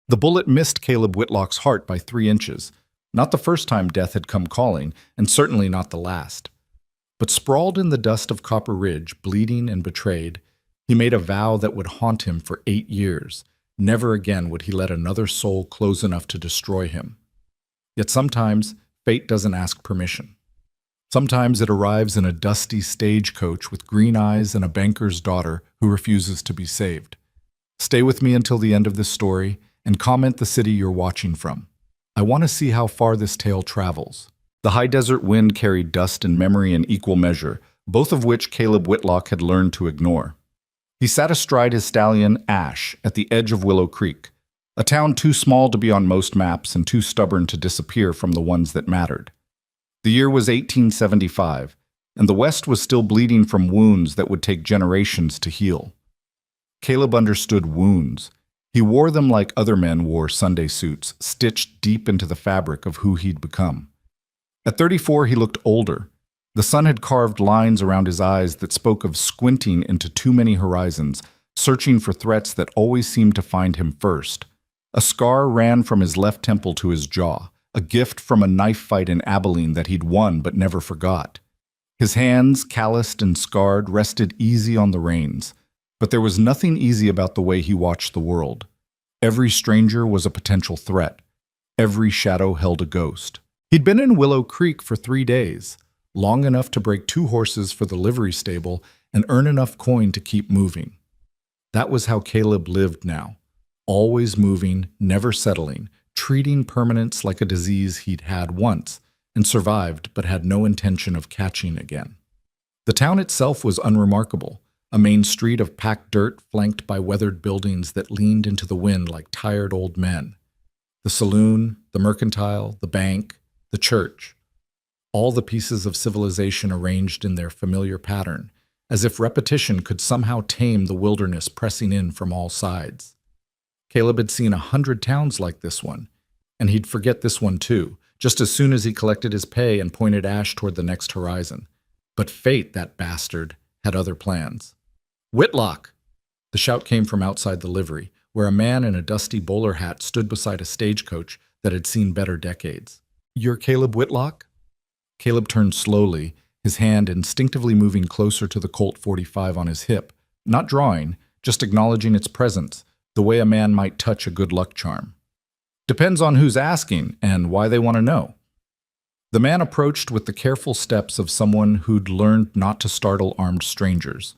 The bullet missed Caleb Whitlock's heart by 3 inches. Not the first time death had come calling, and certainly not the last. But sprawled in the dust of Copper Ridge, bleeding and betrayed, he made a vow that would haunt him for 8 years. Never again would he let another soul close enough to destroy him. Yet sometimes, fate doesn't ask permission. Sometimes it arrives in a dusty stagecoach with green eyes and a banker's daughter who refuses to be saved. Stay with me until the end of this story and comment the city you're watching from. I want to see how far this tale travels. The high desert wind carried dust and memory in equal measure, both of which Caleb Whitlock had learned to ignore. He sat astride his stallion, Ash, at the edge of Willow Creek, a town too small to be on most maps and too stubborn to disappear from the ones that mattered. The year was 1875, and the West was still bleeding from wounds that would take generations to heal. Caleb understood wounds. He wore them like other men wore Sunday suits, stitched deep into the fabric of who he'd become. At 34, he looked older. The sun had carved lines around his eyes that spoke of squinting into too many horizons, searching for threats that always seemed to find him first. A scar ran from his left temple to his jaw, a gift from a knife fight in Abilene that he'd won but never forgot. His hands, calloused and scarred, rested easy on the reins. But there was nothing easy about the way he watched the world. Every stranger was a potential threat. Every shadow held a ghost. He'd been in Willow Creek for 3 days, long enough to break 2 horses for the livery stable and earn enough coin to keep moving. That was how Caleb lived now, always moving, never settling, treating permanence like a disease he'd had once and survived but had no intention of catching again. The town itself was unremarkable. A main street of packed dirt flanked by weathered buildings that leaned into the wind like tired old men. The saloon, the mercantile, the bank, the church. All the pieces of civilization arranged in their familiar pattern, as if repetition could somehow tame the wilderness pressing in from all sides. Caleb had seen 100 towns like this one, and he'd forget this one too, just as soon as he collected his pay and pointed Ash toward the next horizon. But fate, that bastard, had other plans. "Whitlock!" The shout came from outside the livery, where a man in a dusty bowler hat stood beside a stagecoach that had seen better decades. "You're Caleb Whitlock?" Caleb turned slowly, his hand instinctively moving closer to the Colt 45 on his hip, not drawing, just acknowledging its presence, the way a man might touch a good luck charm. "Depends on who's asking and why they want to know." The man approached with the careful steps of someone who'd learned not to startle armed strangers.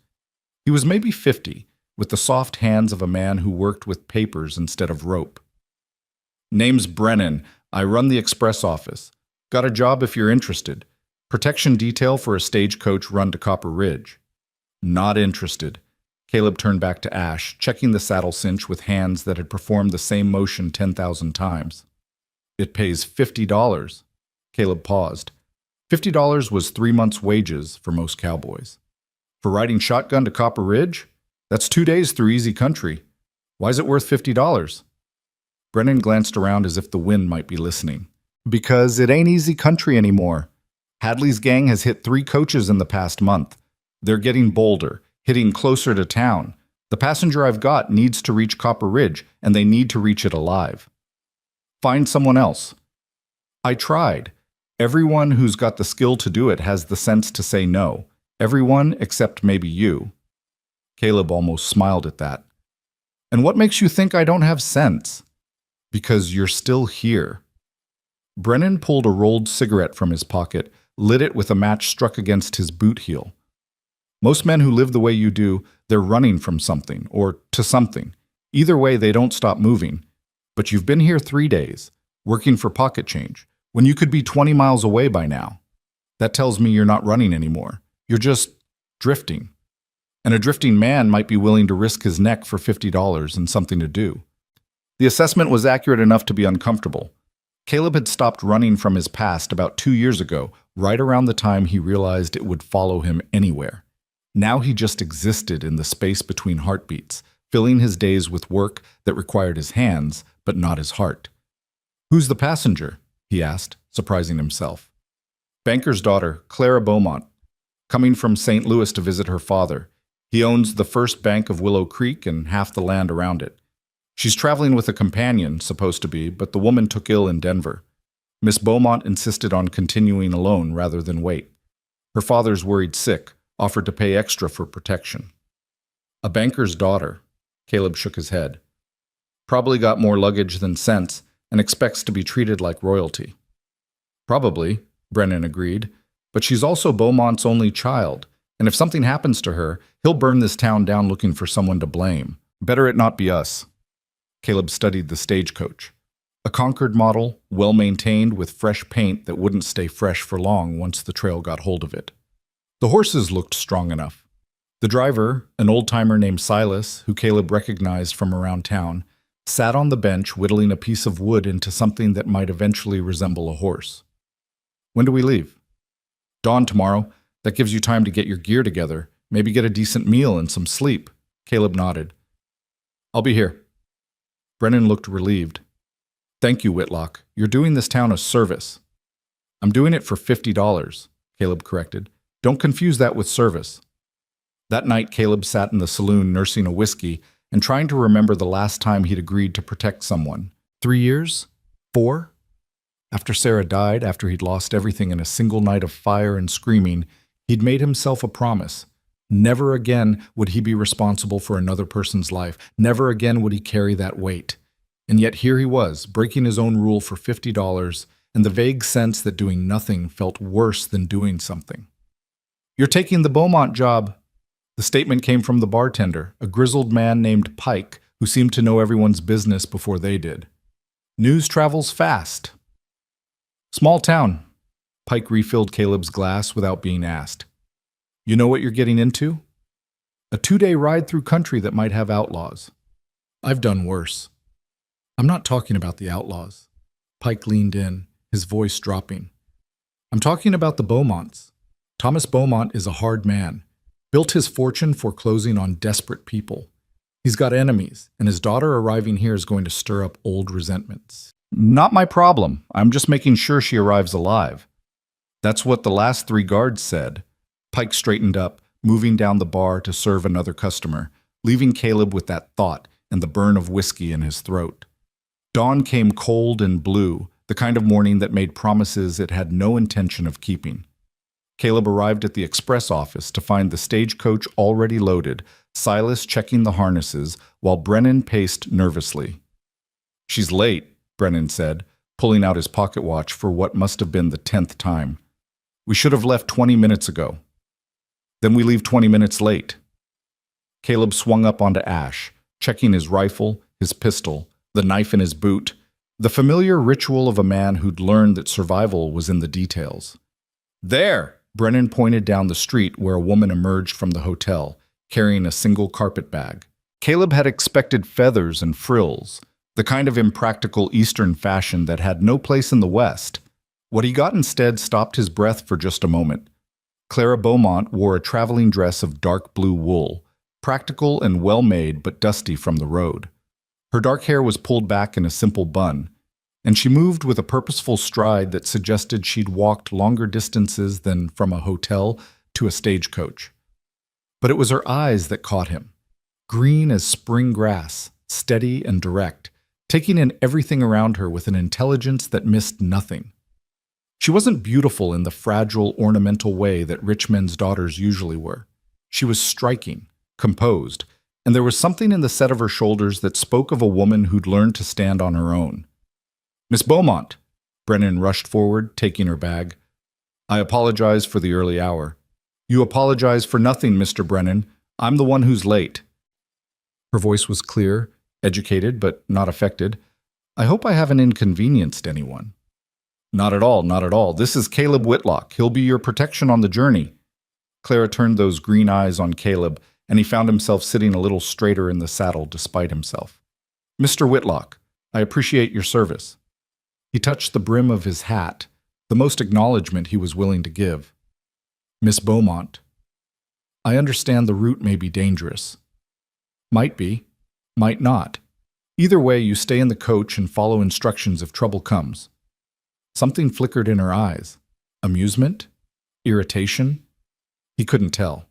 He was maybe 50, with the soft hands of a man who worked with papers instead of rope. "Name's Brennan. I run the express office. Got a job if you're interested. Protection detail for a stagecoach run to Copper Ridge." "Not interested." Caleb turned back to Ash, checking the saddle cinch with hands that had performed the same motion 10,000 times. "It pays $50. Caleb paused. $50 was 3 months' wages for most cowboys. "For riding shotgun to Copper Ridge? That's 2 days through easy country. Why's it worth $50? Brennan glanced around as if the wind might be listening. "Because it ain't easy country anymore. Hadley's gang has hit 3 coaches in the past month. They're getting bolder, hitting closer to town. The passenger I've got needs to reach Copper Ridge, and they need to reach it alive. Find someone else." "I tried. Everyone who's got the skill to do it has the sense to say no. Everyone except maybe you." Caleb almost smiled at that. "And what makes you think I don't have sense?" "Because you're still here." Brennan pulled a rolled cigarette from his pocket, lit it with a match struck against his boot heel. "Most men who live the way you do, they're running from something, or to something. Either way, they don't stop moving. But you've been here 3 days, working for pocket change, when you could be 20 miles away by now. That tells me you're not running anymore. You're just drifting. And a drifting man might be willing to risk his neck for $50 and something to do." The assessment was accurate enough to be uncomfortable. Caleb had stopped running from his past about 2 years ago, right around the time he realized it would follow him anywhere. Now he just existed in the space between heartbeats, filling his days with work that required his hands, but not his heart. "Who's the passenger?" he asked, surprising himself. "Banker's daughter, Clara Beaumont, coming from St. Louis to visit her father. He owns the first bank of Willow Creek and half the land around it. She's traveling with a companion, supposed to be, but the woman took ill in Denver. Miss Beaumont insisted on continuing alone rather than wait. Her father's worried sick, offered to pay extra for protection. A banker's daughter. Caleb shook his head. Probably got more luggage than sense and expects to be treated like royalty. Probably, Brennan agreed, but she's also Beaumont's only child, and if something happens to her, he'll burn this town down looking for someone to blame. Better it not be us. Caleb studied the stagecoach. A Concord model, well-maintained with fresh paint that wouldn't stay fresh for long once the trail got hold of it. The horses looked strong enough. The driver, an old-timer named Silas, who Caleb recognized from around town, sat on the bench whittling a piece of wood into something that might eventually resemble a horse. When do we leave? Dawn tomorrow. That gives you time to get your gear together, maybe get a decent meal and some sleep. Caleb nodded. I'll be here. Brennan looked relieved. Thank you, Whitlock. You're doing this town a service. I'm doing it for $50, Caleb corrected. Don't confuse that with service. That night, Caleb sat in the saloon nursing a whiskey and trying to remember the last time he'd agreed to protect someone. 3 years? 4? After Sarah died, after he'd lost everything in a single night of fire and screaming, he'd made himself a promise. Never again would he be responsible for another person's life. Never again would he carry that weight. And yet here he was, breaking his own rule for $50, and the vague sense that doing nothing felt worse than doing something. You're taking the Beaumont job. The statement came from the bartender, a grizzled man named Pike, who seemed to know everyone's business before they did. News travels fast. Small town. Pike refilled Caleb's glass without being asked. You know what you're getting into? A 2-day ride through country that might have outlaws. I've done worse. I'm not talking about the outlaws. Pike leaned in, his voice dropping. I'm talking about the Beaumonts. Thomas Beaumont is a hard man. Built his fortune foreclosing on desperate people. He's got enemies, and his daughter arriving here is going to stir up old resentments. Not my problem. I'm just making sure she arrives alive. That's what the last 3 guards said. Pike straightened up, moving down the bar to serve another customer, leaving Caleb with that thought and the burn of whiskey in his throat. Dawn came cold and blue, the kind of morning that made promises it had no intention of keeping. Caleb arrived at the express office to find the stagecoach already loaded, Silas checking the harnesses, while Brennan paced nervously. She's late, Brennan said, pulling out his pocket watch for what must have been the 10th time. We should have left 20 minutes ago. Then we leave 20 minutes late. Caleb swung up onto Ash, checking his rifle, his pistol, the knife in his boot, the familiar ritual of a man who'd learned that survival was in the details. There! Brennan pointed down the street where a woman emerged from the hotel, carrying a single carpet bag. Caleb had expected feathers and frills, the kind of impractical Eastern fashion that had no place in the West. What he got instead stopped his breath for just a moment. Clara Beaumont wore a traveling dress of dark blue wool, practical and well-made but dusty from the road. Her dark hair was pulled back in a simple bun, and she moved with a purposeful stride that suggested she'd walked longer distances than from a hotel to a stagecoach. But it was her eyes that caught him, green as spring grass, steady and direct, taking in everything around her with an intelligence that missed nothing. She wasn't beautiful in the fragile, ornamental way that rich men's daughters usually were. She was striking, composed, and there was something in the set of her shoulders that spoke of a woman who'd learned to stand on her own. Miss Beaumont! Brennan rushed forward, taking her bag. I apologize for the early hour. You apologize for nothing, Mr. Brennan. I'm the one who's late. Her voice was clear, educated, but not affected. I hope I haven't inconvenienced anyone. Not at all, not at all. This is Caleb Whitlock. He'll be your protection on the journey. Clara turned those green eyes on Caleb, and he found himself sitting a little straighter in the saddle despite himself. Mr. Whitlock, I appreciate your service. He touched the brim of his hat, the most acknowledgement he was willing to give. Miss Beaumont, I understand the route may be dangerous. Might be, might not. Either way, you stay in the coach and follow instructions if trouble comes. Something flickered in her eyes. Amusement? Irritation? He couldn't tell.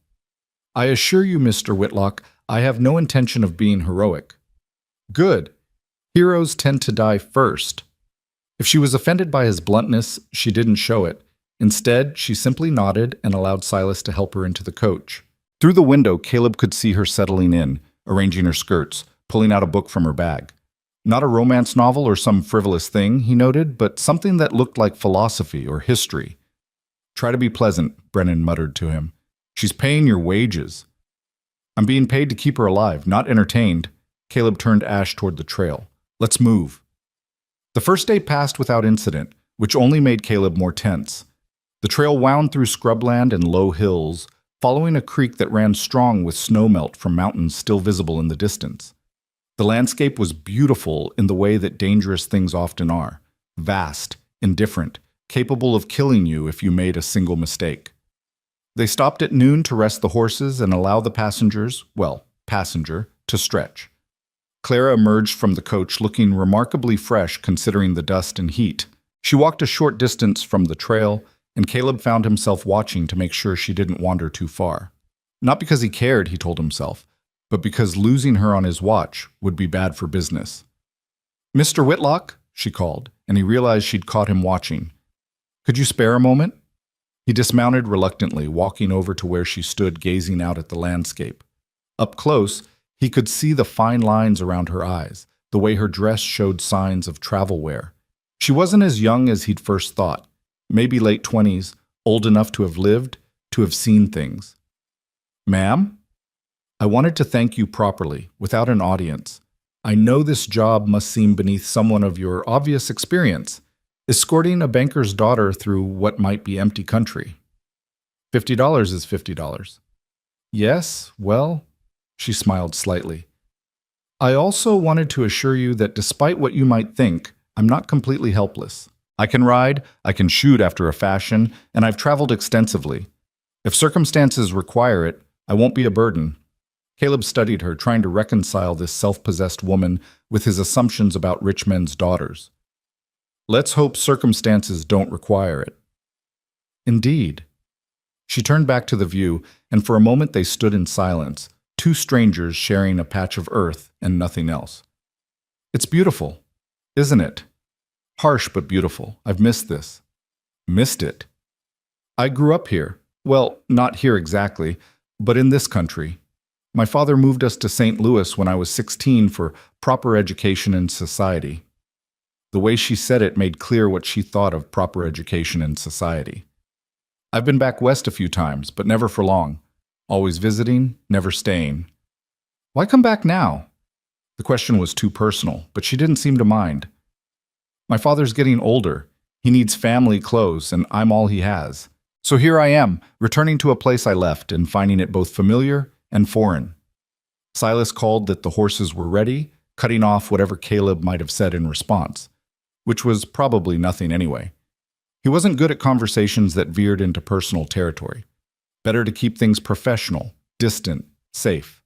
I assure you, Mr. Whitlock, I have no intention of being heroic. Good. Heroes tend to die first. If she was offended by his bluntness, she didn't show it. Instead, she simply nodded and allowed Silas to help her into the coach. Through the window, Caleb could see her settling in, arranging her skirts, pulling out a book from her bag. Not a romance novel or some frivolous thing, he noted, but something that looked like philosophy or history. Try to be pleasant, Brennan muttered to him. She's paying your wages. I'm being paid to keep her alive, not entertained. Caleb turned Ash toward the trail. Let's move. The first day passed without incident, which only made Caleb more tense. The trail wound through scrubland and low hills, following a creek that ran strong with snowmelt from mountains still visible in the distance. The landscape was beautiful in the way that dangerous things often are, vast, indifferent, capable of killing you if you made a single mistake. They stopped at noon to rest the horses and allow the passenger, to stretch. Clara emerged from the coach looking remarkably fresh considering the dust and heat. She walked a short distance from the trail, and Caleb found himself watching to make sure she didn't wander too far. Not because he cared, he told himself, but because losing her on his watch would be bad for business. "Mr. Whitlock," she called, and he realized she'd caught him watching. "Could you spare a moment?" He dismounted reluctantly, walking over to where she stood gazing out at the landscape. Up close, he could see the fine lines around her eyes, the way her dress showed signs of travel wear. She wasn't as young as he'd first thought, maybe late 20s, old enough to have lived, to have seen things. "Ma'am? I wanted to thank you properly, without an audience. I know this job must seem beneath someone of your obvious experience, escorting a banker's daughter through what might be empty country. $50 is $50. Yes, well," she smiled slightly. "I also wanted to assure you that despite what you might think, I'm not completely helpless. I can ride, I can shoot after a fashion, and I've traveled extensively. If circumstances require it, I won't be a burden." Caleb studied her, trying to reconcile this self-possessed woman with his assumptions about rich men's daughters. "Let's hope circumstances don't require it." "Indeed." She turned back to the view, and for a moment they stood in silence, two strangers sharing a patch of earth and nothing else. "It's beautiful, isn't it? Harsh but beautiful. I've missed this." "Missed it?" "I grew up here. Well, not here exactly, but in this country. My father moved us to St. Louis when I was 16 for proper education and society." The way she said it made clear what she thought of proper education and society. "I've been back west a few times, but never for long. Always visiting, never staying." "Why come back now?" The question was too personal, but she didn't seem to mind. "My father's getting older. He needs family clothes, and I'm all he has. So here I am, returning to a place I left and finding it both familiar and foreign." Silas called that the horses were ready, cutting off whatever Caleb might have said in response, which was probably nothing anyway. He wasn't good at conversations that veered into personal territory. Better to keep things professional, distant, safe.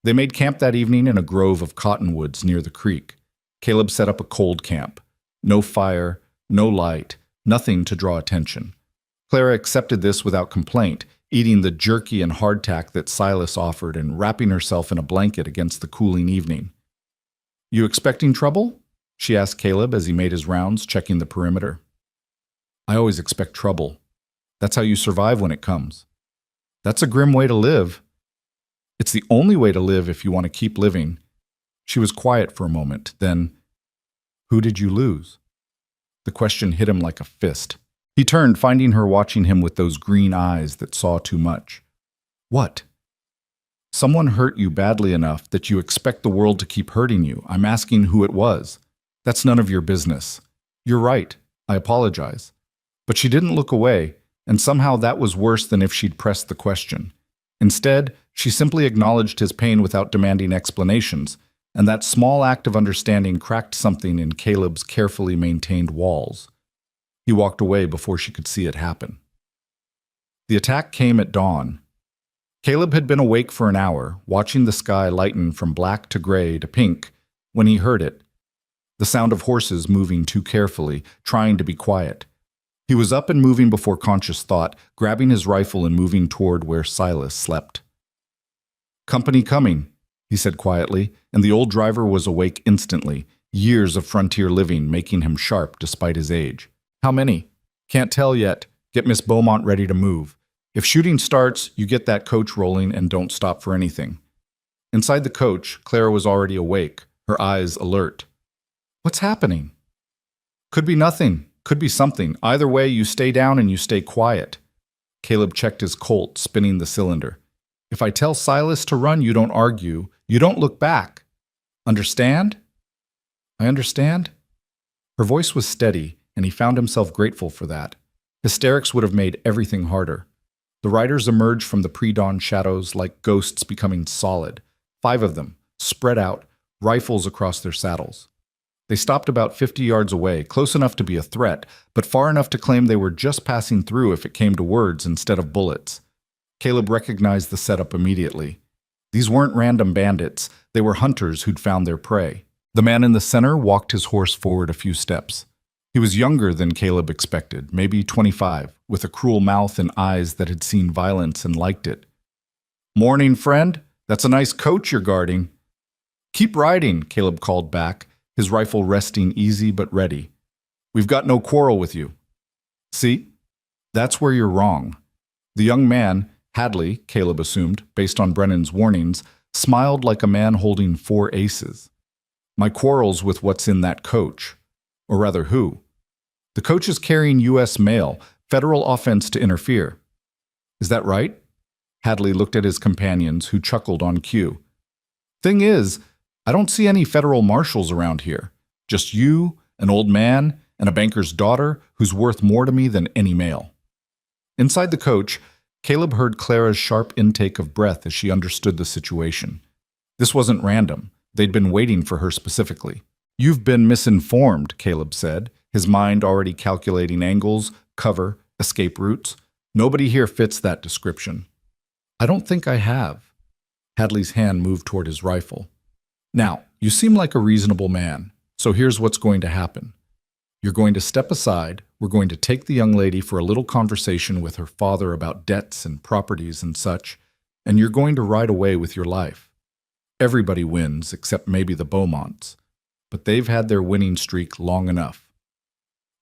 They made camp that evening in a grove of cottonwoods near the creek. Caleb set up a cold camp. No fire, no light, nothing to draw attention. Clara accepted this without complaint, eating the jerky and hardtack that Silas offered and wrapping herself in a blanket against the cooling evening. "You expecting trouble?" she asked Caleb as he made his rounds, checking the perimeter. "I always expect trouble. That's how you survive when it comes." "That's a grim way to live." "It's the only way to live if you want to keep living." She was quiet for a moment, then, "Who did you lose?" The question hit him like a fist. He turned, finding her watching him with those green eyes that saw too much. "What?" "Someone hurt you badly enough that you expect the world to keep hurting you. I'm asking who it was. That's none of your business." "You're right. I apologize." But she didn't look away, and somehow that was worse than if she'd pressed the question. Instead, she simply acknowledged his pain without demanding explanations, and that small act of understanding cracked something in Caleb's carefully maintained walls. He walked away before she could see it happen. The attack came at dawn. Caleb had been awake for an hour, watching the sky lighten from black to gray to pink, when he heard it. The sound of horses moving too carefully, trying to be quiet. He was up and moving before conscious thought, grabbing his rifle and moving toward where Silas slept. "Company coming," he said quietly, and the old driver was awake instantly. years of frontier living making him sharp despite his age. How many? Can't tell yet. Get Miss Beaumont ready to move. If shooting starts, you get that coach rolling and don't stop for anything. Inside the coach, Clara was already awake, her eyes alert. What's happening? Could be nothing. Could be something. Either way, you stay down and you stay quiet. Caleb checked his Colt, spinning the cylinder. If I tell Silas to run, you don't argue. You don't look back. Understand? I understand. Her voice was steady, and he found himself grateful for that. Hysterics would have made everything harder. The riders emerged from the pre-dawn shadows like ghosts becoming solid. 5 of them, spread out, rifles across their saddles. They stopped about 50 yards away, close enough to be a threat, but far enough to claim they were just passing through if it came to words instead of bullets. Caleb recognized the setup immediately. These weren't random bandits, they were hunters who'd found their prey. The man in the center walked his horse forward a few steps. He was younger than Caleb expected, maybe 25, with a cruel mouth and eyes that had seen violence and liked it. Morning, friend. That's a nice coach you're guarding. Keep riding, Caleb called back, his rifle resting easy but ready. We've got no quarrel with you. See? That's where you're wrong. The young man, Hadley, Caleb assumed, based on Brennan's warnings, smiled like a man holding 4 aces. My quarrel's with what's in that coach. Or rather, who? The coach is carrying U.S. mail, federal offense to interfere. Is that right? Hadley looked at his companions, who chuckled on cue. Thing is, I don't see any federal marshals around here. Just you, an old man, and a banker's daughter who's worth more to me than any mail. Inside the coach, Caleb heard Clara's sharp intake of breath as she understood the situation. This wasn't random. They'd been waiting for her specifically. You've been misinformed, Caleb said, his mind already calculating angles, cover, escape routes. Nobody here fits that description. I don't think I have. Hadley's hand moved toward his rifle. Now, you seem like a reasonable man, so here's what's going to happen. You're going to step aside, we're going to take the young lady for a little conversation with her father about debts and properties and such, and you're going to ride away with your life. Everybody wins, except maybe the Beaumonts, but they've had their winning streak long enough.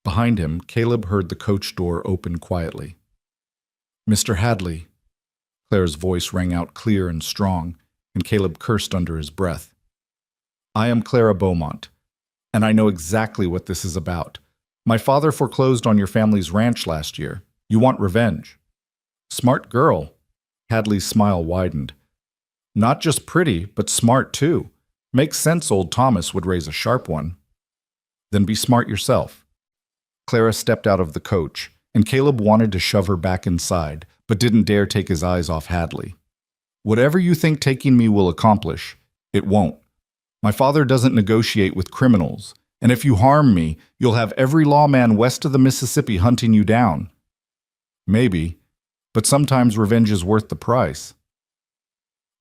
Behind him, Caleb heard the coach door open quietly. Mr. Hadley. Clara's voice rang out clear and strong, and Caleb cursed under his breath. I am Clara Beaumont, and I know exactly what this is about. My father foreclosed on your family's ranch last year. You want revenge. Smart girl. Hadley's smile widened. Not just pretty, but smart too. Makes sense old Thomas would raise a sharp one. Then be smart yourself. Clara stepped out of the coach, and Caleb wanted to shove her back inside, but didn't dare take his eyes off Hadley. Whatever you think taking me will accomplish, it won't. My father doesn't negotiate with criminals, and if you harm me, you'll have every lawman west of the Mississippi hunting you down. Maybe, but sometimes revenge is worth the price.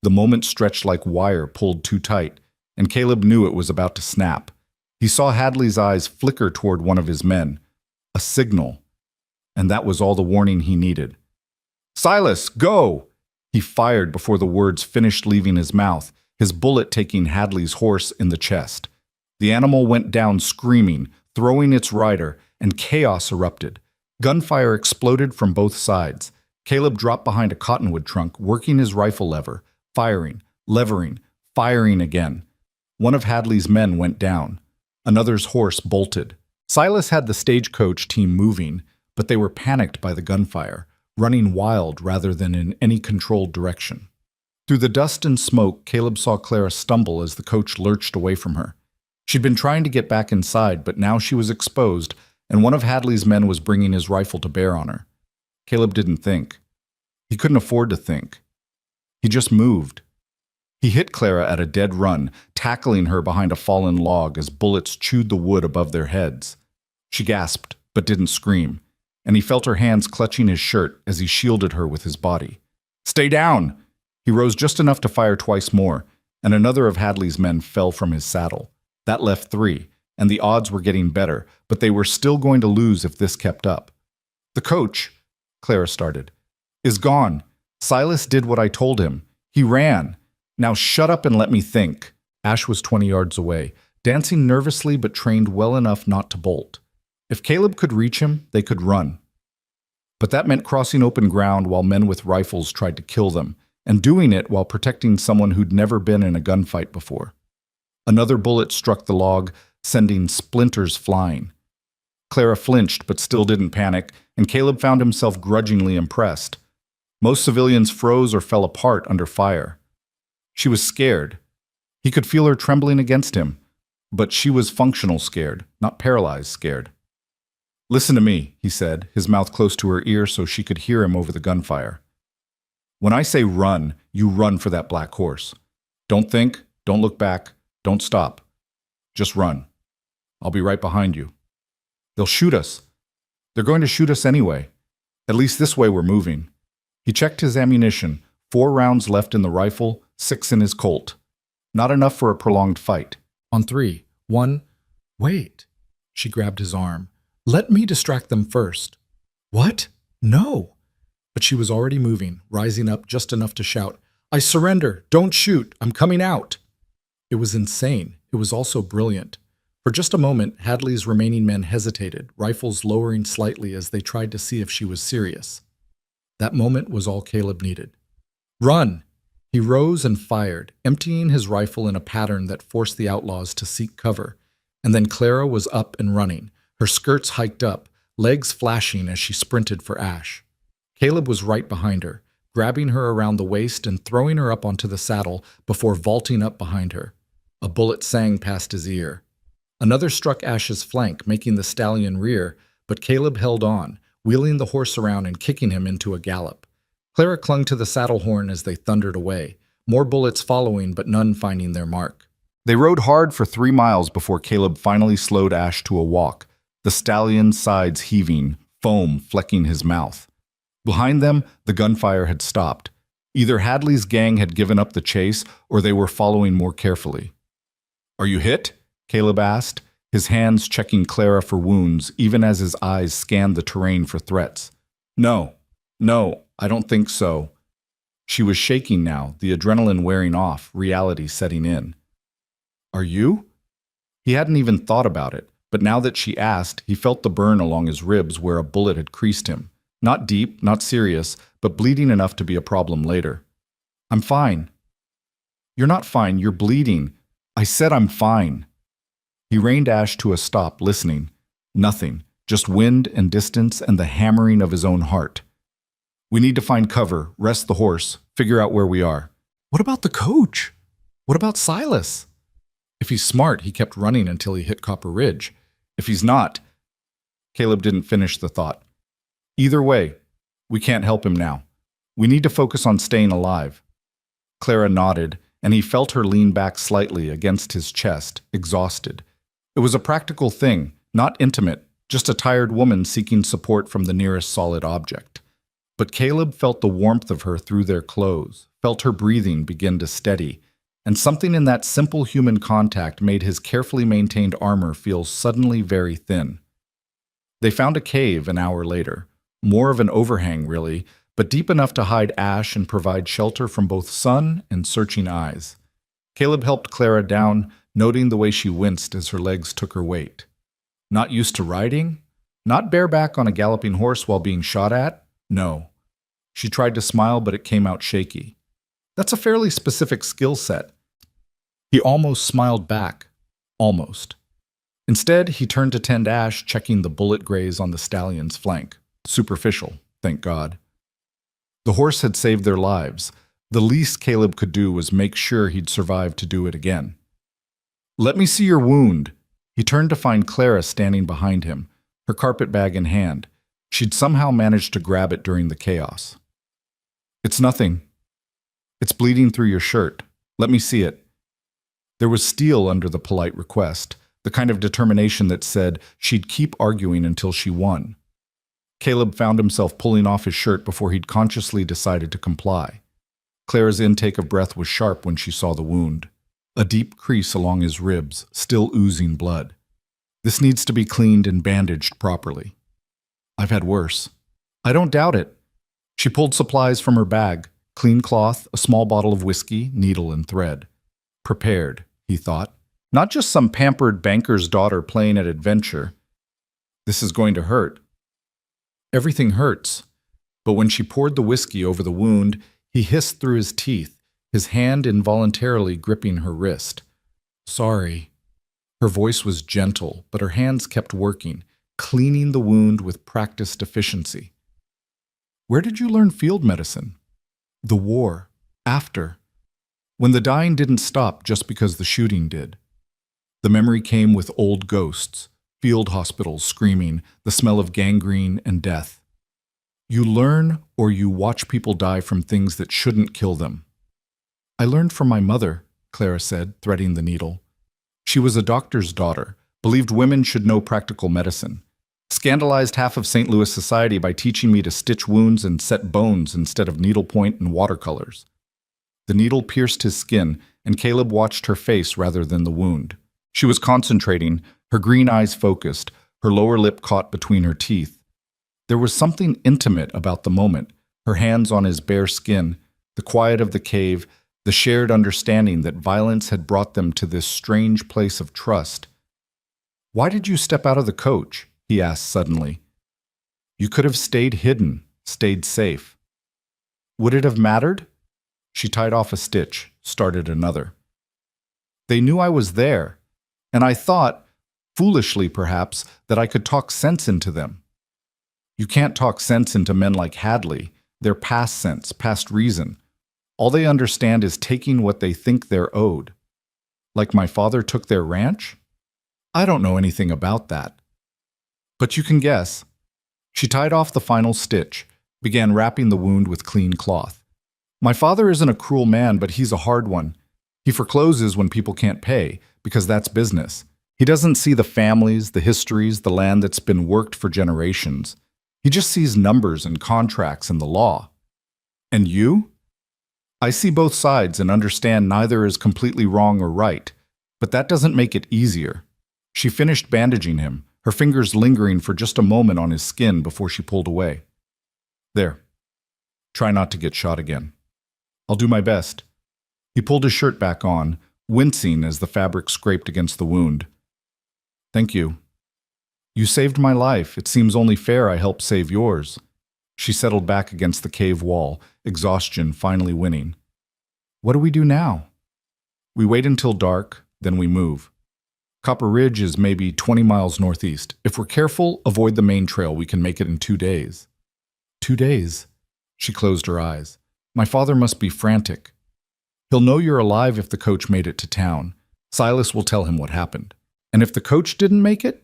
The moment stretched like wire pulled too tight, and Caleb knew it was about to snap. He saw Hadley's eyes flicker toward one of his men. A signal. And that was all the warning he needed. Silas, go! He fired before the words finished leaving his mouth, his bullet taking Hadley's horse in the chest. The animal went down screaming, throwing its rider, and chaos erupted. Gunfire exploded from both sides. Caleb dropped behind a cottonwood trunk, working his rifle lever, firing, levering, firing again. One of Hadley's men went down. Another's horse bolted. Silas had the stagecoach team moving, but they were panicked by the gunfire, running wild rather than in any controlled direction. Through the dust and smoke, Caleb saw Clara stumble as the coach lurched away from her. She'd been trying to get back inside, but now she was exposed, and one of Hadley's men was bringing his rifle to bear on her. Caleb didn't think. He couldn't afford to think. He just moved. He hit Clara at a dead run, tackling her behind a fallen log as bullets chewed the wood above their heads. She gasped, but didn't scream, and he felt her hands clutching his shirt as he shielded her with his body. Stay down! He rose just enough to fire twice more, and another of Hadley's men fell from his saddle. That left 3, and the odds were getting better, but they were still going to lose if this kept up. The coach, Clara started, is gone. Silas did what I told him. He ran. Now shut up and let me think. Ash was 20 yards away, dancing nervously but trained well enough not to bolt. If Caleb could reach him, they could run. But that meant crossing open ground while men with rifles tried to kill them, and doing it while protecting someone who'd never been in a gunfight before. Another bullet struck the log, sending splinters flying. Clara flinched but still didn't panic, and Caleb found himself grudgingly impressed. Most civilians froze or fell apart under fire. She was scared. He could feel her trembling against him, but she was functional scared, not paralyzed scared. "Listen to me," he said, his mouth close to her ear so she could hear him over the gunfire. "When I say run, you run for that black horse. Don't think, don't look back, don't stop. Just run. I'll be right behind you. They'll shoot us. They're going to shoot us anyway. At least this way we're moving." He checked his ammunition, 4 rounds left in the rifle, 6 in his Colt. Not enough for a prolonged fight. "On 3, 1, wait." She grabbed his arm. "Let me distract them first." "What? No." But she was already moving, rising up just enough to shout, "I surrender! Don't shoot! I'm coming out!" It was insane. It was also brilliant. For just a moment, Hadley's remaining men hesitated, rifles lowering slightly as they tried to see if she was serious. That moment was all Caleb needed. "Run!" He rose and fired, emptying his rifle in a pattern that forced the outlaws to seek cover. And then Clara was up and running, her skirts hiked up, legs flashing as she sprinted for Ash. Caleb was right behind her, grabbing her around the waist and throwing her up onto the saddle before vaulting up behind her. A bullet sang past his ear. Another struck Ash's flank, making the stallion rear, but Caleb held on, wheeling the horse around and kicking him into a gallop. Clara clung to the saddle horn as they thundered away, more bullets following but none finding their mark. They rode hard for 3 miles before Caleb finally slowed Ash to a walk, the stallion's sides heaving, foam flecking his mouth. Behind them, the gunfire had stopped. Either Hadley's gang had given up the chase or they were following more carefully. "Are you hit?" Caleb asked, his hands checking Clara for wounds even as his eyes scanned the terrain for threats. No, I don't think so." She was shaking now, the adrenaline wearing off, reality setting in. "Are you?" He hadn't even thought about it, but now that she asked, he felt the burn along his ribs where a bullet had creased him. Not deep, not serious, but bleeding enough to be a problem later. "I'm fine." "You're not fine, you're bleeding." "I said I'm fine." He reined Ash to a stop, listening. Nothing, just wind and distance and the hammering of his own heart. "We need to find cover, rest the horse, figure out where we are." "What about the coach? What about Silas?" If he's smart, he kept running until he hit Copper Ridge. If he's not... Caleb didn't finish the thought. "Either way, we can't help him now. We need to focus on staying alive." Clara nodded, and he felt her lean back slightly against his chest, exhausted. It was a practical thing, not intimate, just a tired woman seeking support from the nearest solid object. But Caleb felt the warmth of her through their clothes, felt her breathing begin to steady, and something in that simple human contact made his carefully maintained armor feel suddenly very thin. They found a cave an hour later, more of an overhang really, but deep enough to hide Ash and provide shelter from both sun and searching eyes. Caleb helped Clara down, noting the way she winced as her legs took her weight. Not used to riding? Not bareback on a galloping horse while being shot at? No. She tried to smile, but it came out shaky. That's a fairly specific skill set. He almost smiled back. Almost. Instead, he turned to tend Ash, checking the bullet graze on the stallion's flank. Superficial, thank God. The horse had saved their lives. The least Caleb could do was make sure he'd survive to do it again. "Let me see your wound." He turned to find Clara standing behind him, her carpet bag in hand. She'd somehow managed to grab it during the chaos. "It's nothing. It's bleeding through your shirt. Let me see it." There was steel under the polite request, the kind of determination that said she'd keep arguing until she won. Caleb found himself pulling off his shirt before he'd consciously decided to comply. Clara's intake of breath was sharp when she saw the wound. A deep crease along his ribs, still oozing blood. "This needs to be cleaned and bandaged properly." "I've had worse." "I don't doubt it." She pulled supplies from her bag, clean cloth, a small bottle of whiskey, needle and thread. Prepared, he thought. Not just some pampered banker's daughter playing at adventure. This is going to hurt. Everything hurts. But when she poured the whiskey over the wound, he hissed through his teeth, his hand involuntarily gripping her wrist. Sorry. Her voice was gentle, but her hands kept working, cleaning the wound with practiced efficiency. Where did you learn field medicine? The war. After. When the dying didn't stop just because the shooting did. The memory came with old ghosts, field hospitals screaming, the smell of gangrene and death. You learn or you watch people die from things that shouldn't kill them. I learned from my mother, Clara said, threading the needle. She was a doctor's daughter, believed women should know practical medicine, scandalized half of St. Louis society by teaching me to stitch wounds and set bones instead of needlepoint and watercolors. The needle pierced his skin, and Caleb watched her face rather than the wound. She was concentrating, her green eyes focused, her lower lip caught between her teeth. There was something intimate about the moment, her hands on his bare skin, the quiet of the cave, the shared understanding that violence had brought them to this strange place of trust. Why did you step out of the coach? He asked suddenly. You could have stayed hidden, stayed safe. Would it have mattered? She tied off a stitch, started another. They knew I was there, and I thought, foolishly perhaps, that I could talk sense into them. You can't talk sense into men like Hadley. They're past sense, past reason. All they understand is taking what they think they're owed. Like my father took their ranch? I don't know anything about that. But you can guess. She tied off the final stitch, began wrapping the wound with clean cloth. My father isn't a cruel man, but he's a hard one. He forecloses when people can't pay, because that's business. He doesn't see the families, the histories, the land that's been worked for generations. He just sees numbers and contracts and the law. And you? I see both sides and understand neither is completely wrong or right, but that doesn't make it easier. She finished bandaging him, her fingers lingering for just a moment on his skin before she pulled away. There. Try not to get shot again. I'll do my best. He pulled his shirt back on, wincing as the fabric scraped against the wound. Thank you. You saved my life. It seems only fair I help save yours. She settled back against the cave wall, exhaustion finally winning. What do we do now? We wait until dark, then we move. Copper Ridge is maybe 20 miles northeast. If we're careful, avoid the main trail. We can make it in 2 days. 2 days? She closed her eyes. My father must be frantic. He'll know you're alive if the coach made it to town. Silas will tell him what happened. And if the coach didn't make it?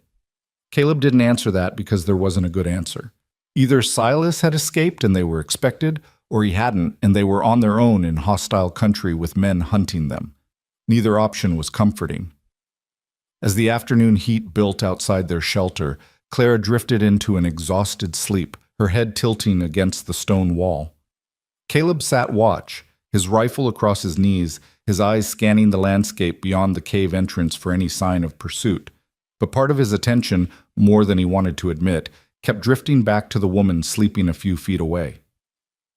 Caleb didn't answer that because there wasn't a good answer. Either Silas had escaped and they were expected, or he hadn't and they were on their own in hostile country with men hunting them. Neither option was comforting. As the afternoon heat built outside their shelter, Clara drifted into an exhausted sleep, her head tilting against the stone wall. Caleb sat watch, his rifle across his knees, his eyes scanning the landscape beyond the cave entrance for any sign of pursuit. But part of his attention, more than he wanted to admit, kept drifting back to the woman sleeping a few feet away.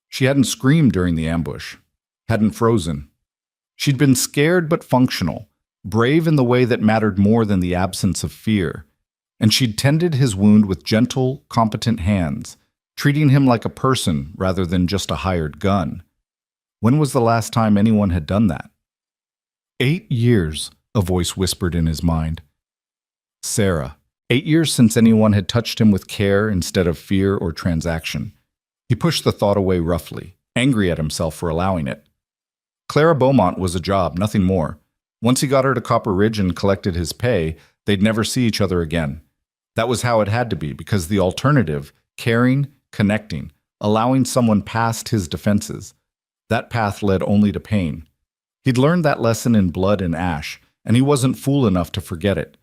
She hadn't screamed during the ambush, hadn't frozen. She'd been scared but functional, brave in the way that mattered more than the absence of fear. And she'd tended his wound with gentle, competent hands, treating him like a person rather than just a hired gun. When was the last time anyone had done that? 8 years, a voice whispered in his mind. Sarah. 8 years since anyone had touched him with care instead of fear or transaction. He pushed the thought away roughly, angry at himself for allowing it. Clara Beaumont was a job, nothing more. Once he got her to Copper Ridge and collected his pay, they'd never see each other again. That was how it had to be, because the alternative, caring, connecting, allowing someone past his defenses, that path led only to pain. He'd learned that lesson in blood and ash, and he wasn't fool enough to forget it.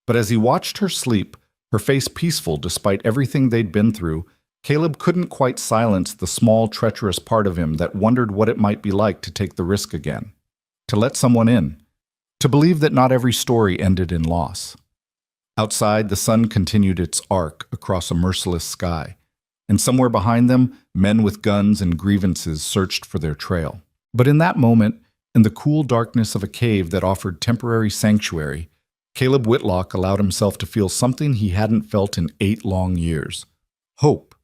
But as he watched her sleep, her face peaceful despite everything they'd been through, Caleb couldn't quite silence the small, treacherous part of him that wondered what it might be like to take the risk again, to let someone in, to believe that not every story ended in loss. Outside, the sun continued its arc across a merciless sky, and somewhere behind them, men with guns and grievances searched for their trail. But in that moment, In the cool darkness of a cave that offered temporary sanctuary, Caleb Whitlock allowed himself to feel something he hadn't felt in 8 long years. Hope.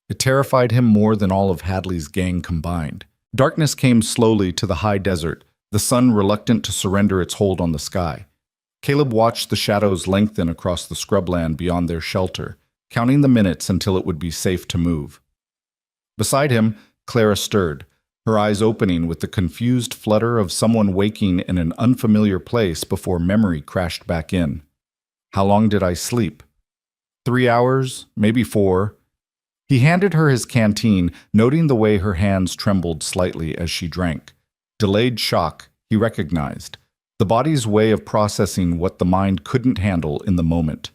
It terrified him more than all of Hadley's gang combined. Darkness came slowly to the high desert, the sun reluctant to surrender its hold on the sky. Caleb watched the shadows lengthen across the scrubland beyond their shelter, counting the minutes until it would be safe to move. Beside him, Clara stirred, her eyes opening with the confused flutter of someone waking in an unfamiliar place before memory crashed back in. How long did I sleep? 3 hours, maybe 4. He handed her his canteen, noting the way her hands trembled slightly as she drank. Delayed shock, he recognized. The body's way of processing what the mind couldn't handle in the moment.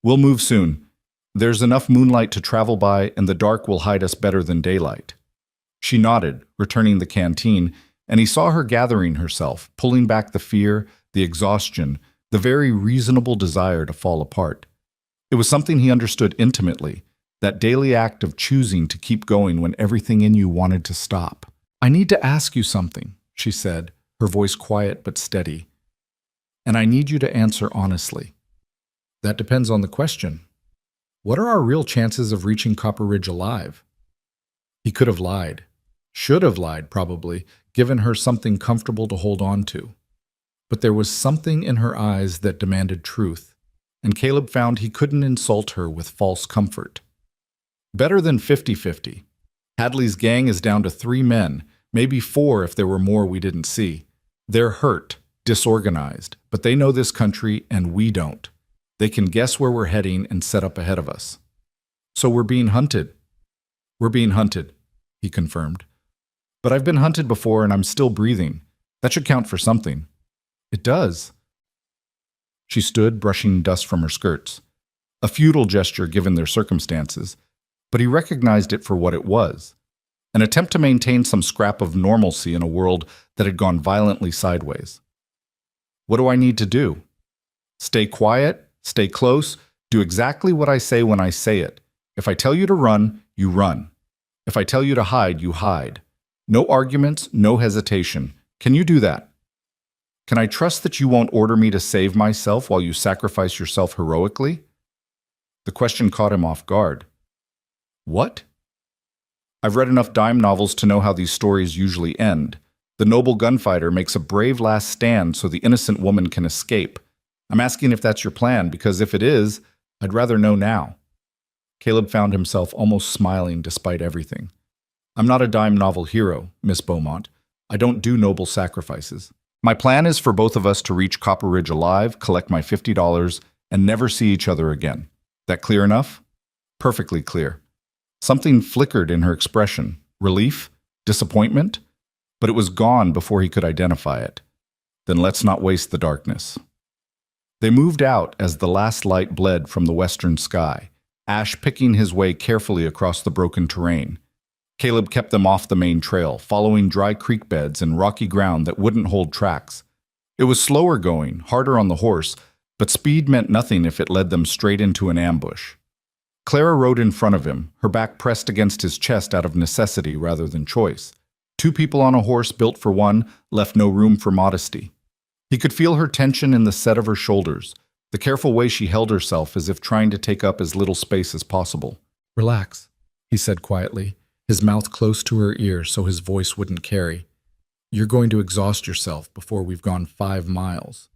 We'll move soon. There's enough moonlight to travel by, and the dark will hide us better than daylight. She nodded, returning the canteen, and he saw her gathering herself, pulling back the fear, the exhaustion, the very reasonable desire to fall apart. It was something he understood intimately, that daily act of choosing to keep going when everything in you wanted to stop. "I need to ask you something," she said, her voice quiet but steady. "And I need you to answer honestly." "That depends on the question. What are our real chances of reaching Copper Ridge alive?" He could have lied. Should have lied, probably, given her something comfortable to hold on to. But there was something in her eyes that demanded truth, and Caleb found he couldn't insult her with false comfort. Better than 50-50. Hadley's gang is down to 3 men, maybe 4 if there were more we didn't see. They're hurt, disorganized, but they know this country and we don't. They can guess where we're heading and set up ahead of us. "So we're being hunted." "We're being hunted," he confirmed. "But I've been hunted before and I'm still breathing. That should count for something." "It does." She stood, brushing dust from her skirts. A futile gesture given their circumstances, but he recognized it for what it was. An attempt to maintain some scrap of normalcy in a world that had gone violently sideways. "What do I need to do?" "Stay quiet, stay close, do exactly what I say when I say it. If I tell you to run, you run. If I tell you to hide, you hide. No arguments, no hesitation. Can you do that? Can I trust that you won't order me to save myself while you sacrifice yourself heroically?" The question caught him off guard. "What?" "I've read enough dime novels to know how these stories usually end. The noble gunfighter makes a brave last stand so the innocent woman can escape. I'm asking if that's your plan, because if it is, I'd rather know now." Caleb found himself almost smiling despite everything. "I'm not a dime novel hero, Miss Beaumont. I don't do noble sacrifices. My plan is for both of us to reach Copper Ridge alive, collect my $50, and never see each other again. That clear enough?" Perfectly clear. Something flickered in her expression. Relief? Disappointment? But it was gone before he could identify it. Then let's not waste the darkness. They moved out as the last light bled from the western sky, Ash picking his way carefully across the broken terrain. Caleb kept them off the main trail, following dry creek beds and rocky ground that wouldn't hold tracks. It was slower going, harder on the horse, but speed meant nothing if it led them straight into an ambush. Clara rode in front of him, her back pressed against his chest out of necessity rather than choice. 2 people on a horse built for one left no room for modesty. He could feel her tension in the set of her shoulders, the careful way she held herself as if trying to take up as little space as possible. "Relax," he said quietly, his mouth close to her ear so his voice wouldn't carry. "You're going to exhaust yourself before we've gone 5 miles.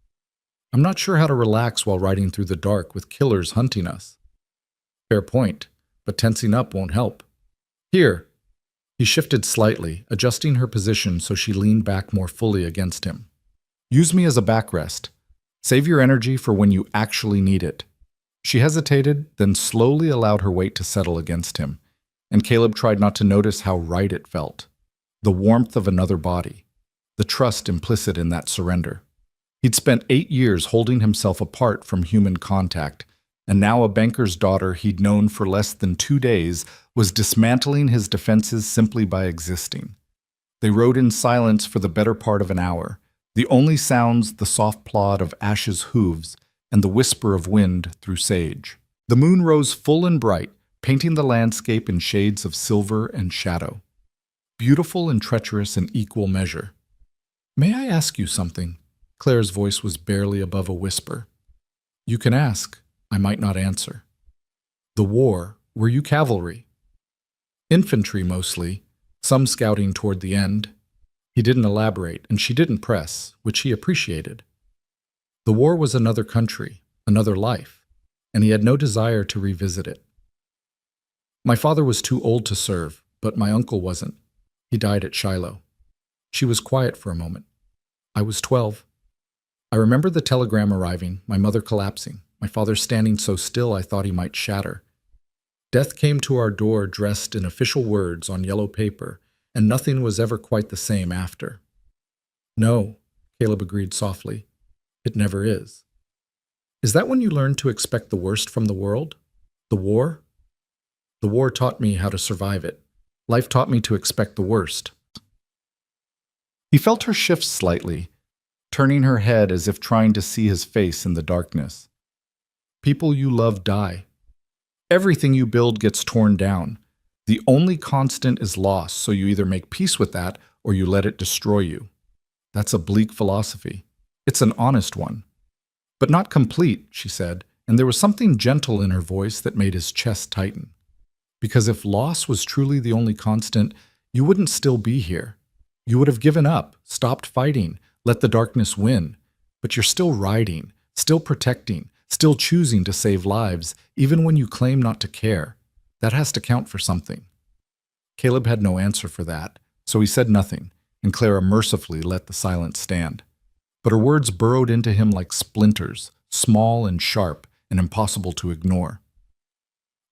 I'm not sure how to relax while riding through the dark with killers hunting us." "Fair point, but tensing up won't help. Here." He shifted slightly, adjusting her position so she leaned back more fully against him. "Use me as a backrest. Save your energy for when you actually need it." She hesitated, then slowly allowed her weight to settle against him, and Caleb tried not to notice how right it felt. The warmth of another body, the trust implicit in that surrender. He'd spent 8 years holding himself apart from human contact, and now a banker's daughter he'd known for less than 2 days was dismantling his defenses simply by existing. They rode in silence for the better part of an hour, the only sounds the soft plod of Ash's hooves and the whisper of wind through sage. The moon rose full and bright, painting the landscape in shades of silver and shadow. Beautiful and treacherous in equal measure. May I ask you something? Claire's voice was barely above a whisper. You can ask. I might not answer. The war, were you cavalry? Infantry mostly, some scouting toward the end. He didn't elaborate, and she didn't press, which he appreciated. The war was another country, another life, and he had no desire to revisit it. My father was too old to serve, but my uncle wasn't. He died at Shiloh. She was quiet for a moment. I was 12. I remember the telegram arriving, my mother collapsing, my father standing so still I thought he might shatter. Death came to our door dressed in official words on yellow paper, and nothing was ever quite the same after. No, Caleb agreed softly. It never is. Is that when you learned to expect the worst from the world? The war? The war taught me how to survive it. Life taught me to expect the worst. He felt her shift slightly, turning her head as if trying to see his face in the darkness. People you love die. Everything you build gets torn down. The only constant is loss, so you either make peace with that or you let it destroy you. That's a bleak philosophy. It's an honest one. But not complete, she said, and there was something gentle in her voice that made his chest tighten. Because if loss was truly the only constant, you wouldn't still be here. You would have given up, stopped fighting, let the darkness win. But you're still riding, still protecting, still choosing to save lives, even when you claim not to care. That has to count for something. Caleb had no answer for that, so he said nothing, and Clara mercifully let the silence stand. But her words burrowed into him like splinters, small and sharp and impossible to ignore.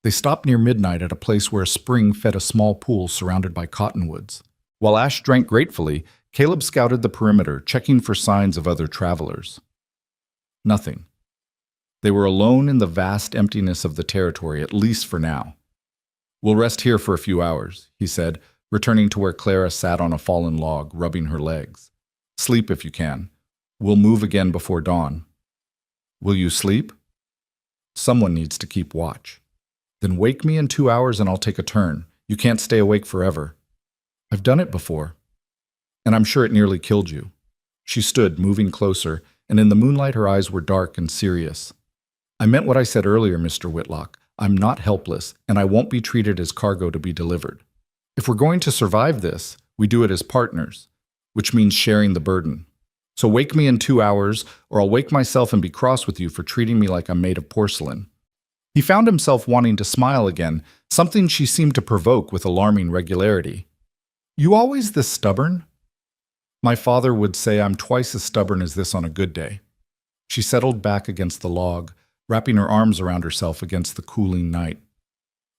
They stopped near midnight at a place where a spring fed a small pool surrounded by cottonwoods. While Ash drank gratefully, Caleb scouted the perimeter, checking for signs of other travelers. Nothing. They were alone in the vast emptiness of the territory, at least for now. We'll rest here for a few hours, he said, returning to where Clara sat on a fallen log, rubbing her legs. Sleep if you can. We'll move again before dawn. Will you sleep? Someone needs to keep watch. Then wake me in 2 hours and I'll take a turn. You can't stay awake forever. I've done it before. And I'm sure it nearly killed you. She stood, moving closer, and in the moonlight her eyes were dark and serious. I meant what I said earlier, Mr. Whitlock. I'm not helpless, and I won't be treated as cargo to be delivered. If we're going to survive this, we do it as partners, which means sharing the burden. So wake me in 2 hours, or I'll wake myself and be cross with you for treating me like I'm made of porcelain. He found himself wanting to smile again, something she seemed to provoke with alarming regularity. You always this stubborn? My father would say I'm twice as stubborn as this on a good day. She settled back against the log, wrapping her arms around herself against the cooling night.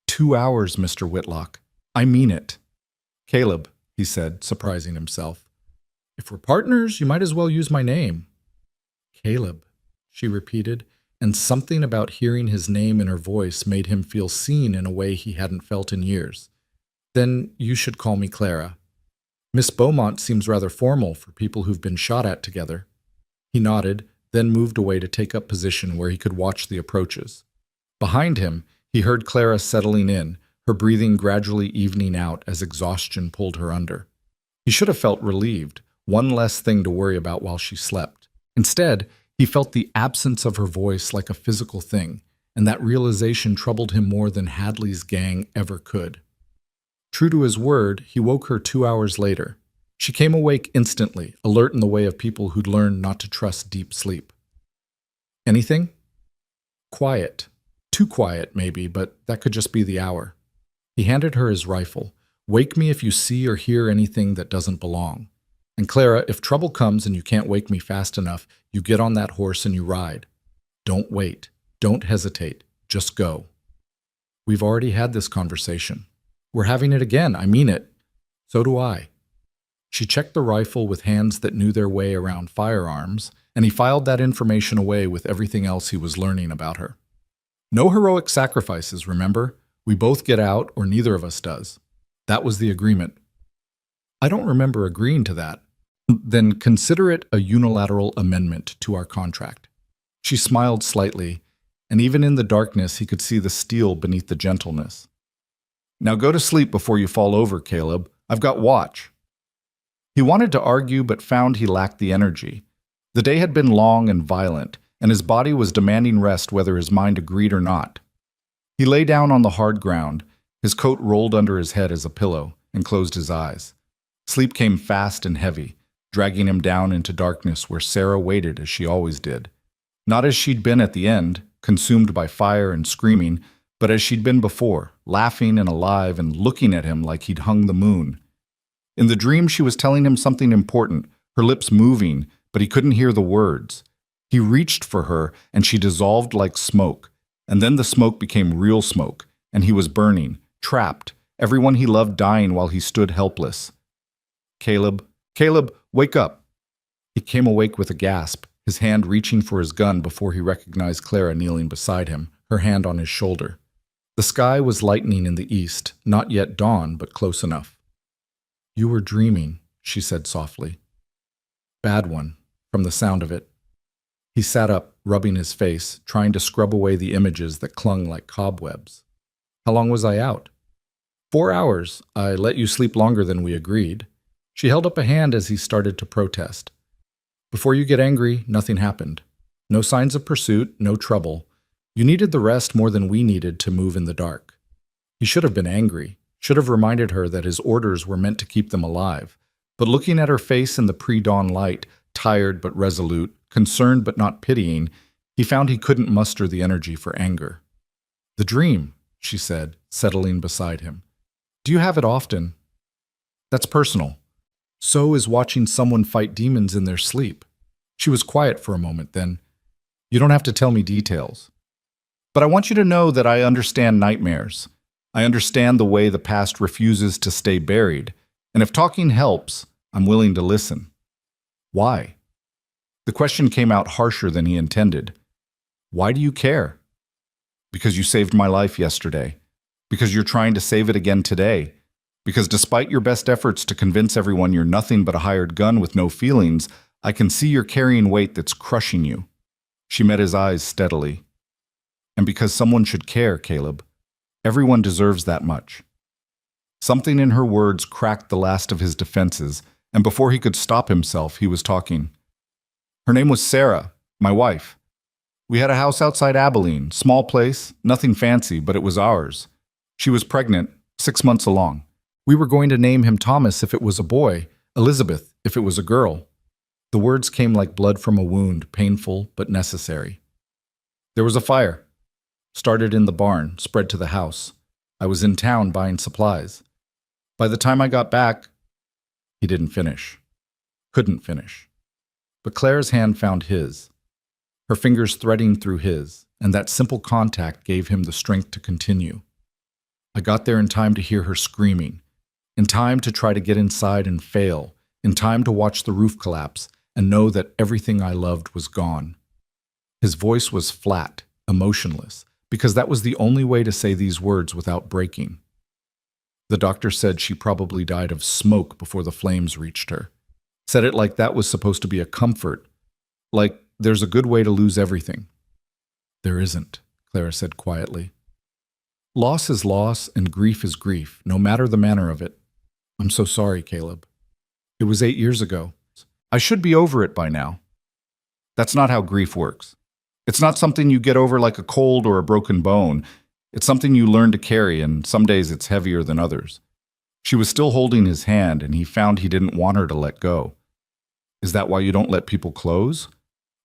2 hours, Mr. Whitlock. I mean it. Caleb, he said, surprising himself. If we're partners, you might as well use my name. Caleb, she repeated, and something about hearing his name in her voice made him feel seen in a way he hadn't felt in years. Then you should call me Clara. Miss Beaumont seems rather formal for people who've been shot at together. He nodded, then moved away to take up position where he could watch the approaches. Behind him, he heard Clara settling in, her breathing gradually evening out as exhaustion pulled her under. He should have felt relieved, one less thing to worry about while she slept. Instead, he felt the absence of her voice like a physical thing, and that realization troubled him more than Hadley's gang ever could. True to his word, he woke her 2 hours later. She came awake instantly, alert in the way of people who'd learned not to trust deep sleep. Anything? Quiet. Too quiet, maybe, but that could just be the hour. He handed her his rifle. Wake me if you see or hear anything that doesn't belong. And Clara, if trouble comes and you can't wake me fast enough, you get on that horse and you ride. Don't wait. Don't hesitate. Just go. We've already had this conversation. We're having it again. I mean it. So do I. She checked the rifle with hands that knew their way around firearms, and he filed that information away with everything else he was learning about her. No heroic sacrifices, remember? We both get out, or neither of us does. That was the agreement. I don't remember agreeing to that. Then consider it a unilateral amendment to our contract. She smiled slightly, and even in the darkness he could see the steel beneath the gentleness. Now go to sleep before you fall over, Caleb. I've got watch. He wanted to argue but found he lacked the energy. The day had been long and violent, and his body was demanding rest whether his mind agreed or not. He lay down on the hard ground, his coat rolled under his head as a pillow, and closed his eyes. Sleep came fast and heavy, dragging him down into darkness where Sarah waited as she always did. Not as she'd been at the end, consumed by fire and screaming, but as she'd been before, laughing and alive and looking at him like he'd hung the moon. In the dream, she was telling him something important, her lips moving, but he couldn't hear the words. He reached for her, and she dissolved like smoke. And then the smoke became real smoke, and he was burning, trapped, everyone he loved dying while he stood helpless. Caleb, wake up! He came awake with a gasp, his hand reaching for his gun before he recognized Clara kneeling beside him, her hand on his shoulder. The sky was lightening in the east, not yet dawn, but close enough. "You were dreaming," she said softly. "Bad one, from the sound of it." He sat up, rubbing his face, trying to scrub away the images that clung like cobwebs. "How long was I out?" "4 hours. I let you sleep longer than we agreed." She held up a hand as he started to protest. "Before you get angry, nothing happened. No signs of pursuit, no trouble. You needed the rest more than we needed to move in the dark." He should have been angry, should have reminded her that his orders were meant to keep them alive. But looking at her face in the pre-dawn light, tired but resolute, concerned but not pitying, he found he couldn't muster the energy for anger. "The dream," she said, settling beside him. "Do you have it often?" "That's personal. So is watching someone fight demons in their sleep." She was quiet for a moment, then, "You don't have to tell me details. But I want you to know that I understand nightmares. I understand the way the past refuses to stay buried, and if talking helps, I'm willing to listen." "Why?" The question came out harsher than he intended. "Why do you care?" "Because you saved my life yesterday. Because you're trying to save it again today. Because despite your best efforts to convince everyone you're nothing but a hired gun with no feelings, I can see you're carrying weight that's crushing you." She met his eyes steadily. "And because someone should care, Caleb. Everyone deserves that much." Something in her words cracked the last of his defenses, and before he could stop himself, he was talking. "Her name was Sarah, my wife. We had a house outside Abilene, small place, nothing fancy, but it was ours. She was pregnant, 6 months along. We were going to name him Thomas if it was a boy, Elizabeth if it was a girl." The words came like blood from a wound, painful but necessary. "There was a fire. Started in the barn, spread to the house. I was in town buying supplies. By the time I got back..." He didn't finish. Couldn't finish. But Claire's hand found his, her fingers threading through his, and that simple contact gave him the strength to continue. "I got there in time to hear her screaming, in time to try to get inside and fail, in time to watch the roof collapse and know that everything I loved was gone." His voice was flat, emotionless, because that was the only way to say these words without breaking. "The doctor said she probably died of smoke before the flames reached her. Said it like that was supposed to be a comfort, like there's a good way to lose everything." "There isn't," Clara said quietly. "Loss is loss and grief is grief, no matter the manner of it. I'm so sorry, Caleb. It was 8 years ago. I should be over it by now." That's not how grief works. It's not something you get over like a cold or a broken bone. It's something you learn to carry, and some days it's heavier than others. She was still holding his hand, and he found he didn't want her to let go. "Is that why you don't let people close?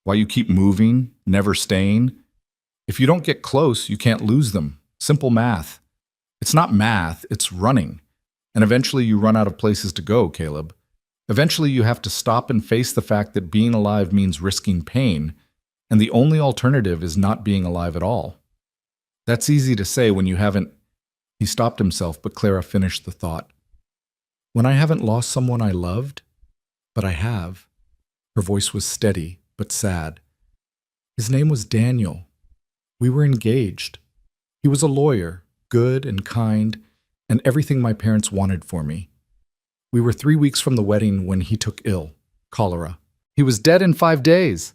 Why you keep moving, never staying? If you don't get close, you can't lose them. Simple math." "It's not math, it's running. And eventually you run out of places to go, Caleb. Eventually you have to stop and face the fact that being alive means risking pain, and the only alternative is not being alive at all. That's easy to say when you haven't..." He stopped himself, but Clara finished the thought. "When I haven't lost someone I loved, but I have." Her voice was steady, but sad. "His name was Daniel. We were engaged. He was a lawyer, good and kind, and everything my parents wanted for me. We were 3 weeks from the wedding when he took ill, cholera. He was dead in 5 days."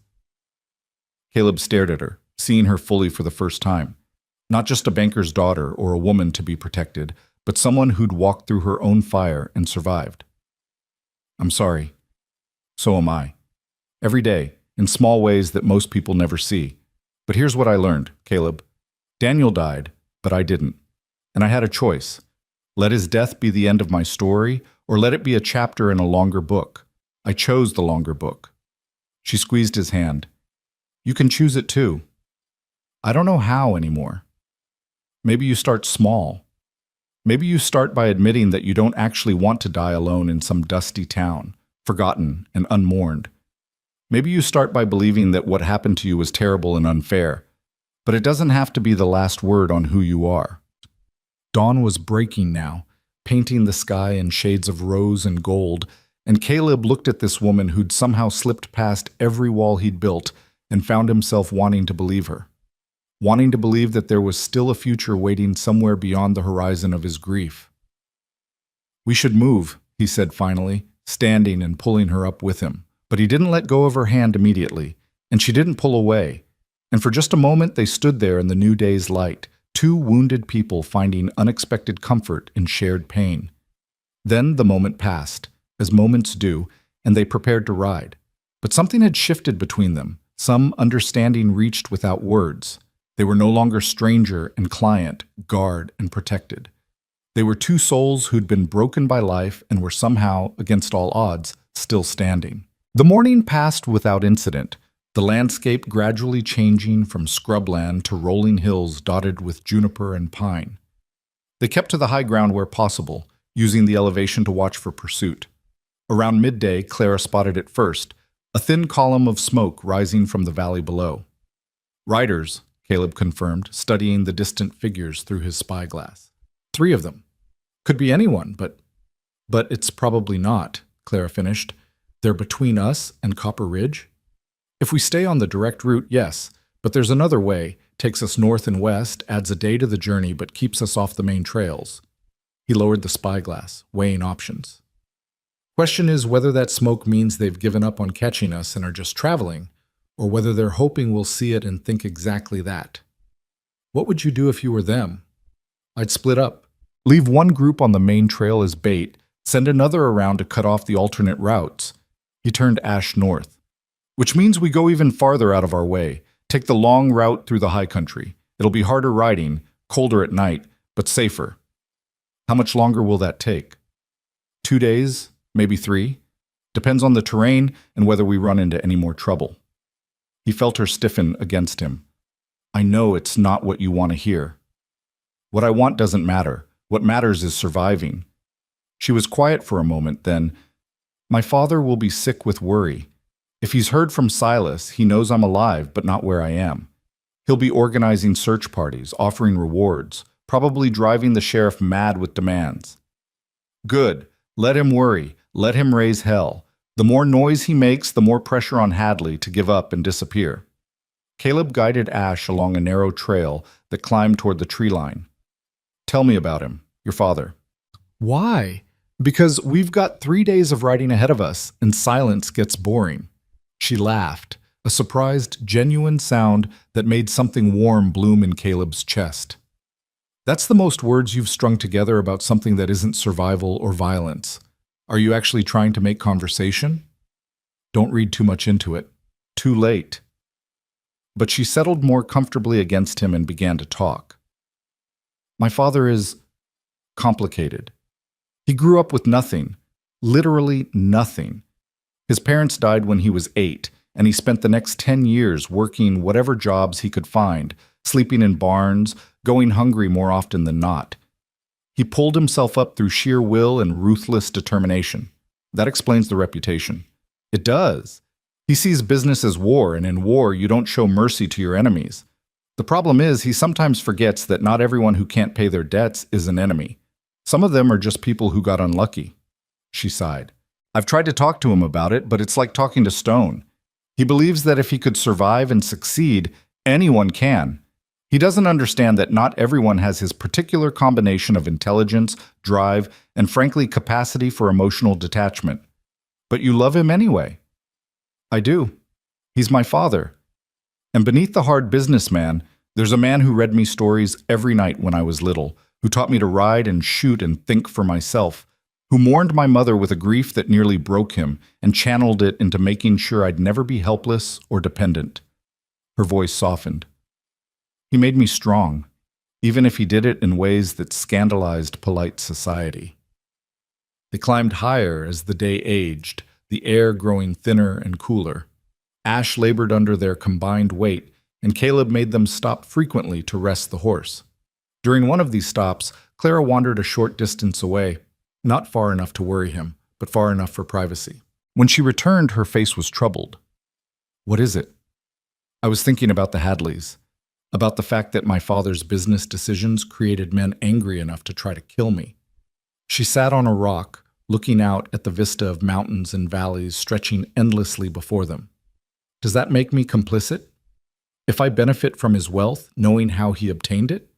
Caleb stared at her, seeing her fully for the first time. Not just a banker's daughter or a woman to be protected, but someone who'd walked through her own fire and survived. I'm sorry. So am I. Every day, in small ways that most people never see. But here's what I learned, Caleb. Daniel died, but I didn't. And I had a choice. Let his death be the end of my story, or let it be a chapter in a longer book. I chose the longer book. She squeezed his hand. You can choose it too. I don't know how anymore. Maybe you start small. Maybe you start by admitting that you don't actually want to die alone in some dusty town, forgotten and unmourned. Maybe you start by believing that what happened to you was terrible and unfair, but it doesn't have to be the last word on who you are. Dawn was breaking now, painting the sky in shades of rose and gold, and Caleb looked at this woman who'd somehow slipped past every wall he'd built and found himself wanting to believe her. Wanting to believe that there was still a future waiting somewhere beyond the horizon of his grief. We should move, he said finally, standing and pulling her up with him. But he didn't let go of her hand immediately, and she didn't pull away. And for just a moment they stood there in the new day's light, two wounded people finding unexpected comfort in shared pain. Then the moment passed, as moments do, and they prepared to ride. But something had shifted between them. Some understanding reached without words. They were no longer stranger and client, guard and protected. They were two souls who'd been broken by life and were somehow, against all odds, still standing. The morning passed without incident, the landscape gradually changing from scrubland to rolling hills dotted with juniper and pine. They kept to the high ground where possible, using the elevation to watch for pursuit. Around midday, Clara spotted it first, a thin column of smoke rising from the valley below. Riders, Caleb confirmed, studying the distant figures through his spyglass. 3 of them. Could be anyone, but it's probably not, Clara finished. They're between us and Copper Ridge? If we stay on the direct route, yes, but there's another way, takes us north and west, adds a day to the journey, but keeps us off the main trails. He lowered the spyglass, weighing options. Question is whether that smoke means they've given up on catching us and are just traveling, or whether they're hoping we'll see it and think exactly that. What would you do if you were them? I'd split up. Leave one group on the main trail as bait, send another around to cut off the alternate routes. He turned Ash north. Which means we go even farther out of our way, take the long route through the high country. It'll be harder riding, colder at night, but safer. How much longer will that take? 2 days, maybe 3. Depends on the terrain and whether we run into any more trouble. He felt her stiffen against him. I know it's not what you want to hear. What I want doesn't matter. What matters is surviving. She was quiet for a moment, then, my father will be sick with worry. If he's heard from Silas, he knows I'm alive, but not where I am. He'll be organizing search parties, offering rewards, probably driving the sheriff mad with demands. Good. Let him worry. Let him raise hell. The more noise he makes, the more pressure on Hadley to give up and disappear. Caleb guided Ash along a narrow trail that climbed toward the tree line. Tell me about him, your father. Why? Because we've got 3 days of riding ahead of us, and silence gets boring. She laughed, a surprised, genuine sound that made something warm bloom in Caleb's chest. That's the most words you've strung together about something that isn't survival or violence. Are you actually trying to make conversation? Don't read too much into it. Too late. But she settled more comfortably against him and began to talk. My father is complicated. He grew up with nothing, literally nothing. His parents died when he was 8, and he spent the next 10 years working whatever jobs he could find, sleeping in barns, going hungry more often than not. He pulled himself up through sheer will and ruthless determination. That explains the reputation. It does. He sees business as war, and in war you don't show mercy to your enemies. The problem is he sometimes forgets that not everyone who can't pay their debts is an enemy. Some of them are just people who got unlucky. She sighed. I've tried to talk to him about it, but it's like talking to stone. He believes that if he could survive and succeed, anyone can. He doesn't understand that not everyone has his particular combination of intelligence, drive, and frankly capacity for emotional detachment. But you love him anyway. I do. He's my father. And beneath the hard businessman, there's a man who read me stories every night when I was little, who taught me to ride and shoot and think for myself, who mourned my mother with a grief that nearly broke him and channeled it into making sure I'd never be helpless or dependent. Her voice softened. He made me strong, even if he did it in ways that scandalized polite society. They climbed higher as the day aged, the air growing thinner and cooler. Ash labored under their combined weight, and Caleb made them stop frequently to rest the horse. During one of these stops, Clara wandered a short distance away, not far enough to worry him, but far enough for privacy. When she returned, her face was troubled. "What is it?" "I was thinking about the Hadleys, about the fact that my father's business decisions created men angry enough to try to kill me." She sat on a rock, looking out at the vista of mountains and valleys stretching endlessly before them. "Does that make me complicit? If I benefit from his wealth, knowing how he obtained it?"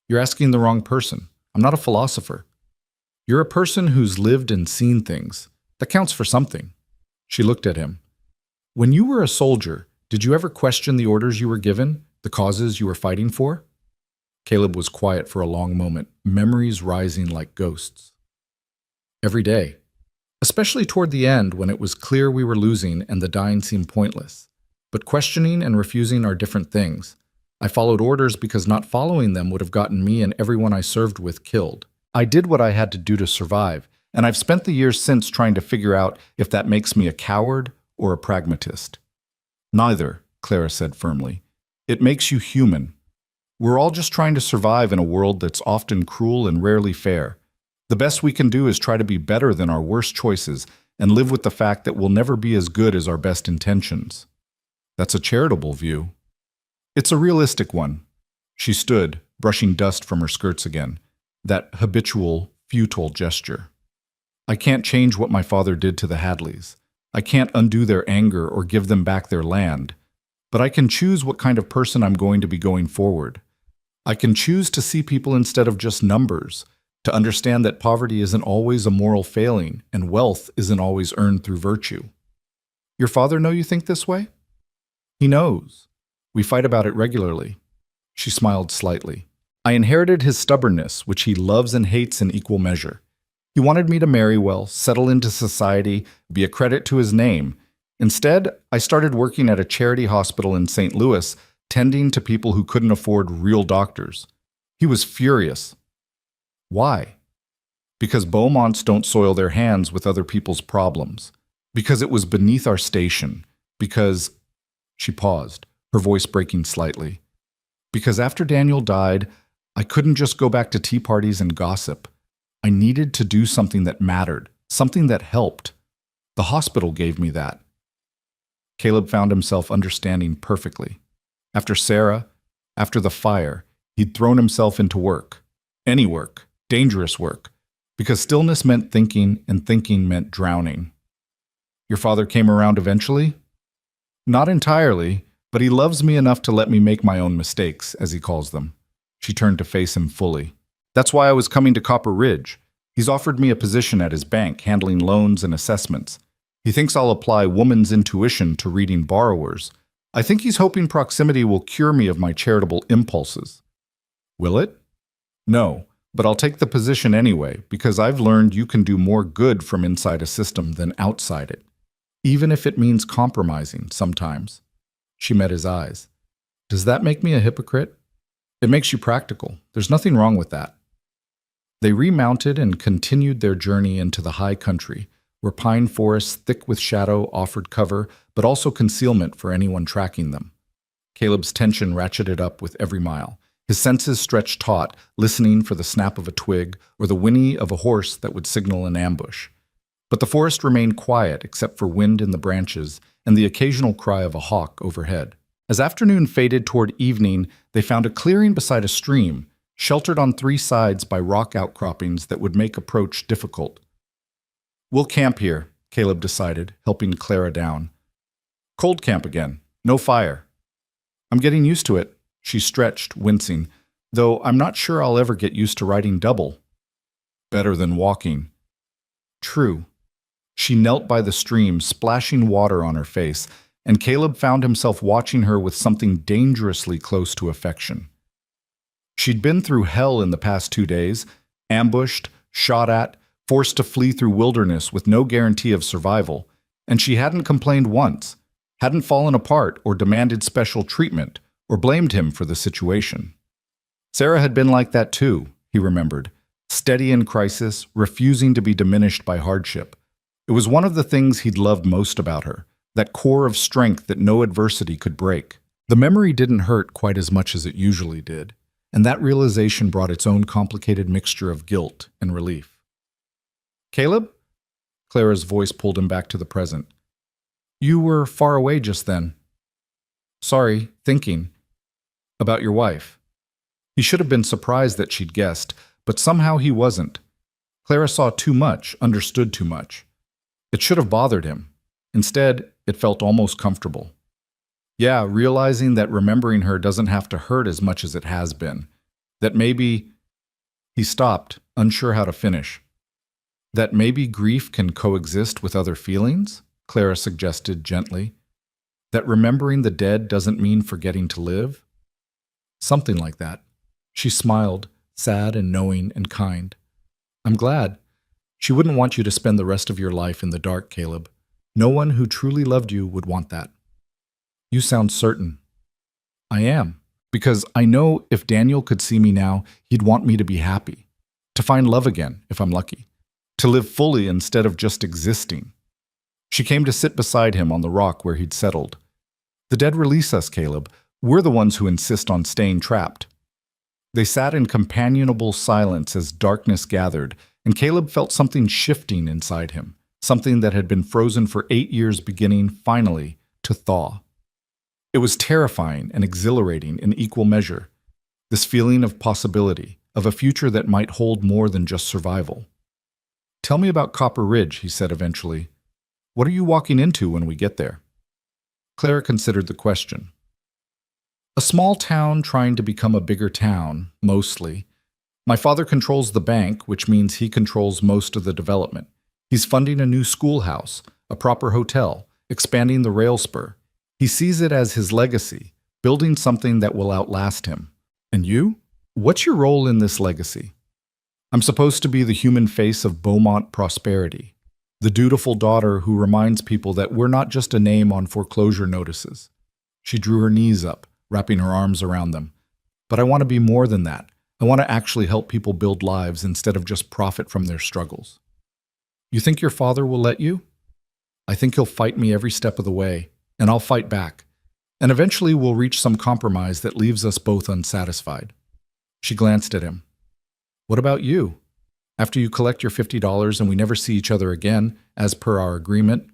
"You're asking the wrong person. I'm not a philosopher. You're a person who's lived and seen things. That counts for something." She looked at him. "When you were a soldier, did you ever question the orders you were given, the causes you were fighting for?" Caleb was quiet for a long moment, memories rising like ghosts. "Every day. Especially toward the end when it was clear we were losing and the dying seemed pointless. But questioning and refusing are different things. I followed orders because not following them would have gotten me and everyone I served with killed. I did what I had to do to survive, and I've spent the years since trying to figure out if that makes me a coward or a pragmatist." "Neither," Clara said firmly. "It makes you human. We're all just trying to survive in a world that's often cruel and rarely fair. The best we can do is try to be better than our worst choices and live with the fact that we'll never be as good as our best intentions." "That's a charitable view." "It's a realistic one." She stood, brushing dust from her skirts again, that habitual, futile gesture. "I can't change what my father did to the Hadleys. I can't undo their anger or give them back their land. But I can choose what kind of person I'm going to be going forward. I can choose to see people instead of just numbers, to understand that poverty isn't always a moral failing and wealth isn't always earned through virtue." "Your father know you think this way?" "He knows. We fight about it regularly." She smiled slightly. "I inherited his stubbornness, which he loves and hates in equal measure. He wanted me to marry well, settle into society, be a credit to his name. Instead, I started working at a charity hospital in St. Louis, tending to people who couldn't afford real doctors. He was furious." "Why?" "Because Beaumonts don't soil their hands with other people's problems. Because it was beneath our station. Because—" She paused, her voice breaking slightly. "Because after Daniel died, I couldn't just go back to tea parties and gossip. I needed to do something that mattered, something that helped. The hospital gave me that." Caleb found himself understanding perfectly. After Sarah, after the fire, he'd thrown himself into work. Any work, dangerous work, because stillness meant thinking and thinking meant drowning. "Your father came around eventually?" "Not entirely, but he loves me enough to let me make my own mistakes, as he calls them." She turned to face him fully. "That's why I was coming to Copper Ridge. He's offered me a position at his bank handling loans and assessments. He thinks I'll apply woman's intuition to reading borrowers. I think he's hoping proximity will cure me of my charitable impulses." "Will it?" "No, but I'll take the position anyway, because I've learned you can do more good from inside a system than outside it, even if it means compromising sometimes." She met his eyes. "Does that make me a hypocrite?" "It makes you practical. There's nothing wrong with that." They remounted and continued their journey into the high country, where pine forests thick with shadow offered cover, but also concealment for anyone tracking them. Caleb's tension ratcheted up with every mile. His senses stretched taut, listening for the snap of a twig or the whinny of a horse that would signal an ambush. But the forest remained quiet except for wind in the branches and the occasional cry of a hawk overhead. As afternoon faded toward evening, they found a clearing beside a stream, sheltered on three sides by rock outcroppings that would make approach difficult. "We'll camp here," Caleb decided, helping Clara down. "Cold camp again. No fire." "I'm getting used to it," she stretched, wincing, "though I'm not sure I'll ever get used to riding double." "Better than walking." "True." She knelt by the stream, splashing water on her face, and Caleb found himself watching her with something dangerously close to affection. She'd been through hell in the past 2 days, ambushed, shot at, forced to flee through wilderness with no guarantee of survival, and she hadn't complained once, hadn't fallen apart or demanded special treatment or blamed him for the situation. Sarah had been like that too, he remembered, steady in crisis, refusing to be diminished by hardship. It was one of the things he'd loved most about her, that core of strength that no adversity could break. The memory didn't hurt quite as much as it usually did, and that realization brought its own complicated mixture of guilt and relief. "Caleb?" Clara's voice pulled him back to the present. "You were far away just then." "Sorry, thinking. About your wife." He should have been surprised that she'd guessed, but somehow he wasn't. Clara saw too much, understood too much. It should have bothered him. Instead, it felt almost comfortable. Yeah, realizing that remembering her doesn't have to hurt as much as it has been. That maybe... He stopped, unsure how to finish. That maybe grief can coexist with other feelings? Clara suggested gently. That remembering the dead doesn't mean forgetting to live? Something like that. She smiled, sad and knowing and kind. "I'm glad. She wouldn't want you to spend the rest of your life in the dark, Caleb. No one who truly loved you would want that." "You sound certain." "I am. Because I know if Daniel could see me now, he'd want me to be happy. To find love again, if I'm lucky. To live fully instead of just existing." She came to sit beside him on the rock where he'd settled. "The dead release us, Caleb. We're the ones who insist on staying trapped." They sat in companionable silence as darkness gathered, and Caleb felt something shifting inside him, something that had been frozen for 8 years beginning, finally, to thaw. It was terrifying and exhilarating in equal measure, this feeling of possibility, of a future that might hold more than just survival. "Tell me about Copper Ridge," he said eventually. "What are you walking into when we get there?" Clara considered the question. "A small town trying to become a bigger town, mostly. My father controls the bank, which means he controls most of the development. He's funding a new schoolhouse, a proper hotel, expanding the rail spur. He sees it as his legacy, building something that will outlast him. And you? What's your role in this legacy?" "I'm supposed to be the human face of Beaumont prosperity, the dutiful daughter who reminds people that we're not just a name on foreclosure notices." She drew her knees up, wrapping her arms around them. "But I want to be more than that. I want to actually help people build lives instead of just profit from their struggles." "You think your father will let you?" "I think he'll fight me every step of the way, and I'll fight back. And eventually we'll reach some compromise that leaves us both unsatisfied." She glanced at him. "What about you? After you collect your $50 and we never see each other again, as per our agreement,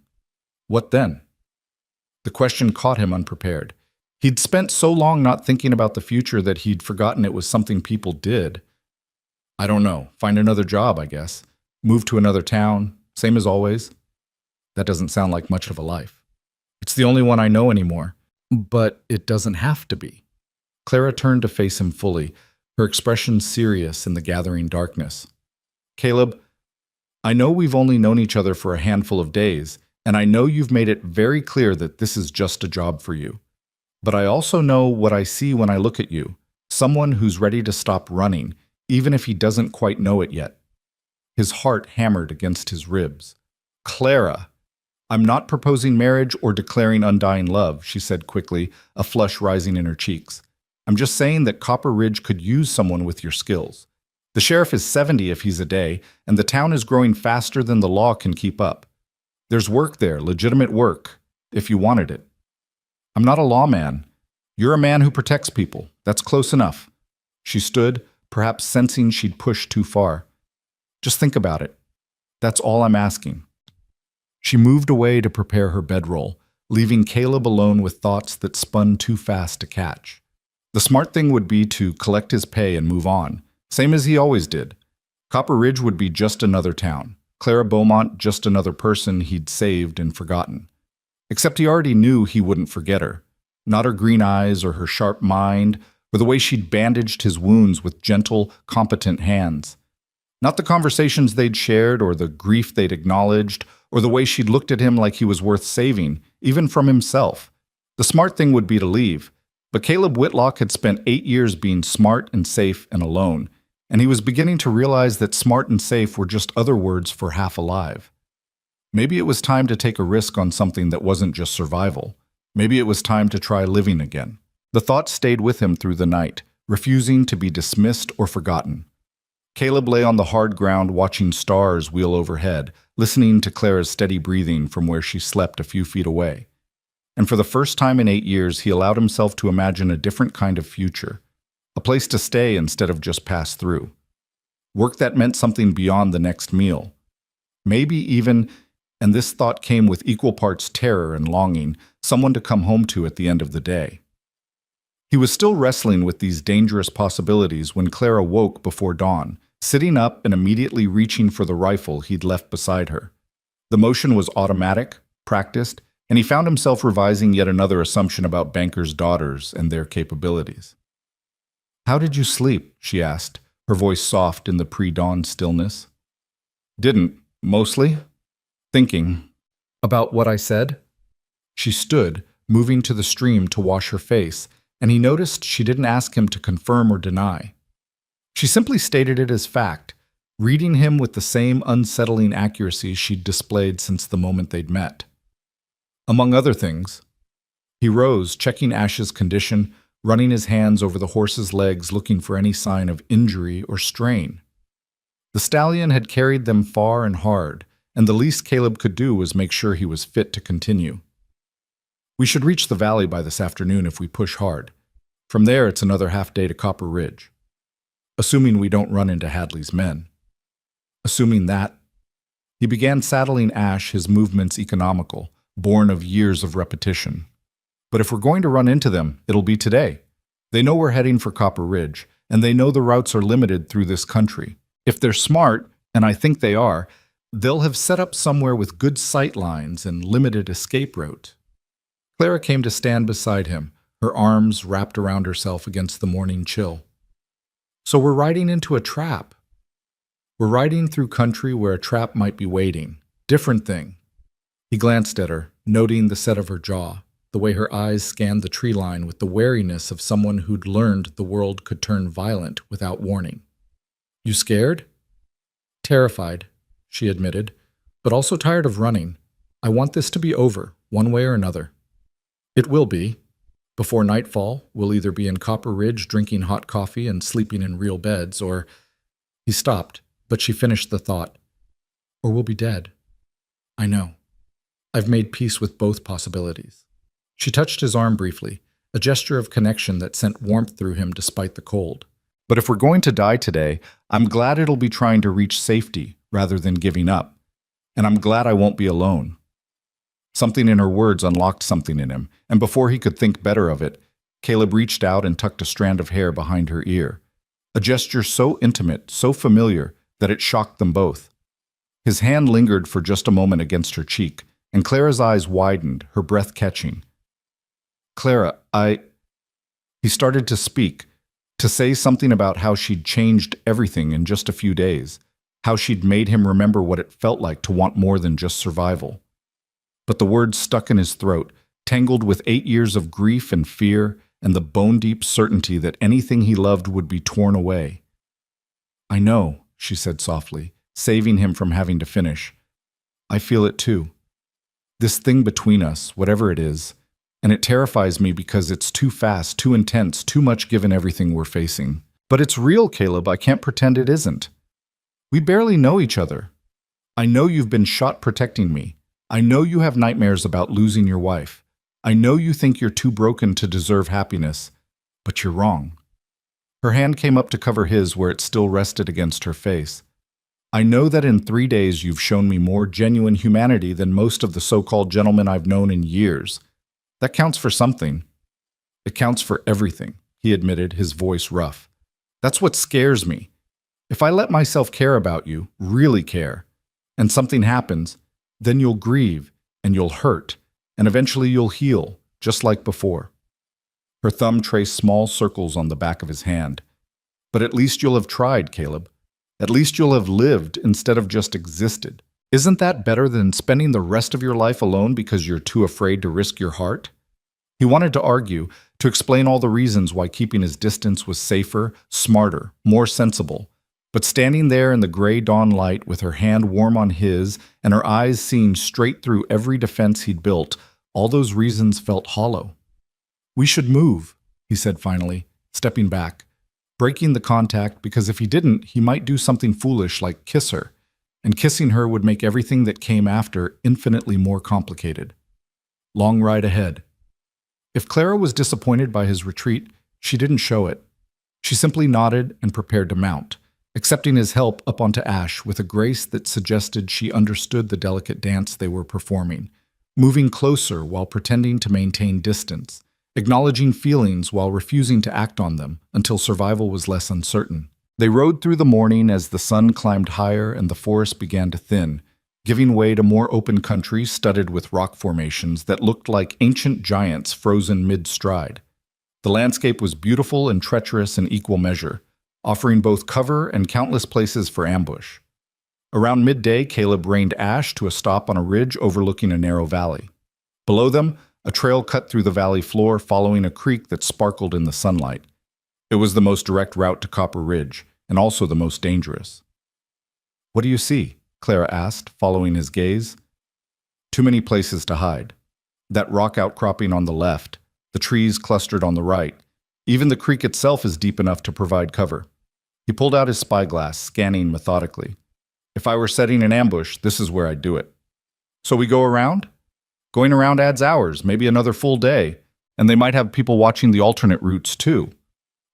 what then?" The question caught him unprepared. He'd spent so long not thinking about the future that he'd forgotten it was something people did. "I don't know. Find another job, I guess. Move to another town. Same as always." "That doesn't sound like much of a life." "It's the only one I know anymore." "But it doesn't have to be." Clara turned to face him fully, her expression serious in the gathering darkness. "Caleb, I know we've only known each other for a handful of days, and I know you've made it very clear that this is just a job for you. But I also know what I see when I look at you, someone who's ready to stop running, even if he doesn't quite know it yet." His heart hammered against his ribs. "Clara, I'm not proposing marriage or declaring undying love," she said quickly, a flush rising in her cheeks. "I'm just saying that Copper Ridge could use someone with your skills. The sheriff is 70 if he's a day, and the town is growing faster than the law can keep up. There's work there, legitimate work, if you wanted it. I'm not a lawman. You're a man who protects people. That's close enough." She stood, perhaps sensing she'd pushed too far. "Just think about it. That's all I'm asking." She moved away to prepare her bedroll, leaving Caleb alone with thoughts that spun too fast to catch. The smart thing would be to collect his pay and move on, same as he always did. Copper Ridge would be just another town. Clara Beaumont just another person he'd saved and forgotten. Except he already knew he wouldn't forget her. Not her green eyes or her sharp mind, or the way she'd bandaged his wounds with gentle, competent hands. Not the conversations they'd shared or the grief they'd acknowledged, or the way she'd looked at him like he was worth saving, even from himself. The smart thing would be to leave. But Caleb Whitlock had spent 8 years being smart and safe and alone. and he was beginning to realize that smart and safe were just other words for half alive. Maybe it was time to take a risk on something that wasn't just survival. Maybe it was time to try living again. The thought stayed with him through the night, refusing to be dismissed or forgotten. Caleb lay on the hard ground watching stars wheel overhead, listening to Clara's steady breathing from where she slept a few feet away. And for the first time in 8 years, he allowed himself to imagine a different kind of future, a place to stay instead of just pass through. Work that meant something beyond the next meal. Maybe even, and this thought came with equal parts terror and longing, someone to come home to at the end of the day. He was still wrestling with these dangerous possibilities when Clara woke before dawn, sitting up and immediately reaching for the rifle he'd left beside her. The motion was automatic, practiced, and he found himself revising yet another assumption about bankers' daughters and their capabilities. "How did you sleep?" she asked, her voice soft in the pre-dawn stillness. "Didn't, mostly. Thinking." "About what I said?" She stood, moving to the stream to wash her face, and he noticed she didn't ask him to confirm or deny. She simply stated it as fact, reading him with the same unsettling accuracy she'd displayed since the moment they'd met. Among other things, he rose, checking Ash's condition, running his hands over the horse's legs looking for any sign of injury or strain. The stallion had carried them far and hard, and the least Caleb could do was make sure he was fit to continue. "We should reach the valley by this afternoon if we push hard. From there, it's another half day to Copper Ridge. Assuming we don't run into Hadley's men." Assuming that, he began saddling Ash, his movements economical, born of years of repetition. "But if we're going to run into them, it'll be today. They know we're heading for Copper Ridge, and they know the routes are limited through this country. If they're smart, and I think they are, they'll have set up somewhere with good sight lines and limited escape route." Clara came to stand beside him, her arms wrapped around herself against the morning chill. "So we're riding into a trap. We're riding through country where a trap might be waiting. Different thing." He glanced at her, noting the set of her jaw, the way her eyes scanned the tree line with the wariness of someone who'd learned the world could turn violent without warning. "You scared?" "Terrified," she admitted, "but also tired of running. I want this to be over, one way or another." "It will be. Before nightfall, we'll either be in Copper Ridge drinking hot coffee and sleeping in real beds, or—" He stopped, but she finished the thought. "Or we'll be dead. I know. I've made peace with both possibilities." She touched his arm briefly, a gesture of connection that sent warmth through him despite the cold. "But if we're going to die today, I'm glad it'll be trying to reach safety rather than giving up. And I'm glad I won't be alone." Something in her words unlocked something in him, and before he could think better of it, Caleb reached out and tucked a strand of hair behind her ear. A gesture so intimate, so familiar, that it shocked them both. His hand lingered for just a moment against her cheek, and Clara's eyes widened, her breath catching. "Clara, He started to speak, to say something about how she'd changed everything in just a few days, how she'd made him remember what it felt like to want more than just survival. But the words stuck in his throat, tangled with 8 years of grief and fear and the bone-deep certainty that anything he loved would be torn away. "I know," she said softly, saving him from having to finish. "I feel it too. This thing between us, whatever it is, and it terrifies me because it's too fast, too intense, too much given everything we're facing. But it's real, Caleb. I can't pretend it isn't. We barely know each other. I know you've been shot protecting me. I know you have nightmares about losing your wife. I know you think you're too broken to deserve happiness, but you're wrong." Her hand came up to cover his where it still rested against her face. "I know that in 3 days you've shown me more genuine humanity than most of the so-called gentlemen I've known in years. That counts for something." "It counts for everything," he admitted, his voice rough. "That's what scares me. If I let myself care about you, really care, and something happens, then you'll grieve, and you'll hurt, and eventually you'll heal, just like before." Her thumb traced small circles on the back of his hand. "But at least you'll have tried, Caleb. At least you'll have lived instead of just existed. Isn't that better than spending the rest of your life alone because you're too afraid to risk your heart?" He wanted to argue, to explain all the reasons why keeping his distance was safer, smarter, more sensible, But standing there in the gray dawn light with her hand warm on his and her eyes seeing straight through every defense he'd built, all those reasons felt hollow. "We should move," he said finally, stepping back, breaking the contact because if he didn't, he might do something foolish like kiss her, and kissing her would make everything that came after infinitely more complicated. Long ride ahead. If Clara was disappointed by his retreat, she didn't show it. She simply nodded and prepared to mount, accepting his help up onto Ash with a grace that suggested she understood the delicate dance they were performing, moving closer while pretending to maintain distance, acknowledging feelings while refusing to act on them until survival was less uncertain. They rode through the morning as the sun climbed higher and the forest began to thin, giving way to more open country studded with rock formations that looked like ancient giants frozen mid-stride. The landscape was beautiful and treacherous in equal measure, offering both cover and countless places for ambush. Around midday, Caleb reined Ash to a stop on a ridge overlooking a narrow valley. Below them, a trail cut through the valley floor following a creek that sparkled in the sunlight. It was the most direct route to Copper Ridge, and also the most dangerous. "What do you see?" Clara asked, following his gaze. "Too many places to hide. That rock outcropping on the left, the trees clustered on the right. Even the creek itself is deep enough to provide cover." He pulled out his spyglass, scanning methodically. "If I were setting an ambush, this is where I'd do it." "So we go around?" "Going around adds hours, maybe another full day, and they might have people watching the alternate routes too."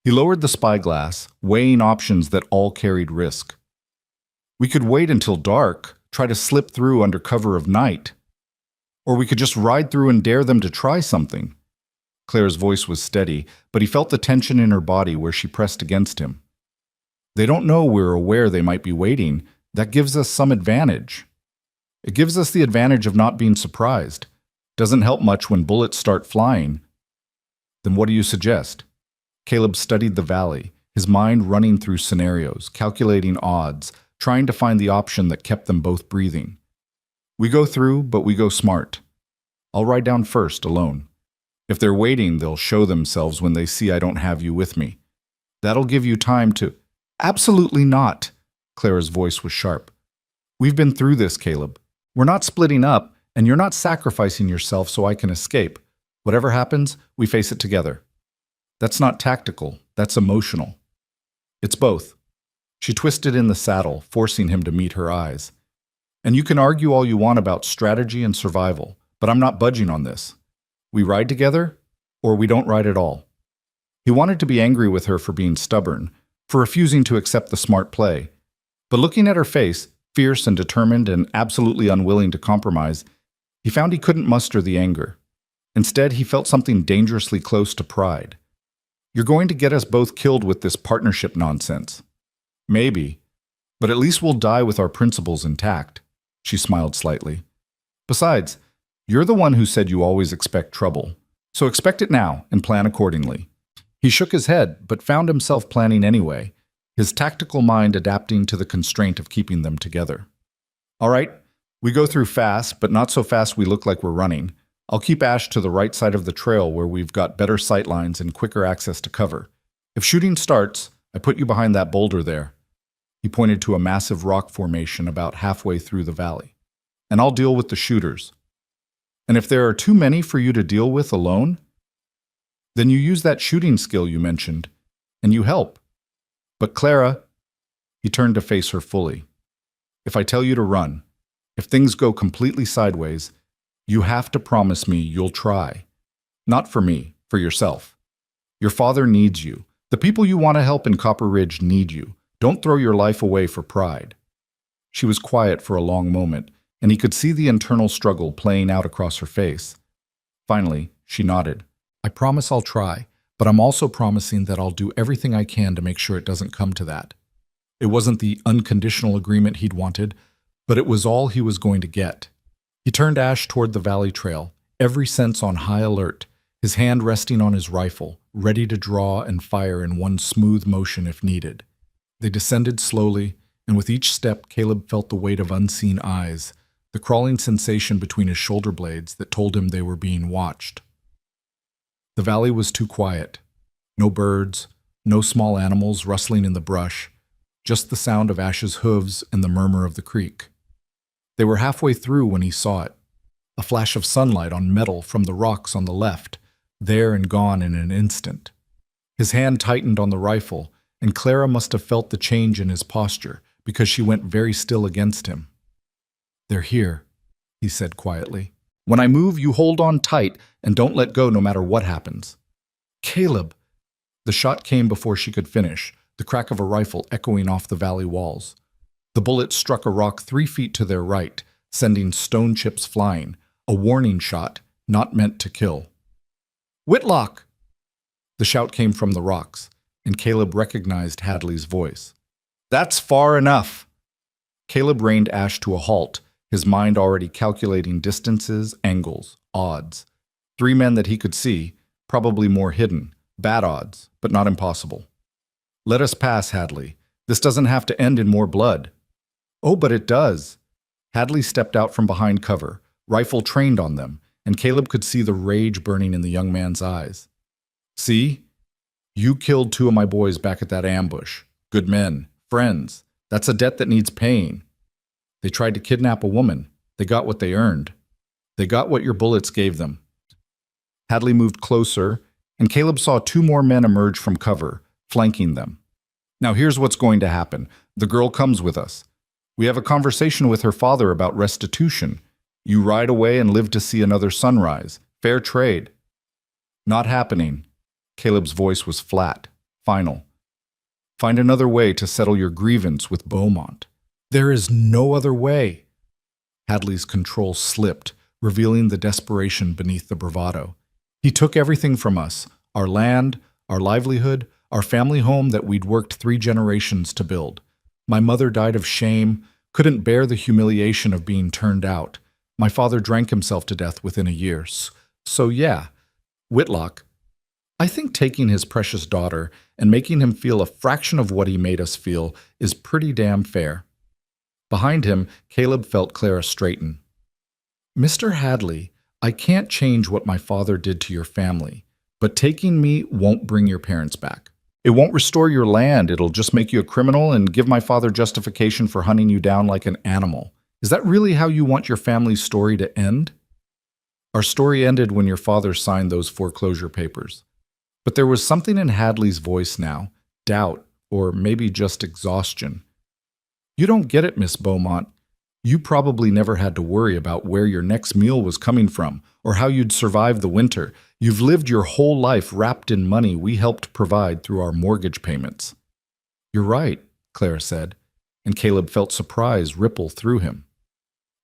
He lowered the spyglass, weighing options that all carried risk. "We could wait until dark, try to slip through under cover of night. Or we could just ride through and dare them to try something." Claire's voice was steady, but he felt the tension in her body where she pressed against him. "They don't know we're aware they might be waiting. That gives us some advantage. It gives us the advantage of not being surprised. Doesn't help much when bullets start flying." "Then what do you suggest?" Caleb studied the valley, his mind running through scenarios, calculating odds, trying to find the option that kept them both breathing. "We go through, but we go smart. I'll ride down first, alone. If they're waiting, they'll show themselves when they see I don't have you with me. That'll give you time to—" "Absolutely not." Clara's voice was sharp. "We've been through this, Caleb. We're not splitting up, and you're not sacrificing yourself so I can escape. Whatever happens, we face it together. That's not tactical, that's emotional." "It's both." She twisted in the saddle, forcing him to meet her eyes. "And you can argue all you want about strategy and survival, but I'm not budging on this. We ride together, or we don't ride at all." He wanted to be angry with her for being stubborn, for refusing to accept the smart play. But looking at her face, fierce and determined and absolutely unwilling to compromise, he found he couldn't muster the anger. Instead, he felt something dangerously close to pride. "You're going to get us both killed with this partnership nonsense." "Maybe, but at least we'll die with our principles intact." She smiled slightly. "Besides, you're the one who said you always expect trouble, so expect it now and plan accordingly." He shook his head, but found himself planning anyway, his tactical mind adapting to the constraint of keeping them together. "All right, we go through fast, but not so fast we look like we're running. I'll keep Ash to the right side of the trail where we've got better sight lines and quicker access to cover. If shooting starts, I put you behind that boulder there." He pointed to a massive rock formation about halfway through the valley. "And I'll deal with the shooters. And if there are too many for you to deal with alone, then you use that shooting skill you mentioned, and you help. But Clara," he turned to face her fully, "if I tell you to run, if things go completely sideways, you have to promise me you'll try. Not for me, for yourself. Your father needs you. The people you want to help in Copper Ridge need you. Don't throw your life away for pride." She was quiet for a long moment, and he could see the internal struggle playing out across her face. Finally, she nodded. "I promise I'll try, but I'm also promising that I'll do everything I can to make sure it doesn't come to that." It wasn't the unconditional agreement he'd wanted, but it was all he was going to get. He turned Ash toward the valley trail, every sense on high alert, his hand resting on his rifle, ready to draw and fire in one smooth motion if needed. They descended slowly, and with each step Caleb felt the weight of unseen eyes, the crawling sensation between his shoulder blades that told him they were being watched. The valley was too quiet. No birds, no small animals rustling in the brush, just the sound of Ash's hooves and the murmur of the creek. They were halfway through when he saw it. A flash of sunlight on metal from the rocks on the left, there and gone in an instant. His hand tightened on the rifle, and Clara must have felt the change in his posture because she went very still against him. "They're here," he said quietly. "When I move, you hold on tight and don't let go no matter what happens." "Caleb!" The shot came before she could finish, the crack of a rifle echoing off the valley walls. The bullet struck a rock 3 feet to their right, sending stone chips flying, a warning shot, not meant to kill. "Whitlock!" The shout came from the rocks, and Caleb recognized Hadley's voice. "That's far enough!" Caleb reined Ash to a halt, his mind already calculating distances, angles, odds. 3 men that he could see, probably more hidden, bad odds, but not impossible. "Let us pass, Hadley. This doesn't have to end in more blood." "Oh, but it does." Hadley stepped out from behind cover, rifle trained on them, and Caleb could see the rage burning in the young man's eyes. "See? You killed 2 of my boys back at that ambush. Good men, friends. That's a debt that needs paying. They tried to kidnap a woman. They got what they earned. They got what your bullets gave them." Hadley moved closer, and Caleb saw 2 more men emerge from cover, flanking them. "Now here's what's going to happen. The girl comes with us. We have a conversation with her father about restitution. You ride away and live to see another sunrise. Fair trade." "Not happening." Caleb's voice was flat, final. "Find another way to settle your grievance with Beaumont." "There is no other way." Hadley's control slipped, revealing the desperation beneath the bravado. "He took everything from us, our land, our livelihood, our family home that we'd worked 3 generations to build. My mother died of shame, couldn't bear the humiliation of being turned out. My father drank himself to death within a year. So yeah, Whitlock, I think taking his precious daughter and making him feel a fraction of what he made us feel is pretty damn fair." Behind him, Caleb felt Clara straighten. "Mr. Hadley, I can't change what my father did to your family, but taking me won't bring your parents back. It won't restore your land, it'll just make you a criminal and give my father justification for hunting you down like an animal. Is that really how you want your family's story to end?" "Our story ended when your father signed those foreclosure papers." But there was something in Hadley's voice now, doubt, or maybe just exhaustion. "You don't get it, Miss Beaumont. You probably never had to worry about where your next meal was coming from or how you'd survive the winter. You've lived your whole life wrapped in money we helped provide through our mortgage payments." "You're right," Clara said, and Caleb felt surprise ripple through him.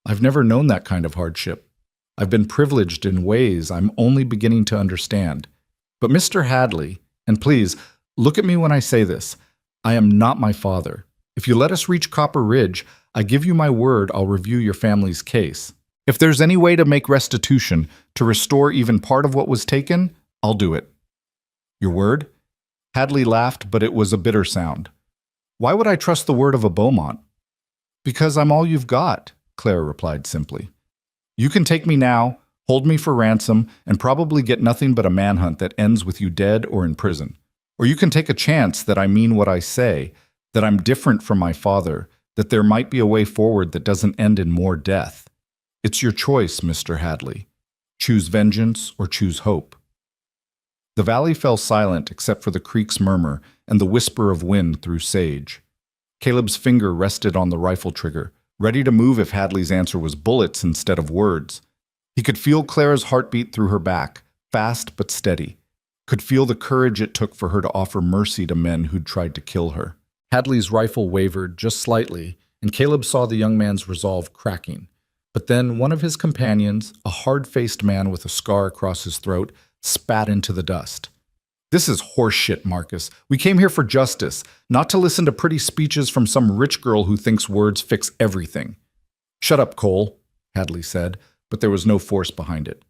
"I've never known that kind of hardship. I've been privileged in ways I'm only beginning to understand. But Mr. Hadley, and please, look at me when I say this, I am not my father. If you let us reach Copper Ridge, I give you my word I'll review your family's case. If there's any way to make restitution, to restore even part of what was taken, I'll do it." "Your word?" Hadley laughed, but it was a bitter sound. "Why would I trust the word of a Beaumont?" "Because I'm all you've got," Clara replied simply. "You can take me now, hold me for ransom, and probably get nothing but a manhunt that ends with you dead or in prison. Or you can take a chance that I mean what I say, that I'm different from my father, that there might be a way forward that doesn't end in more death. It's your choice, Mr. Hadley. Choose vengeance or choose hope." The valley fell silent except for the creek's murmur and the whisper of wind through sage. Caleb's finger rested on the rifle trigger, ready to move if Hadley's answer was bullets instead of words. He could feel Clara's heartbeat through her back, fast but steady. Could feel the courage it took for her to offer mercy to men who'd tried to kill her. Hadley's rifle wavered just slightly, and Caleb saw the young man's resolve cracking. But then one of his companions, a hard-faced man with a scar across his throat, spat into the dust. "This is horseshit, Marcus. We came here for justice, not to listen to pretty speeches from some rich girl who thinks words fix everything." "Shut up, Cole," Hadley said, but there was no force behind it.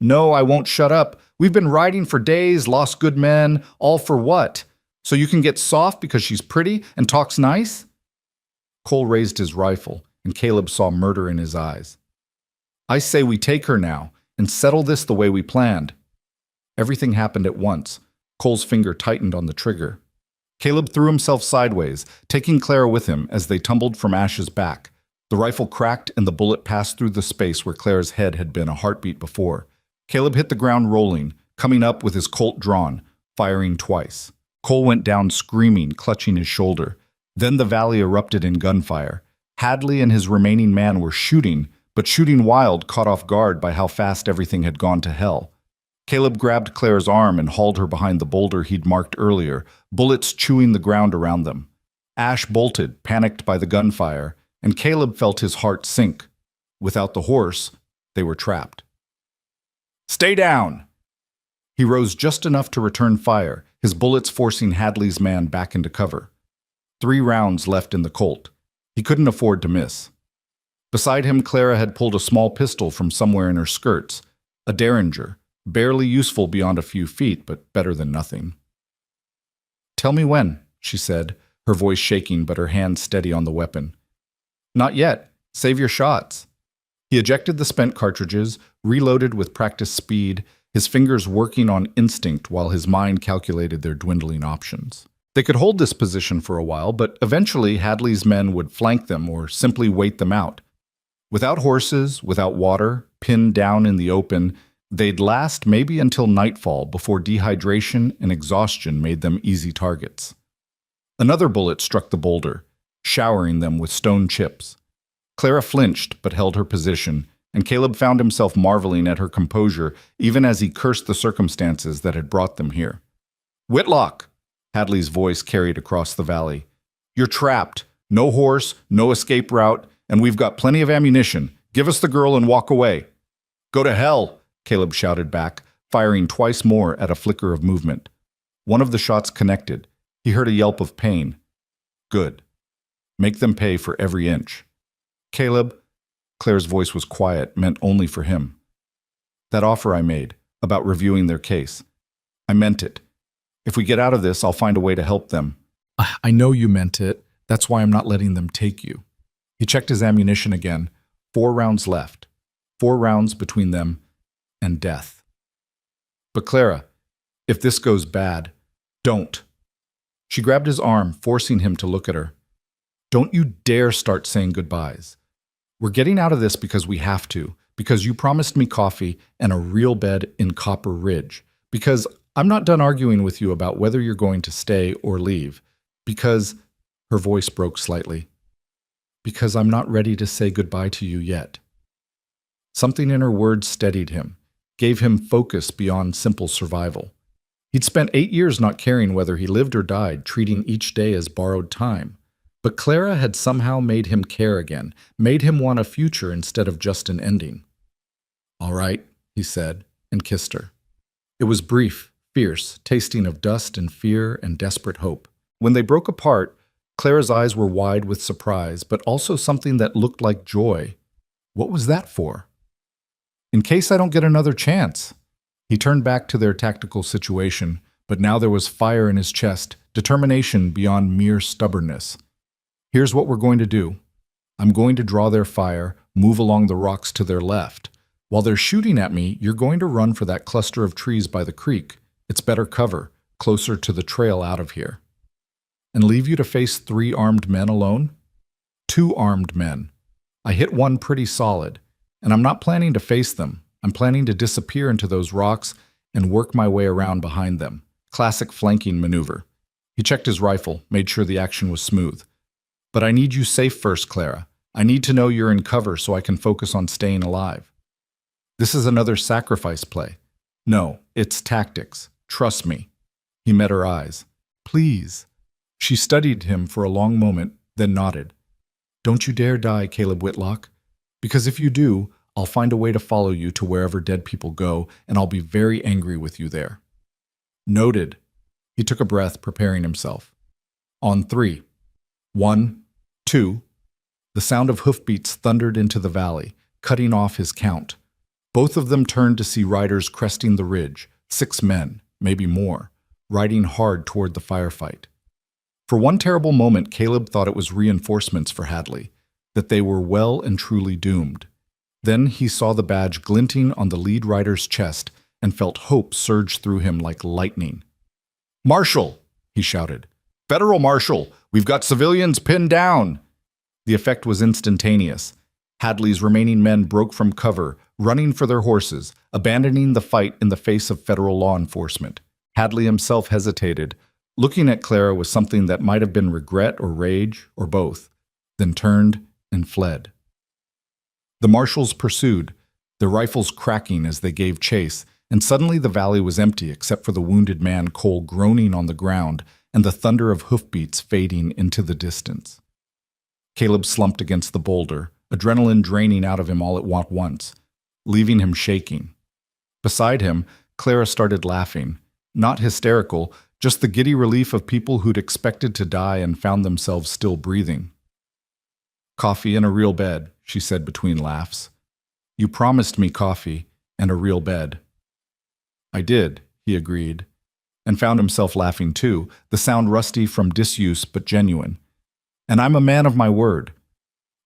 "No, I won't shut up. We've been riding for days, lost good men, all for what? So you can get soft because she's pretty and talks nice?" Cole raised his rifle, and Caleb saw murder in his eyes. "I say we take her now and settle this the way we planned." Everything happened at once. Cole's finger tightened on the trigger. Caleb threw himself sideways, taking Clara with him as they tumbled from Ash's back. The rifle cracked and the bullet passed through the space where Clara's head had been a heartbeat before. Caleb hit the ground rolling, coming up with his Colt drawn, firing twice. Cole went down screaming, clutching his shoulder. Then the valley erupted in gunfire. Hadley and his remaining man were shooting, but shooting wild, caught off guard by how fast everything had gone to hell. Caleb grabbed Clara's arm and hauled her behind the boulder he'd marked earlier, bullets chewing the ground around them. Ash bolted, panicked by the gunfire, and Caleb felt his heart sink. Without the horse, they were trapped. "Stay down!" He rose just enough to return fire, his bullets forcing Hadley's man back into cover. 3 rounds left in the Colt. He couldn't afford to miss. Beside him, Clara had pulled a small pistol from somewhere in her skirts, a Derringer, barely useful beyond a few feet, but better than nothing. "Tell me when," she said, her voice shaking but her hand steady on the weapon. "Not yet. Save your shots." He ejected the spent cartridges, reloaded with practiced speed, his fingers working on instinct while his mind calculated their dwindling options. They could hold this position for a while, but eventually Hadley's men would flank them or simply wait them out. Without horses, without water, pinned down in the open, they'd last maybe until nightfall before dehydration and exhaustion made them easy targets. Another bullet struck the boulder, showering them with stone chips. Clara flinched but held her position, and Caleb found himself marveling at her composure even as he cursed the circumstances that had brought them here. "Whitlock!" Hadley's voice carried across the valley. "You're trapped. No horse, no escape route, and we've got plenty of ammunition. Give us the girl and walk away." "Go to hell!" Caleb shouted back, firing twice more at a flicker of movement. One of the shots connected. He heard a yelp of pain. "Good. Make them pay for every inch." "Caleb," Claire's voice was quiet, meant only for him. "That offer I made, about reviewing their case. I meant it. If we get out of this, I'll find a way to help them." "I know you meant it. That's why I'm not letting them take you." He checked his ammunition again. 4 rounds left. 4 rounds between them and death. "But Clara, if this goes bad, don't." She grabbed his arm, forcing him to look at her. "Don't you dare start saying goodbyes. We're getting out of this because we have to, because you promised me coffee and a real bed in Copper Ridge, because I'm not done arguing with you about whether you're going to stay or leave, because," her voice broke slightly, "because I'm not ready to say goodbye to you yet." Something in her words steadied him, gave him focus beyond simple survival. He'd spent 8 years not caring whether he lived or died, treating each day as borrowed time. But Clara had somehow made him care again, made him want a future instead of just an ending. "All right," he said, and kissed her. It was brief, fierce, tasting of dust and fear and desperate hope. When they broke apart, Clara's eyes were wide with surprise, but also something that looked like joy. What was that for? "In case I don't get another chance." He turned back to their tactical situation, but now there was fire in his chest, determination beyond mere stubbornness. "Here's what we're going to do. I'm going to draw their fire, move along the rocks to their left. While they're shooting at me, you're going to run for that cluster of trees by the creek. It's better cover, closer to the trail out of here. And leave you to face 3 armed men alone?" 2 armed men. I hit one pretty solid, and I'm not planning to face them. I'm planning to disappear into those rocks and work my way around behind them. Classic flanking maneuver. He checked his rifle, made sure the action was smooth. "But I need you safe first, Clara. I need to know you're in cover so I can focus on staying alive." "This is another sacrifice play." "No, it's tactics. Trust me." He met her eyes. "Please." She studied him for a long moment, then nodded. "Don't you dare die, Caleb Whitlock. Because if you do, I'll find a way to follow you to wherever dead people go, and I'll be very angry with you there." "Noted." He took a breath, preparing himself. "On 3. 1, 2. The sound of hoofbeats thundered into the valley, cutting off his count. Both of them turned to see riders cresting the ridge, 6 men, maybe more, riding hard toward the firefight. For one terrible moment, Caleb thought it was reinforcements for Hadley, that they were well and truly doomed. Then he saw the badge glinting on the lead rider's chest and felt hope surge through him like lightning. "Marshal!" he shouted. Federal Marshal, we've got civilians pinned down. The effect was instantaneous. Hadley's remaining men broke from cover, running for their horses, abandoning the fight in the face of federal law enforcement. Hadley himself hesitated, looking at Clara with something that might have been regret or rage, or both, then turned and fled. The marshals pursued, their rifles cracking as they gave chase, and suddenly the valley was empty except for the wounded man Cole groaning on the ground and the thunder of hoofbeats fading into the distance. Caleb slumped against the boulder, adrenaline draining out of him all at once, leaving him shaking. Beside him, Clara started laughing, not hysterical, just the giddy relief of people who'd expected to die and found themselves still breathing. "Coffee and a real bed," she said between laughs. "You promised me coffee and a real bed." "I did," he agreed, and found himself laughing too, the sound rusty from disuse but genuine. "And I'm a man of my word."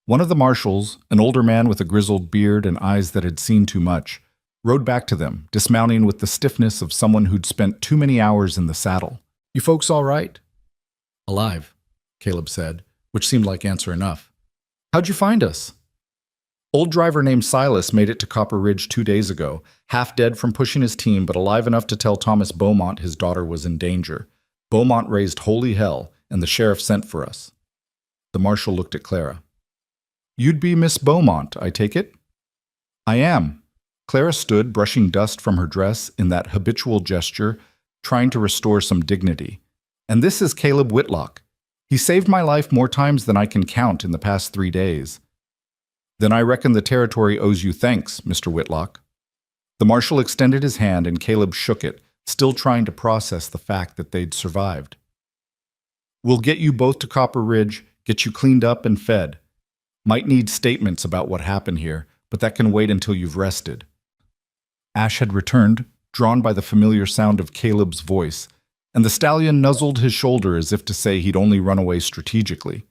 One of the marshals, an older man with a grizzled beard and eyes that had seen too much, rode back to them, dismounting with the stiffness of someone who'd spent too many hours in the saddle. "You folks all right?" "Alive," Caleb said, which seemed like answer enough. "How'd you find us?" "Old driver named Silas made it to Copper Ridge 2 days ago, half dead from pushing his team but alive enough to tell Thomas Beaumont his daughter was in danger. Beaumont raised holy hell, and the sheriff sent for us." The marshal looked at Clara. "You'd be Miss Beaumont, I take it?" "I am." Clara stood, brushing dust from her dress in that habitual gesture, trying to restore some dignity. "And this is Caleb Whitlock. He saved my life more times than I can count in the past 3 days." "Then I reckon the territory owes you thanks, Mr. Whitlock." The marshal extended his hand and Caleb shook it, still trying to process the fact that they'd survived. "We'll get you both to Copper Ridge, get you cleaned up and fed. Might need statements about what happened here, but that can wait until you've rested." Ash had returned, drawn by the familiar sound of Caleb's voice, and the stallion nuzzled his shoulder as if to say he'd only run away strategically.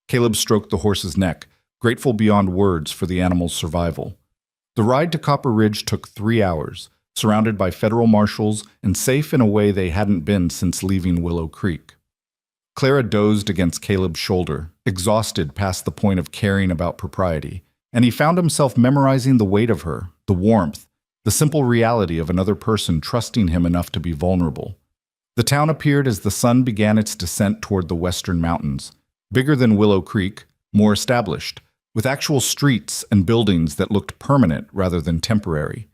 Caleb stroked the horse's neck, grateful beyond words for the animal's survival. The ride to Copper Ridge took 3 hours, surrounded by federal marshals and safe in a way they hadn't been since leaving Willow Creek. Clara dozed against Caleb's shoulder, exhausted past the point of caring about propriety, and he found himself memorizing the weight of her, the warmth, the simple reality of another person trusting him enough to be vulnerable. The town appeared as the sun began its descent toward the western mountains, bigger than Willow Creek, more established, with actual streets and buildings that looked permanent rather than temporary.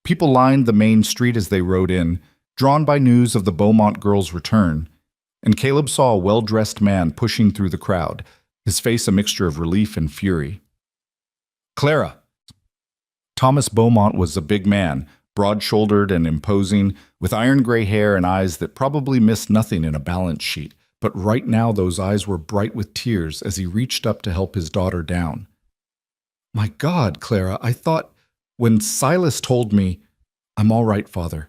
People lined the main street as they rode in, drawn by news of the Beaumont girl's return, and Caleb saw a well-dressed man pushing through the crowd, his face a mixture of relief and fury. "Clara!" Thomas Beaumont was a big man, broad-shouldered and imposing, with iron-gray hair and eyes that probably missed nothing in a balance sheet. But right now those eyes were bright with tears as he reached up to help his daughter down. "My God, Clara, I thought, when Silas told me—" "I'm all right, Father."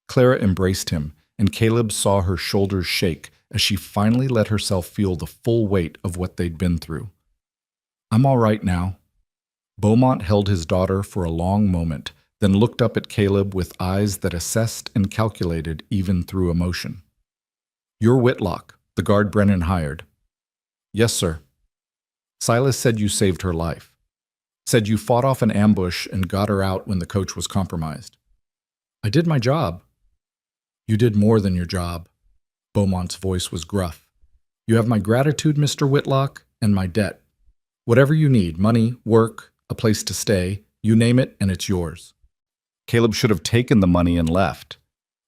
Clara embraced him, and Caleb saw her shoulders shake as she finally let herself feel the full weight of what they'd been through. "I'm all right now." Beaumont held his daughter for a long moment, then looked up at Caleb with eyes that assessed and calculated even through emotion. "You're Whitlock, the guard Brennan hired." "Yes, sir." "Silas said you saved her life. Said you fought off an ambush and got her out when the coach was compromised." "I did my job." "You did more than your job." Beaumont's voice was gruff. "You have my gratitude, Mr. Whitlock, and my debt. Whatever you need, money, work, a place to stay, you name it and it's yours." Caleb should have taken the money and left.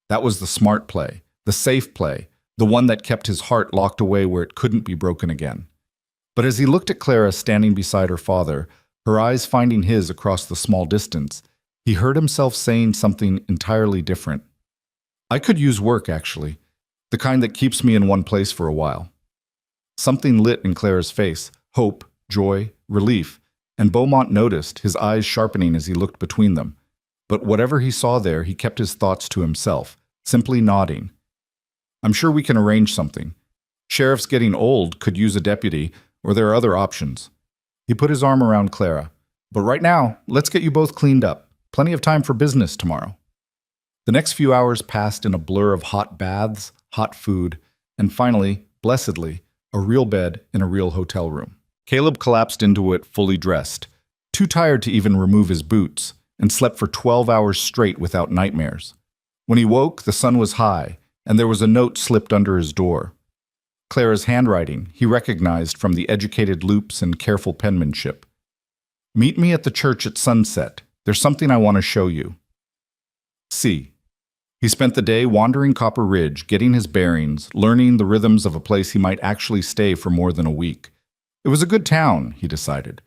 That was the smart play, the safe play, the one that kept his heart locked away where it couldn't be broken again. But as he looked at Clara standing beside her father, her eyes finding his across the small distance, he heard himself saying something entirely different. "I could use work, actually. The kind that keeps me in one place for a while." Something lit in Clara's face, hope, joy, relief, and Beaumont noticed, his eyes sharpening as he looked between them. But whatever he saw there, he kept his thoughts to himself, simply nodding. "I'm sure we can arrange something. Sheriff's getting old, could use a deputy, or there are other options." He put his arm around Clara. "But right now, let's get you both cleaned up. Plenty of time for business tomorrow." The next few hours passed in a blur of hot baths, hot food, and finally, blessedly, a real bed in a real hotel room. Caleb collapsed into it fully dressed, too tired to even remove his boots, and slept for 12 hours straight without nightmares. When he woke, the sun was high, and there was a note slipped under his door. Clara's handwriting he recognized from the educated loops and careful penmanship. "Meet me at the church at sunset. There's something I want to show you." C. He spent the day wandering Copper Ridge, getting his bearings, learning the rhythms of a place he might actually stay for more than a week. It was a good town, he decided.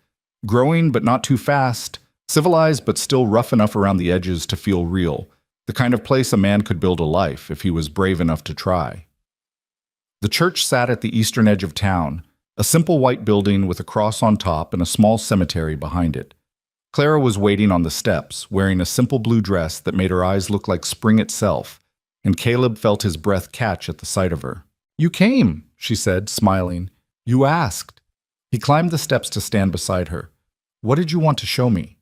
Growing but not too fast, civilized but still rough enough around the edges to feel real, the kind of place a man could build a life if he was brave enough to try. The church sat at the eastern edge of town, a simple white building with a cross on top and a small cemetery behind it. Clara was waiting on the steps, wearing a simple blue dress that made her eyes look like spring itself, and Caleb felt his breath catch at the sight of her. "You came," she said, smiling. "You asked." He climbed the steps to stand beside her. "What did you want to show me?"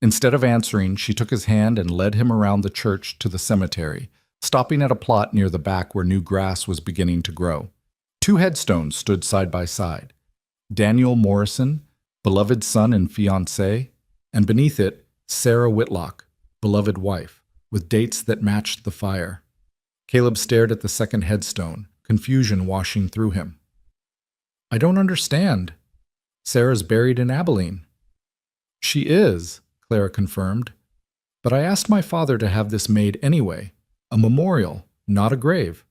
Instead of answering, she took his hand and led him around the church to the cemetery, stopping at a plot near the back where new grass was beginning to grow. 2 headstones stood side by side. Daniel Morrison, beloved son and fiancé, and beneath it, Sarah Whitlock, beloved wife, with dates that matched the fire. Caleb stared at the second headstone, confusion washing through him. "I don't understand. Sarah's buried in Abilene." "She is," Clara confirmed. "But I asked my father to have this made anyway, a memorial, not a grave.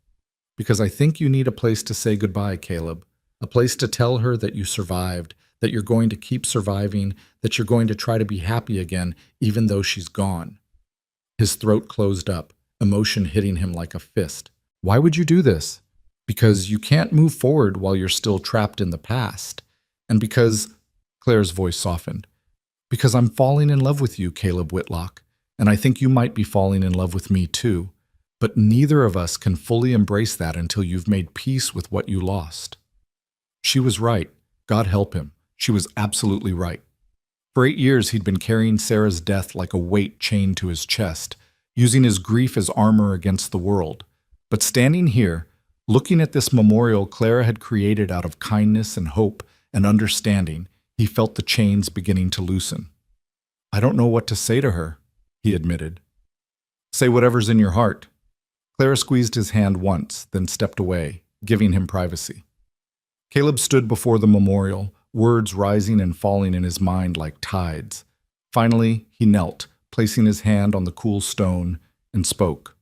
Because I think you need a place to say goodbye, Caleb, a place to tell her that you survived, that you're going to keep surviving, that you're going to try to be happy again, even though she's gone." His throat closed up, emotion hitting him like a fist. "Why would you do this?" "Because you can't move forward while you're still trapped in the past. And because," Claire's voice softened, "because I'm falling in love with you, Caleb Whitlock, and I think you might be falling in love with me too. But neither of us can fully embrace that until you've made peace with what you lost." She was right. God help him. She was absolutely right. For 8 years, he'd been carrying Sarah's death like a weight chained to his chest, using his grief as armor against the world. But standing here, looking at this memorial Clara had created out of kindness and hope and understanding, he felt the chains beginning to loosen. "I don't know what to say to her," he admitted. "Say whatever's in your heart." Clara squeezed his hand once, then stepped away, giving him privacy. Caleb stood before the memorial, words rising and falling in his mind like tides. Finally, he knelt, placing his hand on the cool stone, and spoke.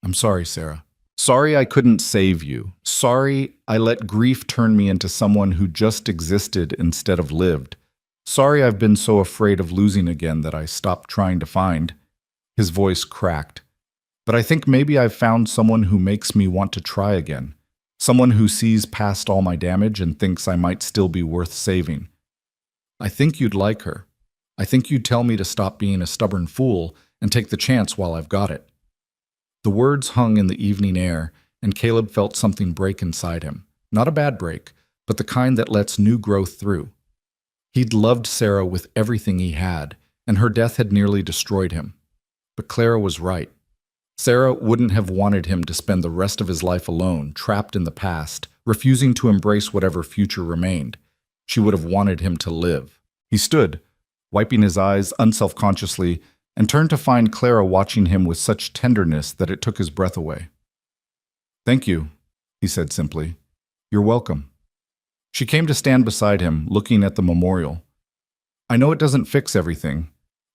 "I'm sorry, Sarah. Sorry I couldn't save you. Sorry I let grief turn me into someone who just existed instead of lived. Sorry I've been so afraid of losing again that I stopped trying to find." His voice cracked. "But I think maybe I've found someone who makes me want to try again. Someone who sees past all my damage and thinks I might still be worth saving. I think you'd like her. I think you'd tell me to stop being a stubborn fool and take the chance while I've got it." The words hung in the evening air, and Caleb felt something break inside him. Not a bad break, but the kind that lets new growth through. He'd loved Sarah with everything he had, and her death had nearly destroyed him. But Clara was right. Sarah wouldn't have wanted him to spend the rest of his life alone, trapped in the past, refusing to embrace whatever future remained. She would have wanted him to live. He stood, wiping his eyes unselfconsciously, and turned to find Clara watching him with such tenderness that it took his breath away. "Thank you," he said simply. "You're welcome." She came to stand beside him, looking at the memorial. "I know it doesn't fix everything.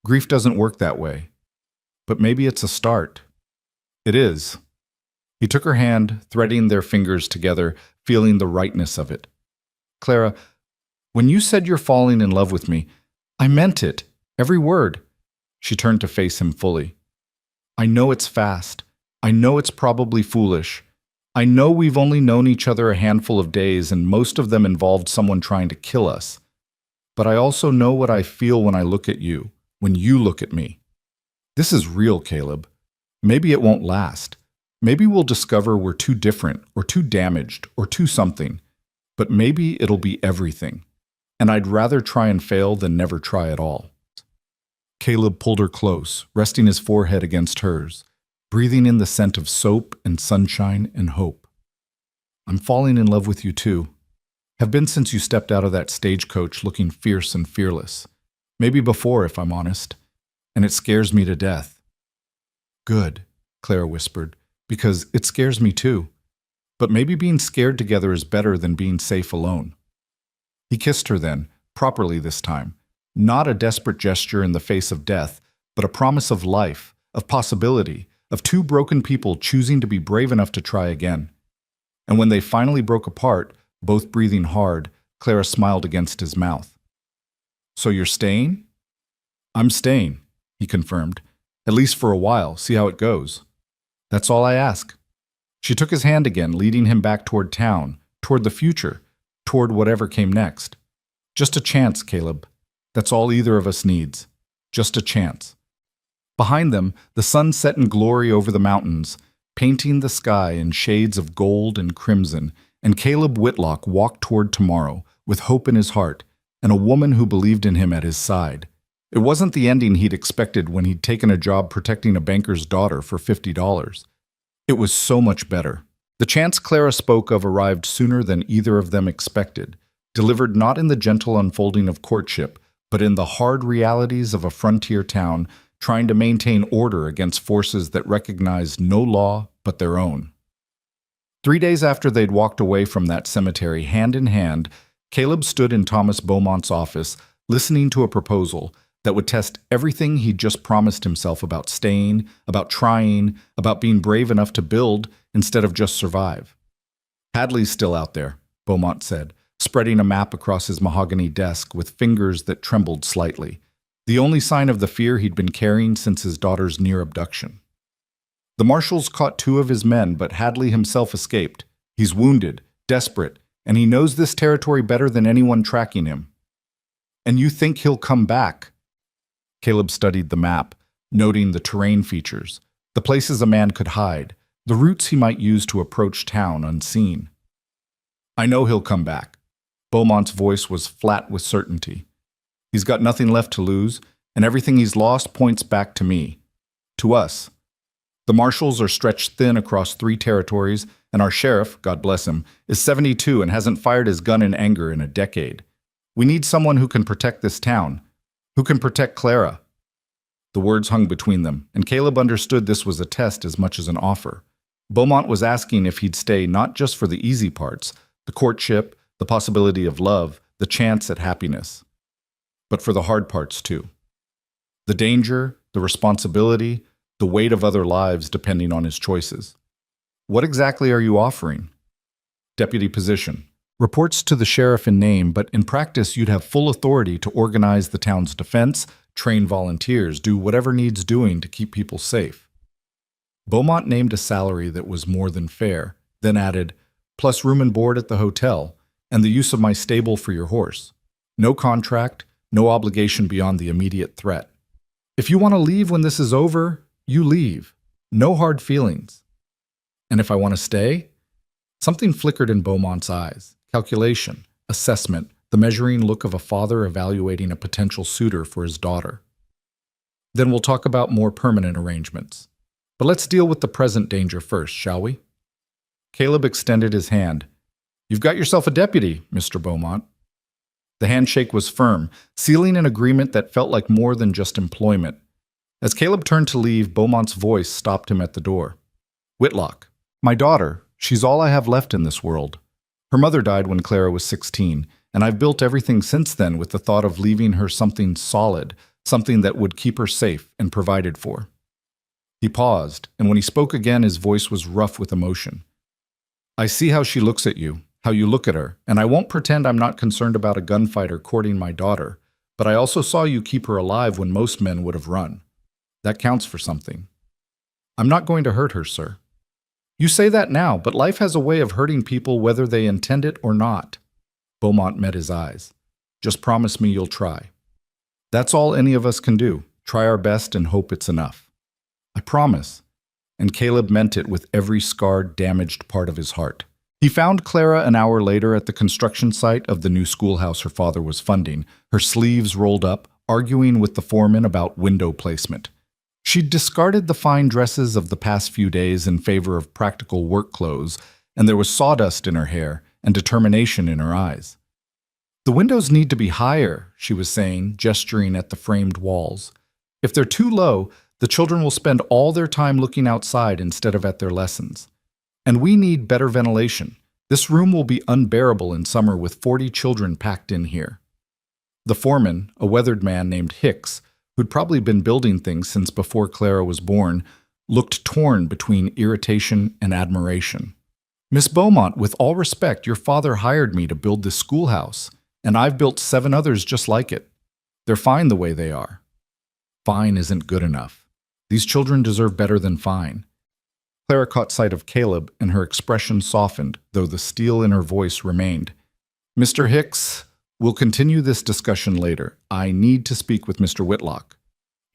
Grief doesn't work that way. But maybe it's a start." "It is." He took her hand, threading their fingers together, feeling the rightness of it. "Clara, when you said you're falling in love with me, I meant it, every word." She turned to face him fully. "I know it's fast. I know it's probably foolish. I know we've only known each other a handful of days, and most of them involved someone trying to kill us. But I also know what I feel when I look at you, when you look at me. This is real, Caleb. Maybe it won't last. Maybe we'll discover we're too different, or too damaged, or too something. But maybe it'll be everything. And I'd rather try and fail than never try at all." Caleb pulled her close, resting his forehead against hers, breathing in the scent of soap and sunshine and hope. I'm falling in love with you too. Have been since you stepped out of that stagecoach looking fierce and fearless. Maybe before, if I'm honest. And it scares me to death. Good, Clara whispered, because it scares me too. But maybe being scared together is better than being safe alone. He kissed her then, properly this time. Not a desperate gesture in the face of death, but a promise of life, of possibility, of two broken people choosing to be brave enough to try again. And when they finally broke apart, both breathing hard, Clara smiled against his mouth. So you're staying? I'm staying, he confirmed. At least for a while, see how it goes. That's all I ask. She took his hand again, leading him back toward town, toward the future, toward whatever came next. Just a chance, Caleb. That's all either of us needs. Just a chance. Behind them, the sun set in glory over the mountains, painting the sky in shades of gold and crimson, and Caleb Whitlock walked toward tomorrow, with hope in his heart, and a woman who believed in him at his side. It wasn't the ending he'd expected when he'd taken a job protecting a banker's daughter for $50. It was so much better. The chance Clara spoke of arrived sooner than either of them expected, delivered not in the gentle unfolding of courtship, but in the hard realities of a frontier town trying to maintain order against forces that recognized no law but their own. 3 days after they'd walked away from that cemetery hand in hand, Caleb stood in Thomas Beaumont's office, listening to a proposal that would test everything he'd just promised himself about staying, about trying, about being brave enough to build instead of just survive. Hadley's still out there, Beaumont said, spreading a map across his mahogany desk with fingers that trembled slightly, the only sign of the fear he'd been carrying since his daughter's near abduction. The marshals caught 2 of his men, but Hadley himself escaped. He's wounded, desperate, and he knows this territory better than anyone tracking him. And you think he'll come back? Caleb studied the map, noting the terrain features, the places a man could hide, the routes he might use to approach town unseen. I know he'll come back. Beaumont's voice was flat with certainty. He's got nothing left to lose, and everything he's lost points back to me. To us. The marshals are stretched thin across 3 territories, and our sheriff, God bless him, is 72 and hasn't fired his gun in anger in a decade. We need someone who can protect this town, who can protect Clara. The words hung between them, and Caleb understood this was a test as much as an offer. Beaumont was asking if he'd stay not just for the easy parts, the courtship, the possibility of love, the chance at happiness, but for the hard parts too. The danger, the responsibility, the weight of other lives depending on his choices. What exactly are you offering? Deputy position. Reports to the sheriff in name, but in practice you'd have full authority to organize the town's defense, train volunteers, do whatever needs doing to keep people safe. Beaumont named a salary that was more than fair, then added, plus room and board at the hotel, and the use of my stable for your horse. No contract, no obligation beyond the immediate threat. If you want to leave when this is over, you leave. No hard feelings. And if I want to stay? Something flickered in Beaumont's eyes. Calculation, assessment, the measuring look of a father evaluating a potential suitor for his daughter. Then we'll talk about more permanent arrangements. But let's deal with the present danger first, shall we? Caleb extended his hand. You've got yourself a deputy, Mr. Beaumont. The handshake was firm, sealing an agreement that felt like more than just employment. As Caleb turned to leave, Beaumont's voice stopped him at the door. Whitlock, my daughter, she's all I have left in this world. Her mother died when Clara was 16, and I've built everything since then with the thought of leaving her something solid, something that would keep her safe and provided for. He paused, and when he spoke again, his voice was rough with emotion. I see how she looks at you, how you look at her, and I won't pretend I'm not concerned about a gunfighter courting my daughter, but I also saw you keep her alive when most men would have run. That counts for something. I'm not going to hurt her, sir. You say that now, but life has a way of hurting people whether they intend it or not. Beaumont met his eyes. Just promise me you'll try. That's all any of us can do. Try our best and hope it's enough. I promise. And Caleb meant it with every scarred, damaged part of his heart. He found Clara an hour later at the construction site of the new schoolhouse her father was funding, her sleeves rolled up, arguing with the foreman about window placement. She'd discarded the fine dresses of the past few days in favor of practical work clothes, and there was sawdust in her hair and determination in her eyes. "The windows need to be higher," she was saying, gesturing at the framed walls. "If they're too low, the children will spend all their time looking outside instead of at their lessons. And we need better ventilation. This room will be unbearable in summer with 40 children packed in here." The foreman, a weathered man named Hicks, who'd probably been building things since before Clara was born, looked torn between irritation and admiration. "Miss Beaumont, with all respect, your father hired me to build this schoolhouse, and I've built 7 others just like it. They're fine the way they are." Fine isn't good enough. These children deserve better than fine. Clara caught sight of Caleb, and her expression softened, though the steel in her voice remained. "Mr. Hicks, we'll continue this discussion later. I need to speak with Mr. Whitlock."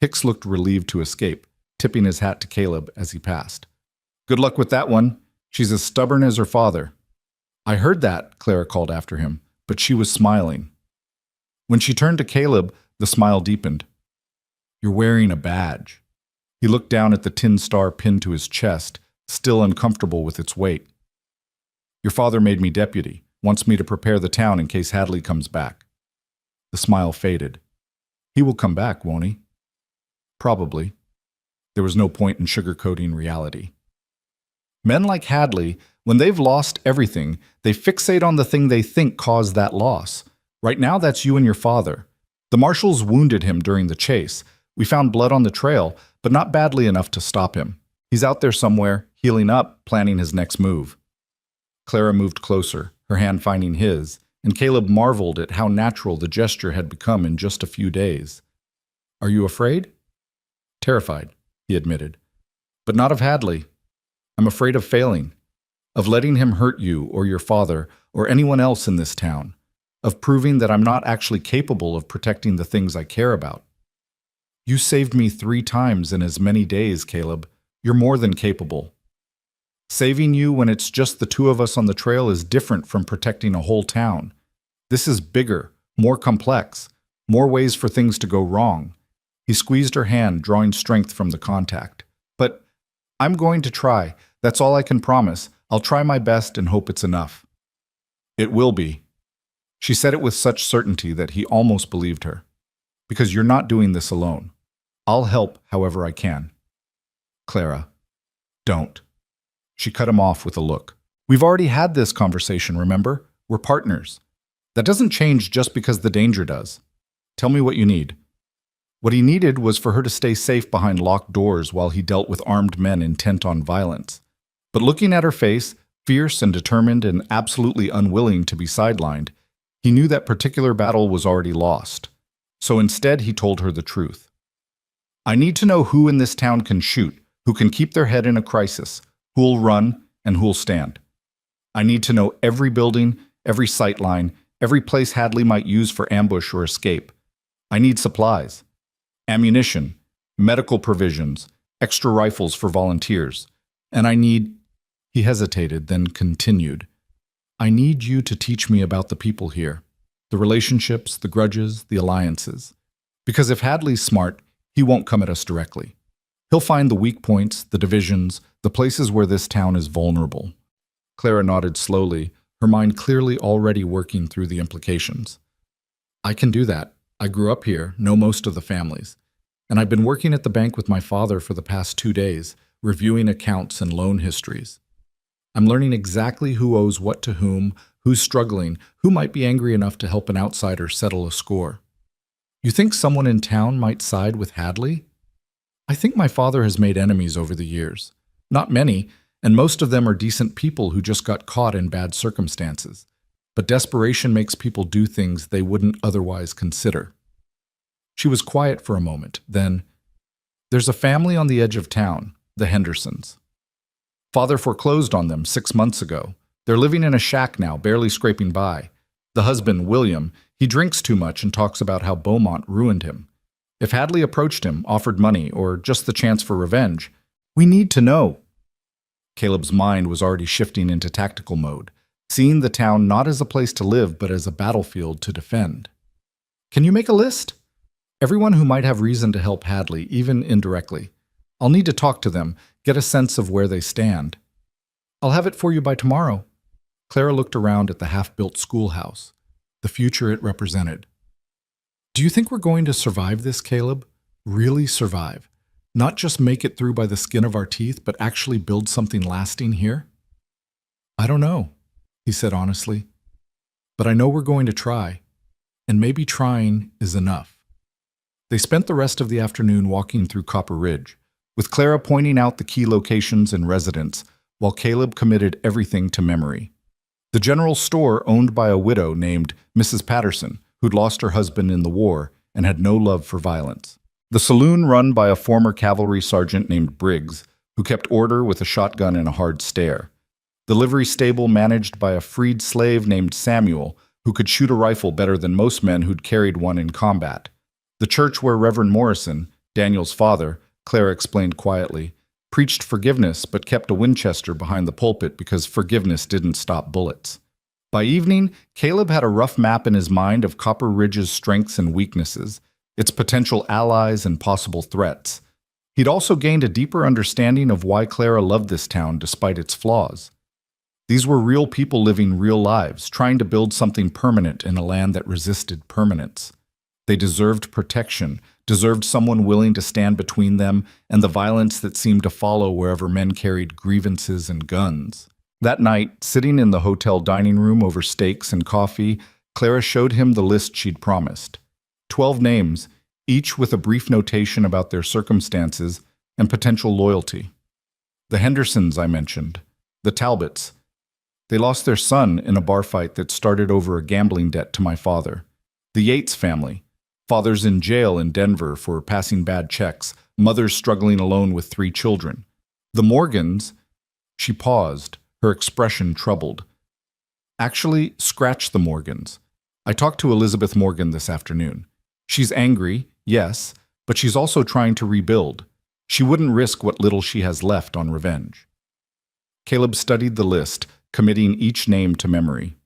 Hicks looked relieved to escape, tipping his hat to Caleb as he passed. "Good luck with that one. She's as stubborn as her father." "I heard that," Clara called after him, but she was smiling. When she turned to Caleb, the smile deepened. "You're wearing a badge." He looked down at the tin star pinned to his chest, still uncomfortable with its weight. "Your father made me deputy, wants me to prepare the town in case Hadley comes back." The smile faded. "He will come back, won't he?" "Probably." There was no point in sugarcoating reality. Men like Hadley, when they've lost everything, they fixate on the thing they think caused that loss. Right now, that's you and your father. The marshals wounded him during the chase. We found blood on the trail, but not badly enough to stop him. He's out there somewhere, healing up, planning his next move. Clara moved closer, her hand finding his, and Caleb marveled at how natural the gesture had become in just a few days. "Are you afraid?" "Terrified," he admitted. "But not of Hadley. I'm afraid of failing, of letting him hurt you or your father or anyone else in this town, of proving that I'm not actually capable of protecting the things I care about." "You saved me 3 times in as many days, Caleb. You're more than capable." "Saving you when it's just the 2 of us on the trail is different from protecting a whole town. This is bigger, more complex, more ways for things to go wrong." He squeezed her hand, drawing strength from the contact. "But I'm going to try. That's all I can promise. I'll try my best and hope it's enough." "It will be." She said it with such certainty that he almost believed her. "Because you're not doing this alone. I'll help however I can." "Clara, don't." She cut him off with a look. "We've already had this conversation, remember? We're partners. That doesn't change just because the danger does. Tell me what you need." What he needed was for her to stay safe behind locked doors while he dealt with armed men intent on violence. But looking at her face, fierce and determined and absolutely unwilling to be sidelined, he knew that particular battle was already lost. So instead he told her the truth. "I need to know who in this town can shoot, who can keep their head in a crisis, who'll run, and who'll stand. I need to know every building, every sight line, every place Hadley might use for ambush or escape. I need supplies. Ammunition, medical provisions, extra rifles for volunteers. And I need—" He hesitated, then continued. "I need you to teach me about the people here, the relationships, the grudges, the alliances. Because if Hadley's smart, he won't come at us directly. He'll find the weak points, the divisions, the places where this town is vulnerable." Clara nodded slowly, her mind clearly already working through the implications. "I can do that. I grew up here, know most of the families. And I've been working at the bank with my father for the past 2 days, reviewing accounts and loan histories. I'm learning exactly who owes what to whom, who's struggling, who might be angry enough to help an outsider settle a score. You think someone in town might side with Hadley? I think my father has made enemies over the years. Not many, and most of them are decent people who just got caught in bad circumstances. But desperation makes people do things they wouldn't otherwise consider." She was quiet for a moment, then, "There's a family on the edge of town, the Hendersons. Father foreclosed on them 6 months ago. They're living in a shack now, barely scraping by. The husband, William, he drinks too much and talks about how Beaumont ruined him. If Hadley approached him, offered money, or just the chance for revenge, we need to know." Caleb's mind was already shifting into tactical mode, seeing the town not as a place to live but as a battlefield to defend. "Can you make a list? Everyone who might have reason to help Hadley, even indirectly. I'll need to talk to them, get a sense of where they stand." I'll have it for you by tomorrow. Clara looked around at the half-built schoolhouse, the future it represented. Do you think we're going to survive this, Caleb? Really survive? Not just make it through by the skin of our teeth, but actually build something lasting here? I don't know, he said honestly. But I know we're going to try, and maybe trying is enough. They spent the rest of the afternoon walking through Copper Ridge, with Clara pointing out the key locations and residents, while Caleb committed everything to memory. The general store owned by a widow named Mrs. Patterson, who'd lost her husband in the war and had no love for violence. The saloon run by a former cavalry sergeant named Briggs, who kept order with a shotgun and a hard stare. The livery stable managed by a freed slave named Samuel, who could shoot a rifle better than most men who'd carried one in combat. The church where Reverend Morrison, Daniel's father, Clara explained quietly, preached forgiveness but kept a Winchester behind the pulpit because forgiveness didn't stop bullets. By evening, Caleb had a rough map in his mind of Copper Ridge's strengths and weaknesses, its potential allies and possible threats. He'd also gained a deeper understanding of why Clara loved this town despite its flaws. These were real people living real lives, trying to build something permanent in a land that resisted permanence. They deserved protection, deserved someone willing to stand between them and the violence that seemed to follow wherever men carried grievances and guns. That night, sitting in the hotel dining room over steaks and coffee, Clara showed him the list she'd promised. 12 names, each with a brief notation about their circumstances and potential loyalty. The Hendersons, I mentioned. The Talbots. They lost their son in a bar fight that started over a gambling debt to my father. The Yates family. Fathers in jail in Denver for passing bad checks, mothers struggling alone with 3 children. The Morgans. She paused, her expression troubled. Actually, scratch the Morgans. I talked to Elizabeth Morgan this afternoon. She's angry, yes, but she's also trying to rebuild. She wouldn't risk what little she has left on revenge. Caleb studied the list, committing each name to memory.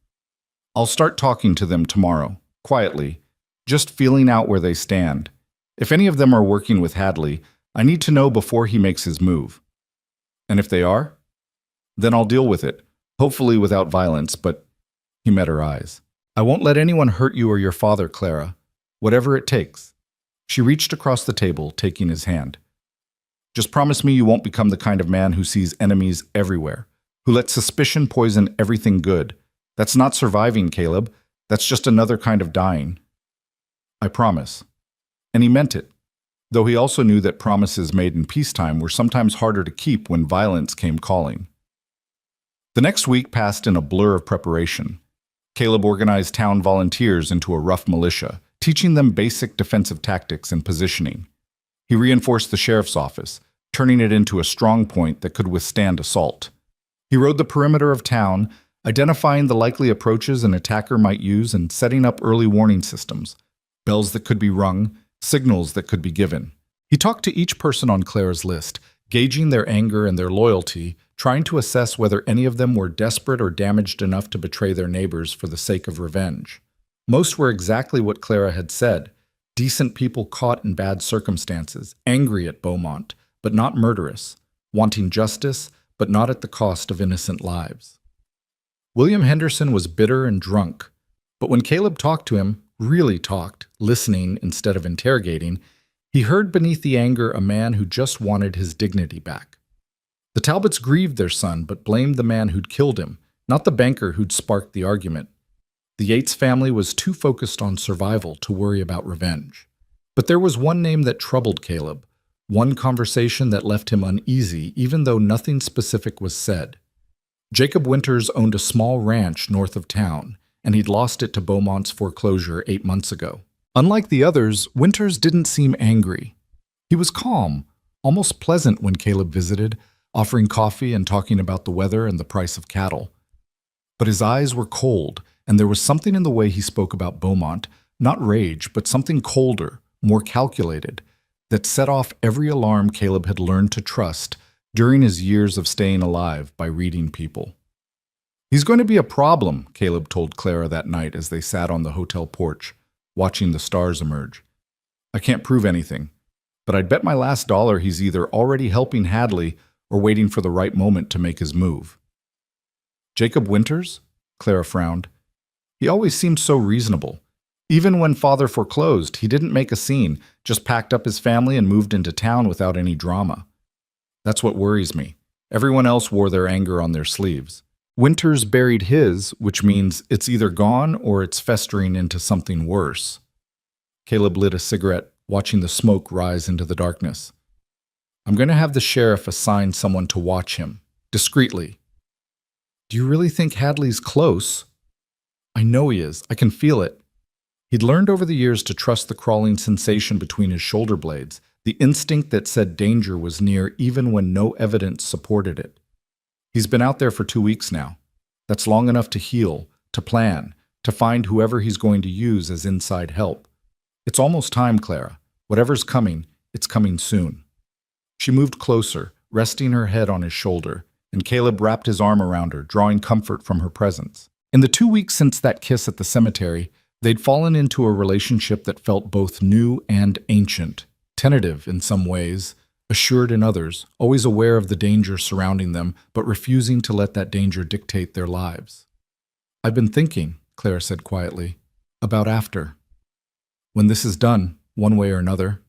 I'll start talking to them tomorrow, quietly, just feeling out where they stand. If any of them are working with Hadley, I need to know before he makes his move. And if they are, then I'll deal with it, hopefully without violence, but he met her eyes. I won't let anyone hurt you or your father, Clara, whatever it takes. She reached across the table, taking his hand. Just promise me you won't become the kind of man who sees enemies everywhere, who lets suspicion poison everything good. That's not surviving, Caleb. That's just another kind of dying. I promise. And he meant it, though he also knew that promises made in peacetime were sometimes harder to keep when violence came calling. The next week passed in a blur of preparation. Caleb organized town volunteers into a rough militia, teaching them basic defensive tactics and positioning. He reinforced the sheriff's office, turning it into a strong point that could withstand assault. He rode the perimeter of town, identifying the likely approaches an attacker might use and setting up early warning systems, bells that could be rung, signals that could be given. He talked to each person on Clara's list, gauging their anger and their loyalty, trying to assess whether any of them were desperate or damaged enough to betray their neighbors for the sake of revenge. Most were exactly what Clara had said, decent people caught in bad circumstances, angry at Beaumont, but not murderous, wanting justice, but not at the cost of innocent lives. William Henderson was bitter and drunk, but when Caleb talked to him, really talked, listening instead of interrogating, he heard beneath the anger a man who just wanted his dignity back. The Talbots grieved their son, but blamed the man who'd killed him, not the banker who'd sparked the argument. The Yates family was too focused on survival to worry about revenge. But there was one name that troubled Caleb, one conversation that left him uneasy even though nothing specific was said. Jacob Winters owned a small ranch north of town, and he'd lost it to Beaumont's foreclosure 8 months ago. Unlike the others, Winters didn't seem angry. He was calm, almost pleasant when Caleb visited, offering coffee and talking about the weather and the price of cattle. But his eyes were cold, and there was something in the way he spoke about Beaumont, not rage, but something colder, more calculated, that set off every alarm Caleb had learned to trust during his years of staying alive by reading people. He's going to be a problem, Caleb told Clara that night as they sat on the hotel porch, watching the stars emerge. I can't prove anything, but I'd bet my last dollar he's either already helping Hadley or waiting for the right moment to make his move. Jacob Winters? Clara frowned. He always seemed so reasonable. Even when father foreclosed, he didn't make a scene, just packed up his family and moved into town without any drama. That's what worries me. Everyone else wore their anger on their sleeves. Winters buried his, which means it's either gone or it's festering into something worse. Caleb lit a cigarette, watching the smoke rise into the darkness. I'm going to have the sheriff assign someone to watch him, discreetly. Do you really think Hadley's close? I know he is. I can feel it. He'd learned over the years to trust the crawling sensation between his shoulder blades, the instinct that said danger was near even when no evidence supported it. He's been out there for 2 weeks now. That's long enough to heal, to plan, to find whoever he's going to use as inside help. It's almost time, Clara. Whatever's coming, it's coming soon. She moved closer, resting her head on his shoulder, and Caleb wrapped his arm around her, drawing comfort from her presence. In the 2 weeks since that kiss at the cemetery, they'd fallen into a relationship that felt both new and ancient, tentative in some ways, assured in others, always aware of the danger surrounding them, but refusing to let that danger dictate their lives. I've been thinking, Clara said quietly, about after. When this is done, one way or another.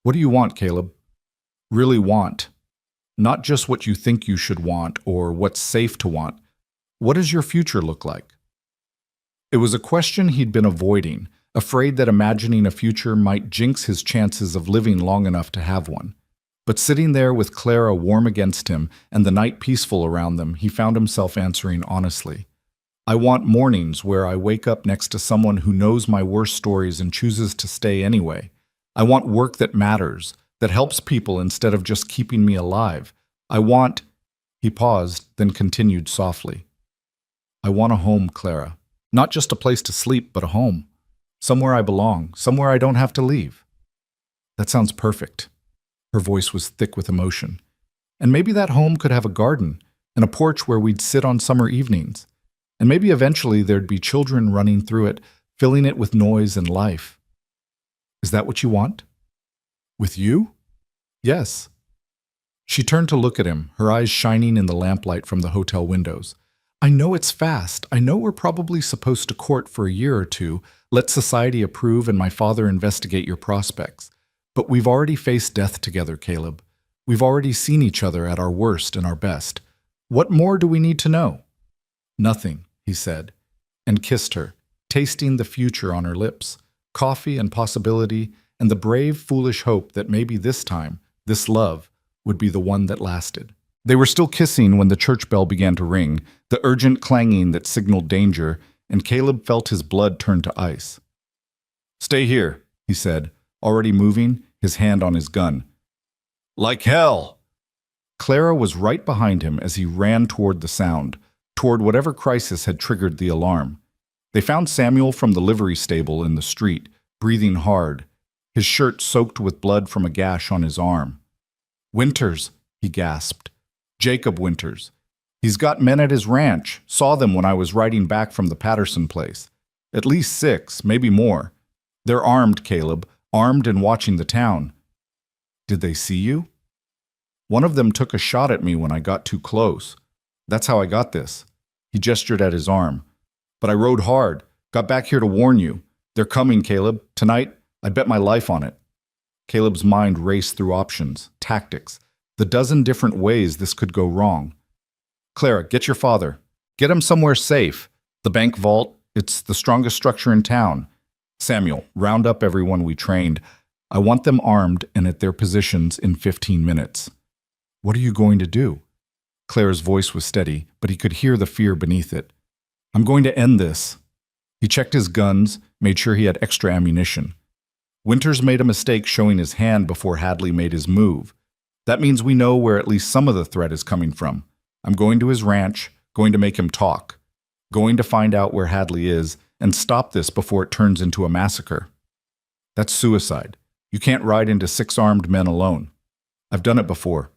What do you want, Caleb? Really want. Not just what you think you should want or what's safe to want. What does your future look like? It was a question he'd been avoiding, afraid that imagining a future might jinx his chances of living long enough to have one. But sitting there with Clara warm against him and the night peaceful around them, he found himself answering honestly. I want mornings where I wake up next to someone who knows my worst stories and chooses to stay anyway. I want work that matters, that helps people instead of just keeping me alive. I want... He paused, then continued softly. I want a home, Clara. Not just a place to sleep, but a home. Somewhere I belong, somewhere I don't have to leave. That sounds perfect. Her voice was thick with emotion. And maybe that home could have a garden and a porch where we'd sit on summer evenings. And maybe eventually there'd be children running through it, filling it with noise and life. Is that what you want? With you? Yes. She turned to look at him, her eyes shining in the lamplight from the hotel windows. I know it's fast. I know we're probably supposed to court for a year or two, let society approve and my father investigate your prospects. But we've already faced death together, Caleb. We've already seen each other at our worst and our best. What more do we need to know? Nothing, he said, and kissed her, tasting the future on her lips, coffee and possibility, and the brave, foolish hope that maybe this time, this love, would be the one that lasted. They were still kissing when the church bell began to ring, the urgent clanging that signaled danger, and Caleb felt his blood turn to ice. Stay here, he said, already moving, his hand on his gun. Like hell! Clara was right behind him as he ran toward the sound, toward whatever crisis had triggered the alarm. They found Samuel from the livery stable in the street, breathing hard, his shirt soaked with blood from a gash on his arm. Winters, he gasped. Jacob Winters. He's got men at his ranch. Saw them when I was riding back from the Patterson place. At least 6, maybe more. They're armed, Caleb, armed and watching the town. Did they see you? One of them took a shot at me when I got too close. That's how I got this. He gestured at his arm. But I rode hard, got back here to warn you. They're coming, Caleb. Tonight, I bet my life on it. Caleb's mind raced through options, tactics, the dozen different ways this could go wrong. Clara, get your father. Get him somewhere safe. The bank vault, it's the strongest structure in town. Samuel, round up everyone we trained. I want them armed and at their positions in 15 minutes. What are you going to do? Clara's voice was steady, but he could hear the fear beneath it. I'm going to end this. He checked his guns, made sure he had extra ammunition. Winters made a mistake showing his hand before Hadley made his move. That means we know where at least some of the threat is coming from. I'm going to his ranch, going to make him talk, going to find out where Hadley is and stop this before it turns into a massacre. That's suicide. You can't ride into 6 armed men alone. I've done it before.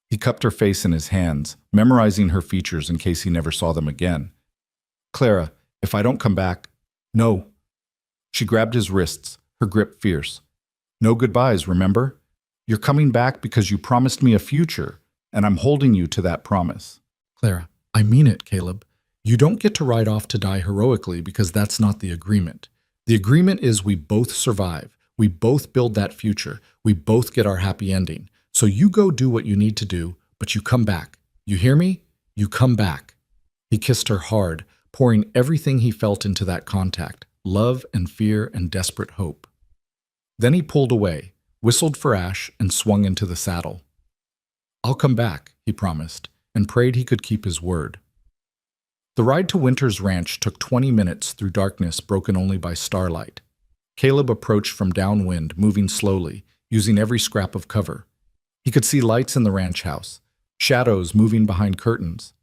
He cupped her face in his hands, memorizing her features in case he never saw them again. Clara, if I don't come back... No. She grabbed his wrists, her grip fierce. No goodbyes, remember? You're coming back because you promised me a future, and I'm holding you to that promise. Clara, I mean it, Caleb. You don't get to ride off to die heroically because that's not the agreement. The agreement is we both survive. We both build that future. We both get our happy ending. So you go do what you need to do, but you come back. You hear me? You come back. He kissed her hard, pouring everything he felt into that contact, love and fear and desperate hope. Then he pulled away, whistled for Ash, and swung into the saddle. I'll come back, he promised, and prayed he could keep his word. The ride to Winter's ranch took 20 minutes through darkness broken only by starlight. Caleb approached from downwind, moving slowly, using every scrap of cover. He could see lights in the ranch house, shadows moving behind curtains.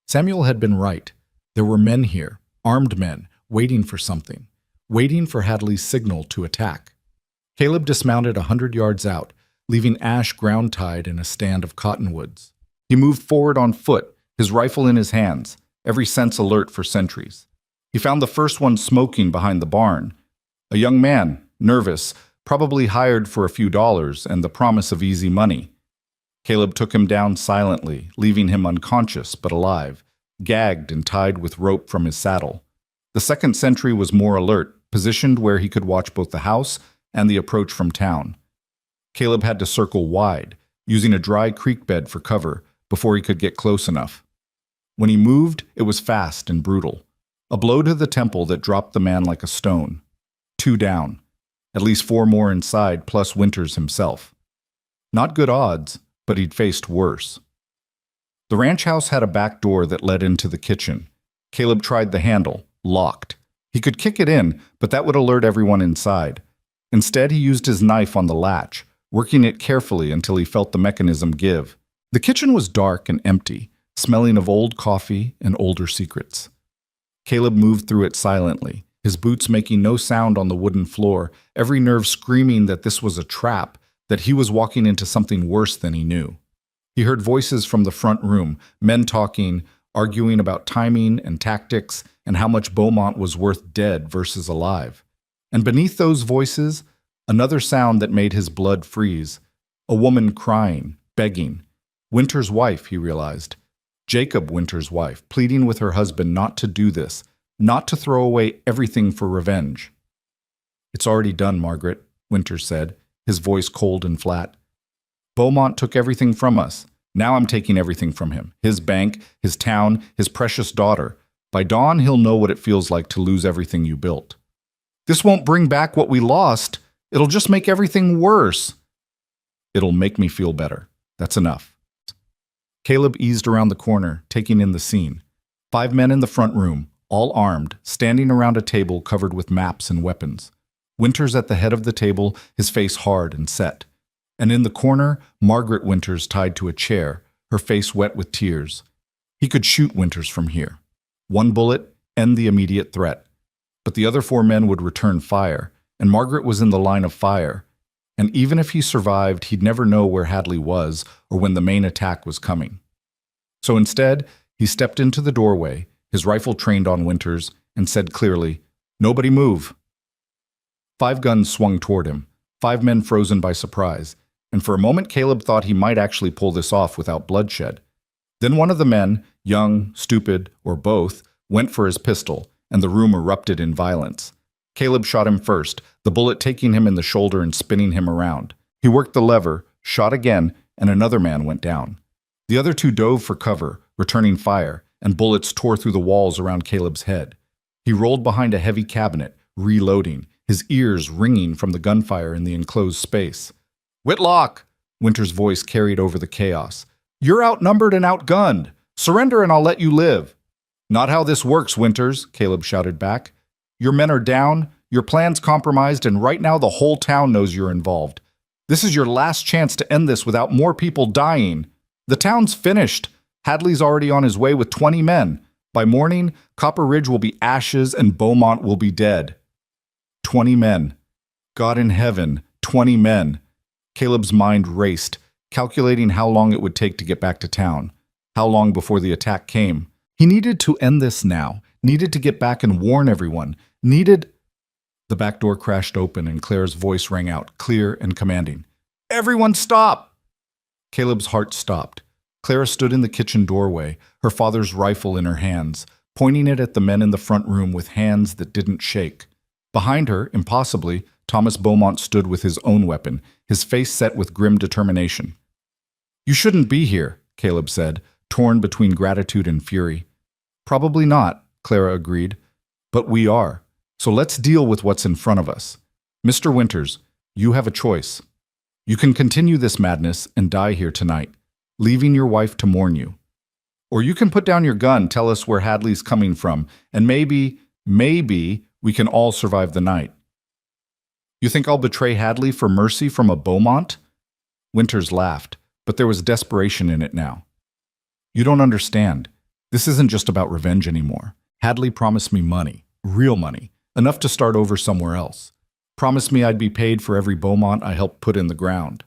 Samuel had been right. There were men here, armed men, waiting for something, waiting for Hadley's signal to attack. Caleb dismounted 100 yards out, leaving Ash ground-tied in a stand of cottonwoods. He moved forward on foot, his rifle in his hands, every sense alert for sentries. He found the first one smoking behind the barn. A young man, nervous, probably hired for a few dollars and the promise of easy money. Caleb took him down silently, leaving him unconscious but alive, gagged and tied with rope from his saddle. The second sentry was more alert, positioned where he could watch both the house and the approach from town. Caleb had to circle wide, using a dry creek bed for cover before he could get close enough. When he moved, it was fast and brutal. A blow to the temple that dropped the man like a stone. 2 down. At least 4 more inside, plus Winters himself. Not good odds, but he'd faced worse. The ranch house had a back door that led into the kitchen. Caleb tried the handle, locked. He could kick it in, but that would alert everyone inside. Instead, he used his knife on the latch, working it carefully until he felt the mechanism give. The kitchen was dark and empty, smelling of old coffee and older secrets. Caleb moved through it silently, his boots making no sound on the wooden floor, every nerve screaming that this was a trap, that he was walking into something worse than he knew. He heard voices from the front room, men talking, arguing about timing and tactics and how much Beaumont was worth dead versus alive. And beneath those voices, another sound that made his blood freeze. A woman crying, begging. Winter's wife, he realized. Jacob Winter's wife, pleading with her husband not to do this, not to throw away everything for revenge. It's already done, Margaret, Winters said, his voice cold and flat. Beaumont took everything from us. Now I'm taking everything from him. His bank, his town, his precious daughter. By dawn, he'll know what it feels like to lose everything you built. This won't bring back what we lost. It'll just make everything worse. It'll make me feel better. That's enough. Caleb eased around the corner, taking in the scene. 5 men in the front room, all armed, standing around a table covered with maps and weapons. Winters at the head of the table, his face hard and set. And in the corner, Margaret Winters tied to a chair, her face wet with tears. He could shoot Winters from here. 1 bullet, end the immediate threat. But the other 4 men would return fire, and Margaret was in the line of fire. And even if he survived, he'd never know where Hadley was or when the main attack was coming. So instead, he stepped into the doorway, his rifle trained on Winters, and said clearly, "Nobody move." 5 guns swung toward him, 5 men frozen by surprise, and for a moment Caleb thought he might actually pull this off without bloodshed. Then one of the men, young, stupid, or both, went for his pistol, and the room erupted in violence. Caleb shot him first, the bullet taking him in the shoulder and spinning him around. He worked the lever, shot again, and another man went down. The other 2 dove for cover, returning fire, and bullets tore through the walls around Caleb's head. He rolled behind a heavy cabinet, reloading, his ears ringing from the gunfire in the enclosed space. "Whitlock!" Winter's voice carried over the chaos. "You're outnumbered and outgunned. Surrender and I'll let you live." "Not how this works, Winters," Caleb shouted back. "Your men are down, your plan's compromised, and right now the whole town knows you're involved. This is your last chance to end this without more people dying. The town's finished. Hadley's already on his way with 20 men. By morning, Copper Ridge will be ashes and Beaumont will be dead." 20 men. God in heaven, 20 men. Caleb's mind raced, calculating how long it would take to get back to town, how long before the attack came. He needed to end this now, needed to get back and warn everyone, needed... The back door crashed open and Claire's voice rang out, clear and commanding. "Everyone stop!" Caleb's heart stopped. Clara stood in the kitchen doorway, her father's rifle in her hands, pointing it at the men in the front room with hands that didn't shake. Behind her, impossibly, Thomas Beaumont stood with his own weapon, his face set with grim determination. "You shouldn't be here," Caleb said, torn between gratitude and fury. "Probably not," Clara agreed, "but we are. So let's deal with what's in front of us. Mr. Winters, you have a choice. You can continue this madness and die here tonight, leaving your wife to mourn you. Or you can put down your gun, tell us where Hadley's coming from, and maybe we can all survive the night." "You think I'll betray Hadley for mercy from a Beaumont?" Winters laughed, but there was desperation in it now. "You don't understand. This isn't just about revenge anymore. Hadley promised me money, real money, enough to start over somewhere else. Promised me I'd be paid for every Beaumont I helped put in the ground."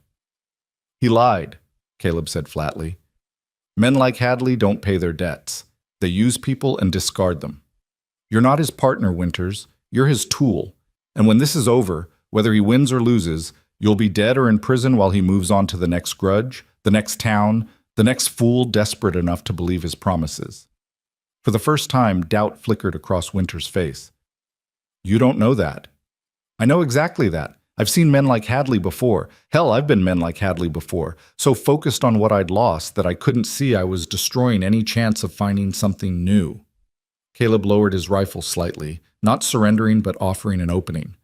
"He lied," Caleb said flatly. "Men like Hadley don't pay their debts. They use people and discard them. You're not his partner, Winters. You're his tool. And when this is over, whether he wins or loses, you'll be dead or in prison while he moves on to the next grudge, the next town, the next fool desperate enough to believe his promises." For the first time, doubt flickered across Winters' face. "You don't know that." "I know exactly that. I've seen men like Hadley before. Hell, I've been men like Hadley before, so focused on what I'd lost that I couldn't see I was destroying any chance of finding something new." Caleb lowered his rifle slightly, not surrendering but offering an opening.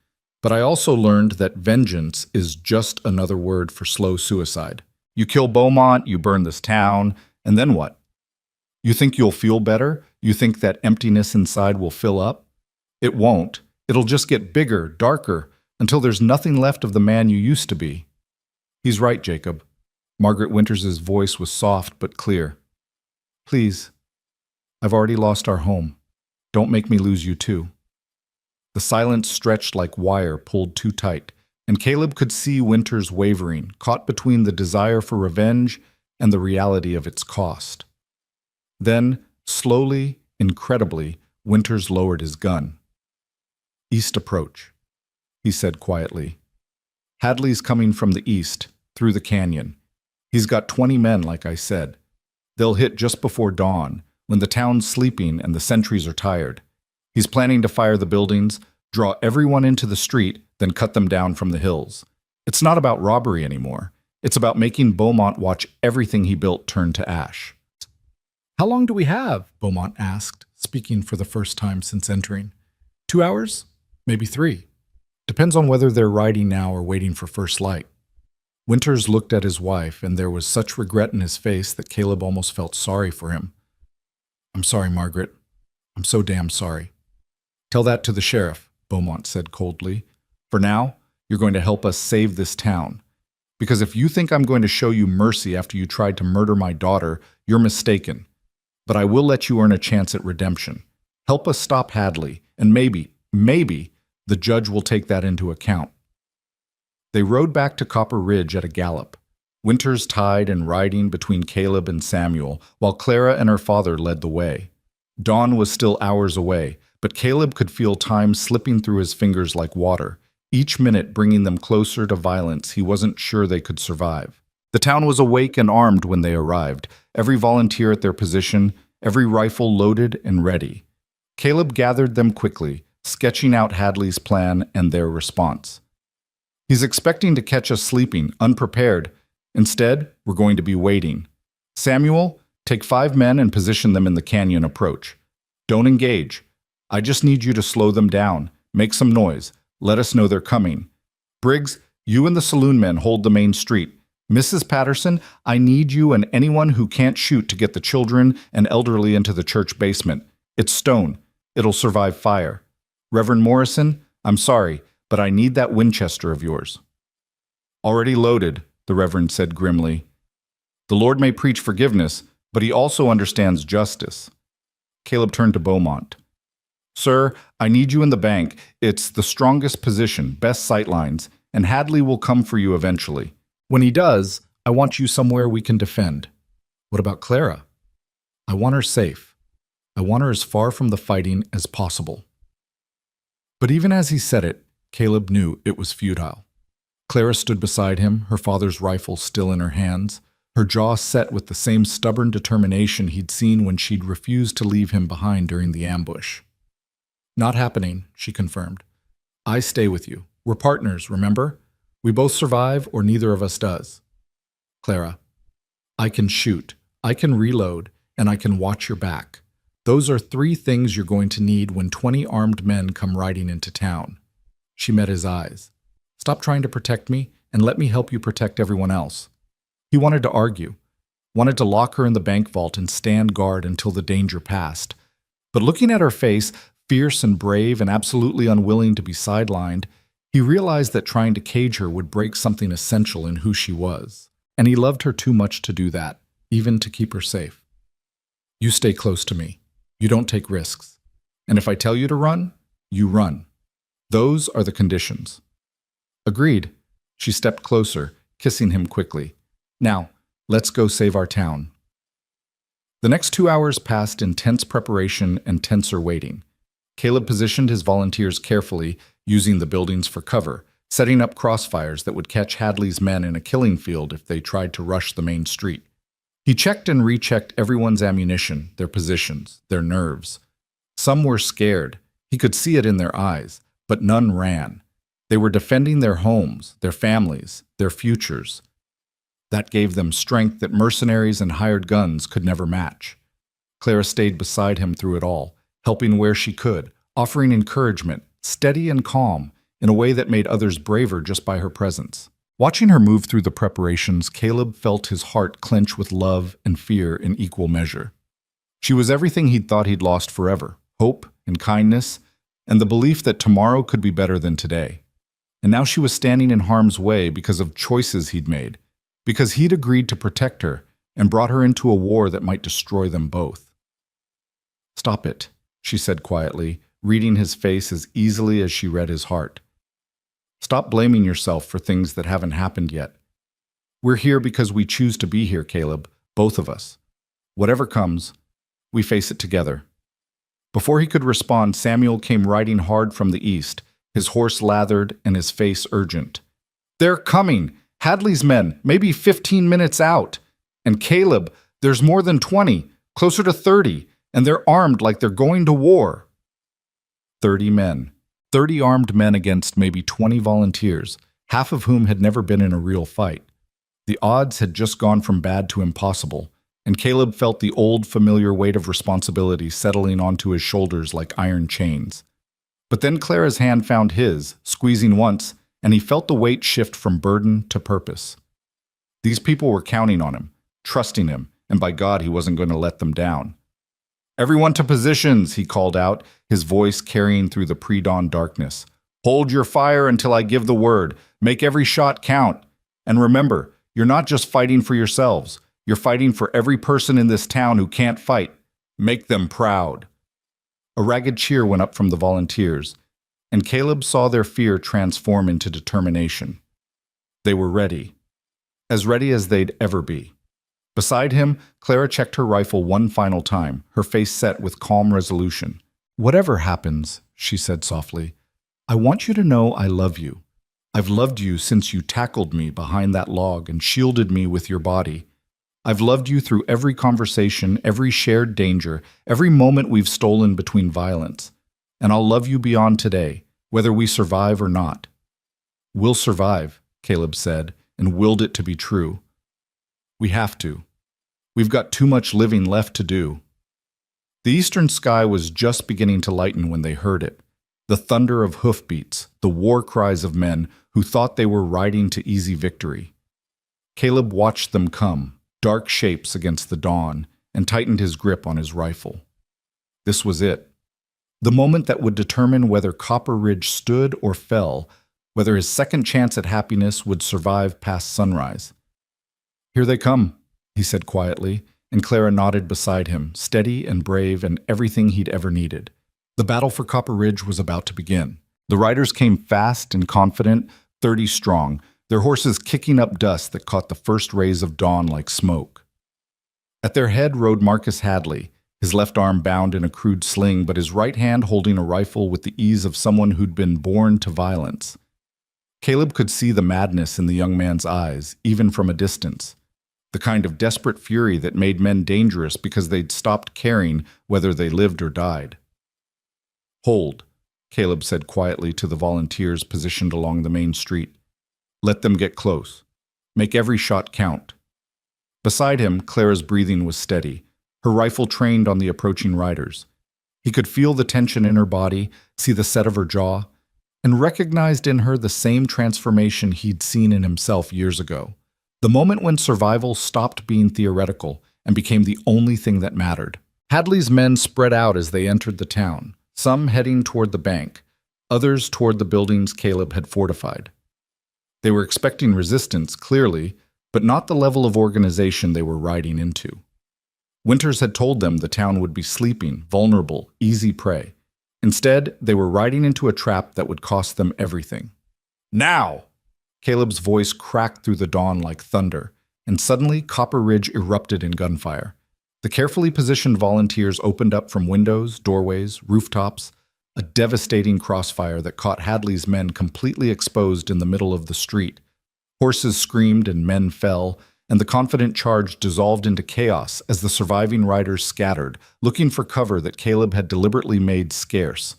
"But I also learned that vengeance is just another word for slow suicide. You kill Beaumont, you burn this town, and then what? You think you'll feel better? You think that emptiness inside will fill up? It won't. It'll just get bigger, darker, until there's nothing left of the man you used to be." "He's right, Jacob." Margaret Winters' voice was soft but clear. "Please, I've already lost our home. Don't make me lose you too." The silence stretched like wire pulled too tight, and Caleb could see Winters wavering, caught between the desire for revenge and the reality of its cost. Then, slowly, incredibly, Winters lowered his gun. "East approach," he said quietly. "Hadley's coming from the east, through the canyon. He's got 20 men, like I said. They'll hit just before dawn, when the town's sleeping and the sentries are tired. He's planning to fire the buildings, draw everyone into the street, then cut them down from the hills. It's not about robbery anymore. It's about making Beaumont watch everything he built turn to ash." "How long do we have?" Beaumont asked, speaking for the first time since entering. 2 hours? Maybe 3. Depends on whether they're riding now or waiting for first light." Winters looked at his wife, and there was such regret in his face that Caleb almost felt sorry for him. "I'm sorry, Margaret. I'm so damn sorry." "Tell that to the sheriff," Beaumont said coldly. "For now, you're going to help us save this town. Because if you think I'm going to show you mercy after you tried to murder my daughter, you're mistaken. But I will let you earn a chance at redemption. Help us stop Hadley, and maybe, the judge will take that into account." They rode back to Copper Ridge at a gallop, Winters tied and riding between Caleb and Samuel, while Clara and her father led the way. Dawn was still hours away, but Caleb could feel time slipping through his fingers like water, each minute bringing them closer to violence he wasn't sure they could survive. The town was awake and armed when they arrived, every volunteer at their position, every rifle loaded and ready. Caleb gathered them quickly, sketching out Hadley's plan and their response. "He's expecting to catch us sleeping, unprepared. Instead, we're going to be waiting. Samuel, take 5 men and position them in the canyon approach. Don't engage. I just need you to slow them down, make some noise, let us know they're coming. Briggs, you and the saloon men hold the main street. Mrs. Patterson, I need you and anyone who can't shoot to get the children and elderly into the church basement. It's stone. It'll survive fire. Reverend Morrison, I'm sorry, but I need that Winchester of yours." "Already loaded," the Reverend said grimly. "The Lord may preach forgiveness, but he also understands justice." Caleb turned to Beaumont. "Sir, I need you in the bank. It's the strongest position, best sightlines, and Hadley will come for you eventually. When he does, I want you somewhere we can defend." "What about Clara?" "I want her safe. I want her as far from the fighting as possible." But even as he said it, Caleb knew it was futile. Clara stood beside him, her father's rifle still in her hands, her jaw set with the same stubborn determination he'd seen when she'd refused to leave him behind during the ambush. "Not happening," she confirmed. "I stay with you. We're partners, remember? We both survive or neither of us does." "Clara, I can shoot, I can reload, and I can watch your back. Those are 3 things you're going to need when 20 armed men come riding into town." She met his eyes. "Stop trying to protect me and let me help you protect everyone else." He wanted to argue, wanted to lock her in the bank vault and stand guard until the danger passed. But looking at her face, fierce and brave and absolutely unwilling to be sidelined, he realized that trying to cage her would break something essential in who she was. And he loved her too much to do that, even to keep her safe. "You stay close to me. You don't take risks. And if I tell you to run, you run. Those are the conditions." "Agreed." She stepped closer, kissing him quickly. "Now, let's go save our town." The next 2 hours passed in tense preparation and tenser waiting. Caleb positioned his volunteers carefully, using the buildings for cover, setting up crossfires that would catch Hadley's men in a killing field if they tried to rush the main street. He checked and rechecked everyone's ammunition, their positions, their nerves. Some were scared. He could see it in their eyes, but none ran. They were defending their homes, their families, their futures. That gave them strength that mercenaries and hired guns could never match. Clara stayed beside him through it all, helping where she could, offering encouragement, steady and calm, in a way that made others braver just by her presence. Watching her move through the preparations, Caleb felt his heart clench with love and fear in equal measure. She was everything he'd thought he'd lost forever: hope and kindness, and the belief that tomorrow could be better than today. And now she was standing in harm's way because of choices he'd made, because he'd agreed to protect her and brought her into a war that might destroy them both. "Stop it," she said quietly, reading his face as easily as she read his heart. "Stop blaming yourself for things that haven't happened yet. We're here because we choose to be here, Caleb, both of us. Whatever comes, we face it together." Before he could respond, Samuel came riding hard from the east, his horse lathered and his face urgent. "They're coming! Hadley's men, maybe 15 minutes out. And Caleb, there's more than 20, closer to 30, and they're armed like they're going to war." 30 men. 30 armed men against maybe 20 volunteers, half of whom had never been in a real fight. The odds had just gone from bad to impossible, and Caleb felt the old, familiar weight of responsibility settling onto his shoulders like iron chains. But then Clara's hand found his, squeezing once, and he felt the weight shift from burden to purpose. These people were counting on him, trusting him, and by God, he wasn't going to let them down. "Everyone to positions," he called out, his voice carrying through the pre-dawn darkness. "Hold your fire until I give the word. Make every shot count. And remember, you're not just fighting for yourselves. You're fighting for every person in this town who can't fight. Make them proud." A ragged cheer went up from the volunteers, and Caleb saw their fear transform into determination. They were ready, as ready as they'd ever be. Beside him, Clara checked her rifle one final time, her face set with calm resolution. "Whatever happens," she said softly, "I want you to know I love you. I've loved you since you tackled me behind that log and shielded me with your body. I've loved you through every conversation, every shared danger, every moment we've stolen between violence. And I'll love you beyond today, whether we survive or not." "We'll survive," Caleb said, and willed it to be true. "We have to. We've got too much living left to do." The eastern sky was just beginning to lighten when they heard it. The thunder of hoofbeats, the war cries of men who thought they were riding to easy victory. Caleb watched them come, dark shapes against the dawn, and tightened his grip on his rifle. This was it. The moment that would determine whether Copper Ridge stood or fell, whether his second chance at happiness would survive past sunrise. "Here they come," he said quietly, and Clara nodded beside him, steady and brave and everything he'd ever needed. The battle for Copper Ridge was about to begin. The riders came fast and confident, 30 strong, their horses kicking up dust that caught the first rays of dawn like smoke. At their head rode Marcus Hadley, his left arm bound in a crude sling, but his right hand holding a rifle with the ease of someone who'd been born to violence. Caleb could see the madness in the young man's eyes, even from a distance. the kind of desperate fury that made men dangerous because they'd stopped caring whether they lived or died. "Hold," Caleb said quietly to the volunteers positioned along the main street. "Let them get close. Make every shot count." Beside him, Clara's breathing was steady, her rifle trained on the approaching riders. He could feel the tension in her body, see the set of her jaw, and recognized in her the same transformation he'd seen in himself years ago. The moment when survival stopped being theoretical and became the only thing that mattered. Hadley's men spread out as they entered the town, some heading toward the bank, others toward the buildings Caleb had fortified. They were expecting resistance, clearly, but not the level of organization they were riding into. Winters had told them the town would be sleeping, vulnerable, easy prey. Instead, they were riding into a trap that would cost them everything. "Now!" Caleb's voice cracked through the dawn like thunder, and suddenly Copper Ridge erupted in gunfire. The carefully positioned volunteers opened up from windows, doorways, rooftops, a devastating crossfire that caught Hadley's men completely exposed in the middle of the street. Horses screamed and men fell, and the confident charge dissolved into chaos as the surviving riders scattered, looking for cover that Caleb had deliberately made scarce.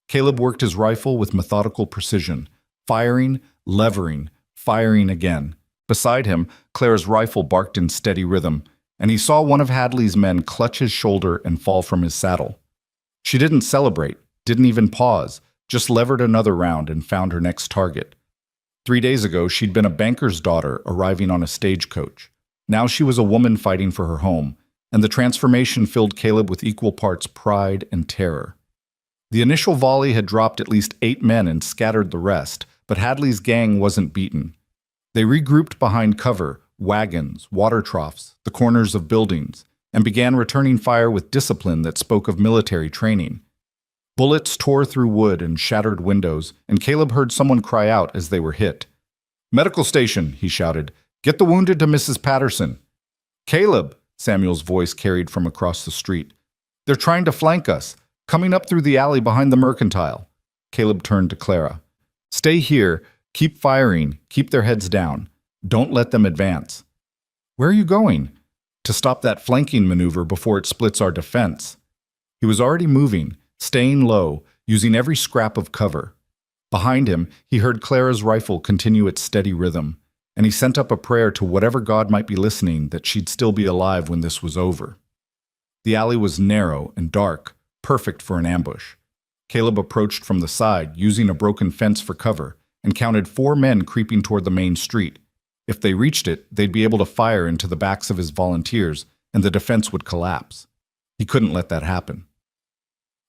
Caleb worked his rifle with methodical precision, firing, levering, firing again. Beside him, Clara's rifle barked in steady rhythm, and he saw one of Hadley's men clutch his shoulder and fall from his saddle. She didn't celebrate, didn't even pause, just levered another round and found her next target. 3 days ago, she'd been a banker's daughter arriving on a stagecoach. Now she was a woman fighting for her home, and the transformation filled Caleb with equal parts pride and terror. The initial volley had dropped at least 8 men and scattered the rest, but Hadley's gang wasn't beaten. They regrouped behind cover, wagons, water troughs, the corners of buildings, and began returning fire with discipline that spoke of military training. Bullets tore through wood and shattered windows, and Caleb heard someone cry out as they were hit. "Medical station," he shouted. "Get the wounded to Mrs. Patterson." "Caleb," Samuel's voice carried from across the street. "They're trying to flank us, coming up through the alley behind the mercantile." Caleb turned to Clara. "Stay here, keep firing, keep their heads down. Don't let them advance." "Where are you going?" "To stop that flanking maneuver before it splits our defense." He was already moving, staying low, using every scrap of cover. Behind him, he heard Clara's rifle continue its steady rhythm, and he sent up a prayer to whatever God might be listening that she'd still be alive when this was over. The alley was narrow and dark, perfect for an ambush. Caleb approached from the side, using a broken fence for cover, and counted 4 men creeping toward the main street. If they reached it, they'd be able to fire into the backs of his volunteers, and the defense would collapse. He couldn't let that happen.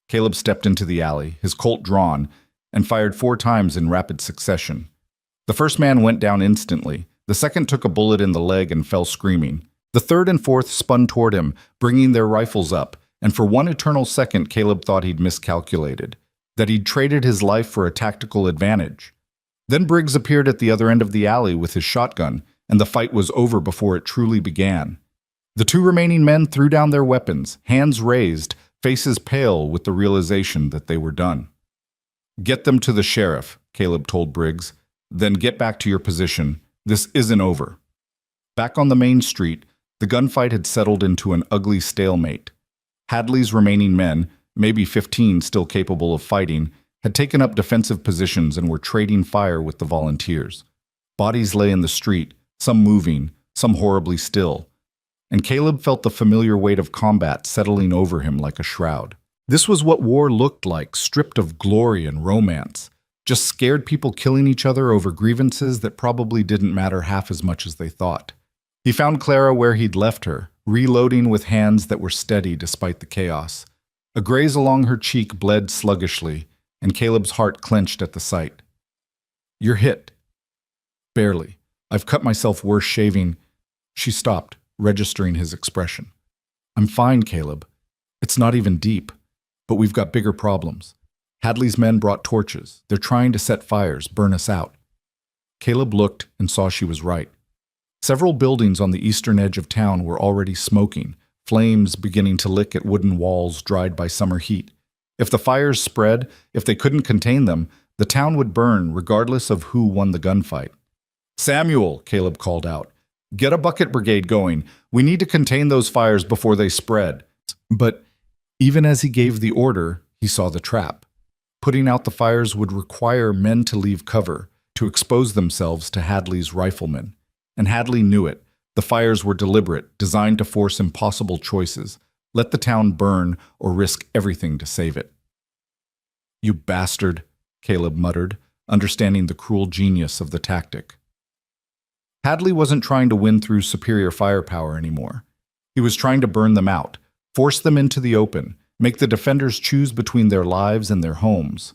Caleb stepped into the alley, his Colt drawn, and fired 4 times in rapid succession. The first man went down instantly. The second took a bullet in the leg and fell screaming. The third and fourth spun toward him, bringing their rifles up, and for one eternal second Caleb thought he'd miscalculated, that he'd traded his life for a tactical advantage. Then Briggs appeared at the other end of the alley with his shotgun, and the fight was over before it truly began. The 2 remaining men threw down their weapons, hands raised, faces pale with the realization that they were done. "Get them to the sheriff," Caleb told Briggs. "Then get back to your position. This isn't over." Back on the main street, the gunfight had settled into an ugly stalemate. Hadley's remaining men, maybe 15 still capable of fighting, had taken up defensive positions and were trading fire with the volunteers. Bodies lay in the street, some moving, some horribly still, and Caleb felt the familiar weight of combat settling over him like a shroud. This was what war looked like, stripped of glory and romance. Just scared people killing each other over grievances that probably didn't matter half as much as they thought. He found Clara where he'd left her, reloading with hands that were steady despite the chaos. A graze along her cheek bled sluggishly, and Caleb's heart clenched at the sight. "You're hit." "Barely. I've cut myself worse shaving." She stopped, registering his expression. "I'm fine, Caleb. It's not even deep, but we've got bigger problems. Hadley's men brought torches. They're trying to set fires, burn us out." Caleb looked and saw she was right. Several buildings on the eastern edge of town were already smoking, flames beginning to lick at wooden walls dried by summer heat. If the fires spread, if they couldn't contain them, the town would burn regardless of who won the gunfight. "Samuel," Caleb called out. Get a bucket brigade going. We need to contain those fires before they spread. But even as he gave the order, he saw the trap. Putting out the fires would require men to leave cover, to expose themselves to Hadley's riflemen. And Hadley knew it. The fires were deliberate, designed to force impossible choices. Let the town burn or risk everything to save it. You bastard, Caleb muttered, understanding the cruel genius of the tactic. Hadley wasn't trying to win through superior firepower anymore. He was trying to burn them out, force them into the open, make the defenders choose between their lives and their homes.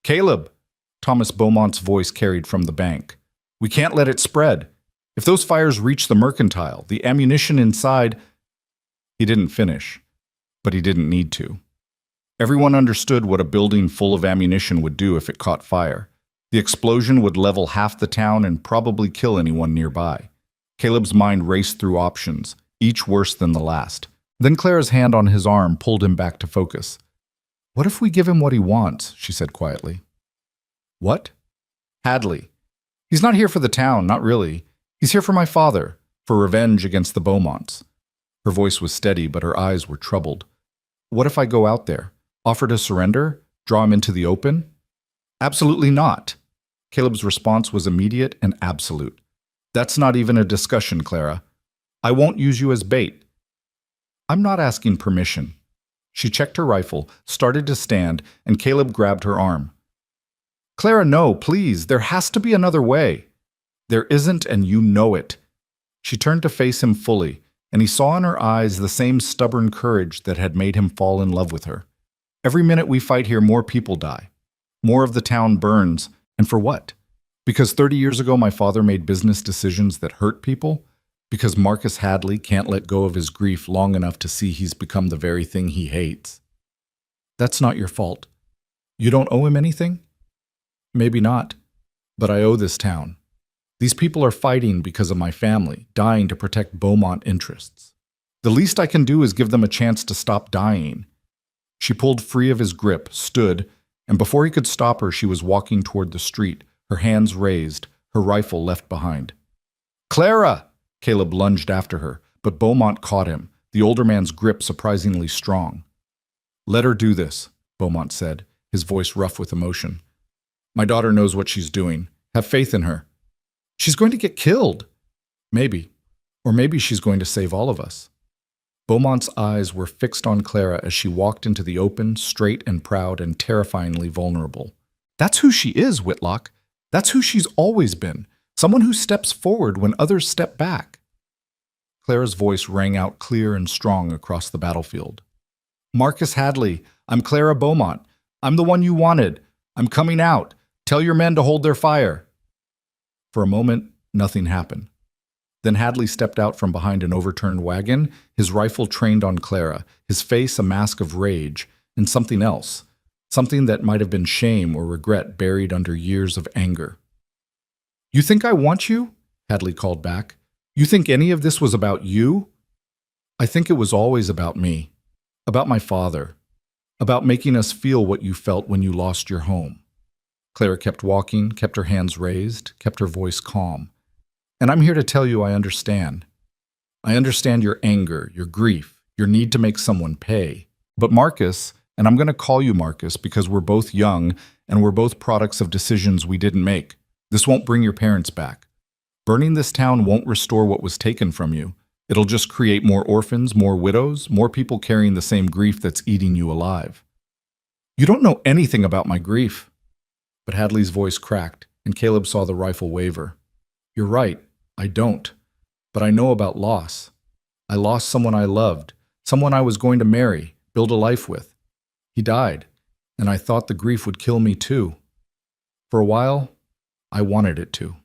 Caleb, Thomas Beaumont's voice carried from the bank. We can't let it spread. If those fires reach the mercantile, the ammunition inside... He didn't finish, but he didn't need to. Everyone understood what a building full of ammunition would do if it caught fire. The explosion would level half the town and probably kill anyone nearby. Caleb's mind raced through options, each worse than the last. Then Clara's hand on his arm pulled him back to focus. What if we give him what he wants? She said quietly. What? Hadley. He's not here for the town, not really. He's here for my father, for revenge against the Beaumonts. Her voice was steady, but her eyes were troubled. What if I go out there? Offer to surrender? Draw him into the open? Absolutely not. Caleb's response was immediate and absolute. That's not even a discussion, Clara. I won't use you as bait. I'm not asking permission. She checked her rifle, started to stand, and Caleb grabbed her arm. Clara, no, please. There has to be another way. There isn't, and you know it. She turned to face him fully, and he saw in her eyes the same stubborn courage that had made him fall in love with her. Every minute we fight here, more people die. More of the town burns. And for what? Because 30 years ago my father made business decisions that hurt people? Because Marcus Hadley can't let go of his grief long enough to see he's become the very thing he hates? That's not your fault. You don't owe him anything? Maybe not. But I owe this town. These people are fighting because of my family, dying to protect Beaumont interests. The least I can do is give them a chance to stop dying. She pulled free of his grip, stood, and before he could stop her, she was walking toward the street, her hands raised, her rifle left behind. Clara! Caleb lunged after her, but Beaumont caught him, the older man's grip surprisingly strong. Let her do this, Beaumont said, his voice rough with emotion. My daughter knows what she's doing. Have faith in her. She's going to get killed. Maybe. Or maybe she's going to save all of us. Beaumont's eyes were fixed on Clara as she walked into the open, straight and proud and terrifyingly vulnerable. That's who she is, Whitlock. That's who she's always been. Someone who steps forward when others step back. Clara's voice rang out clear and strong across the battlefield. Marcus Hadley, I'm Clara Beaumont. I'm the one you wanted. I'm coming out. Tell your men to hold their fire. For a moment, nothing happened. Then Hadley stepped out from behind an overturned wagon, his rifle trained on Clara, his face a mask of rage, and something else, something that might have been shame or regret buried under years of anger. You think I want you? Hadley called back. You think any of this was about you? I think it was always about me, about my father, about making us feel what you felt when you lost your home. Clara kept walking, kept her hands raised, kept her voice calm. And I'm here to tell you I understand. I understand your anger, your grief, your need to make someone pay. But Marcus, and I'm going to call you Marcus because we're both young and we're both products of decisions we didn't make. This won't bring your parents back. Burning this town won't restore what was taken from you. It'll just create more orphans, more widows, more people carrying the same grief that's eating you alive. You don't know anything about my grief. But Hadley's voice cracked, and Caleb saw the rifle waver. You're right. I don't. But I know about loss. I lost someone I loved, someone I was going to marry, build a life with. He died, and I thought the grief would kill me too. For a while, I wanted it to.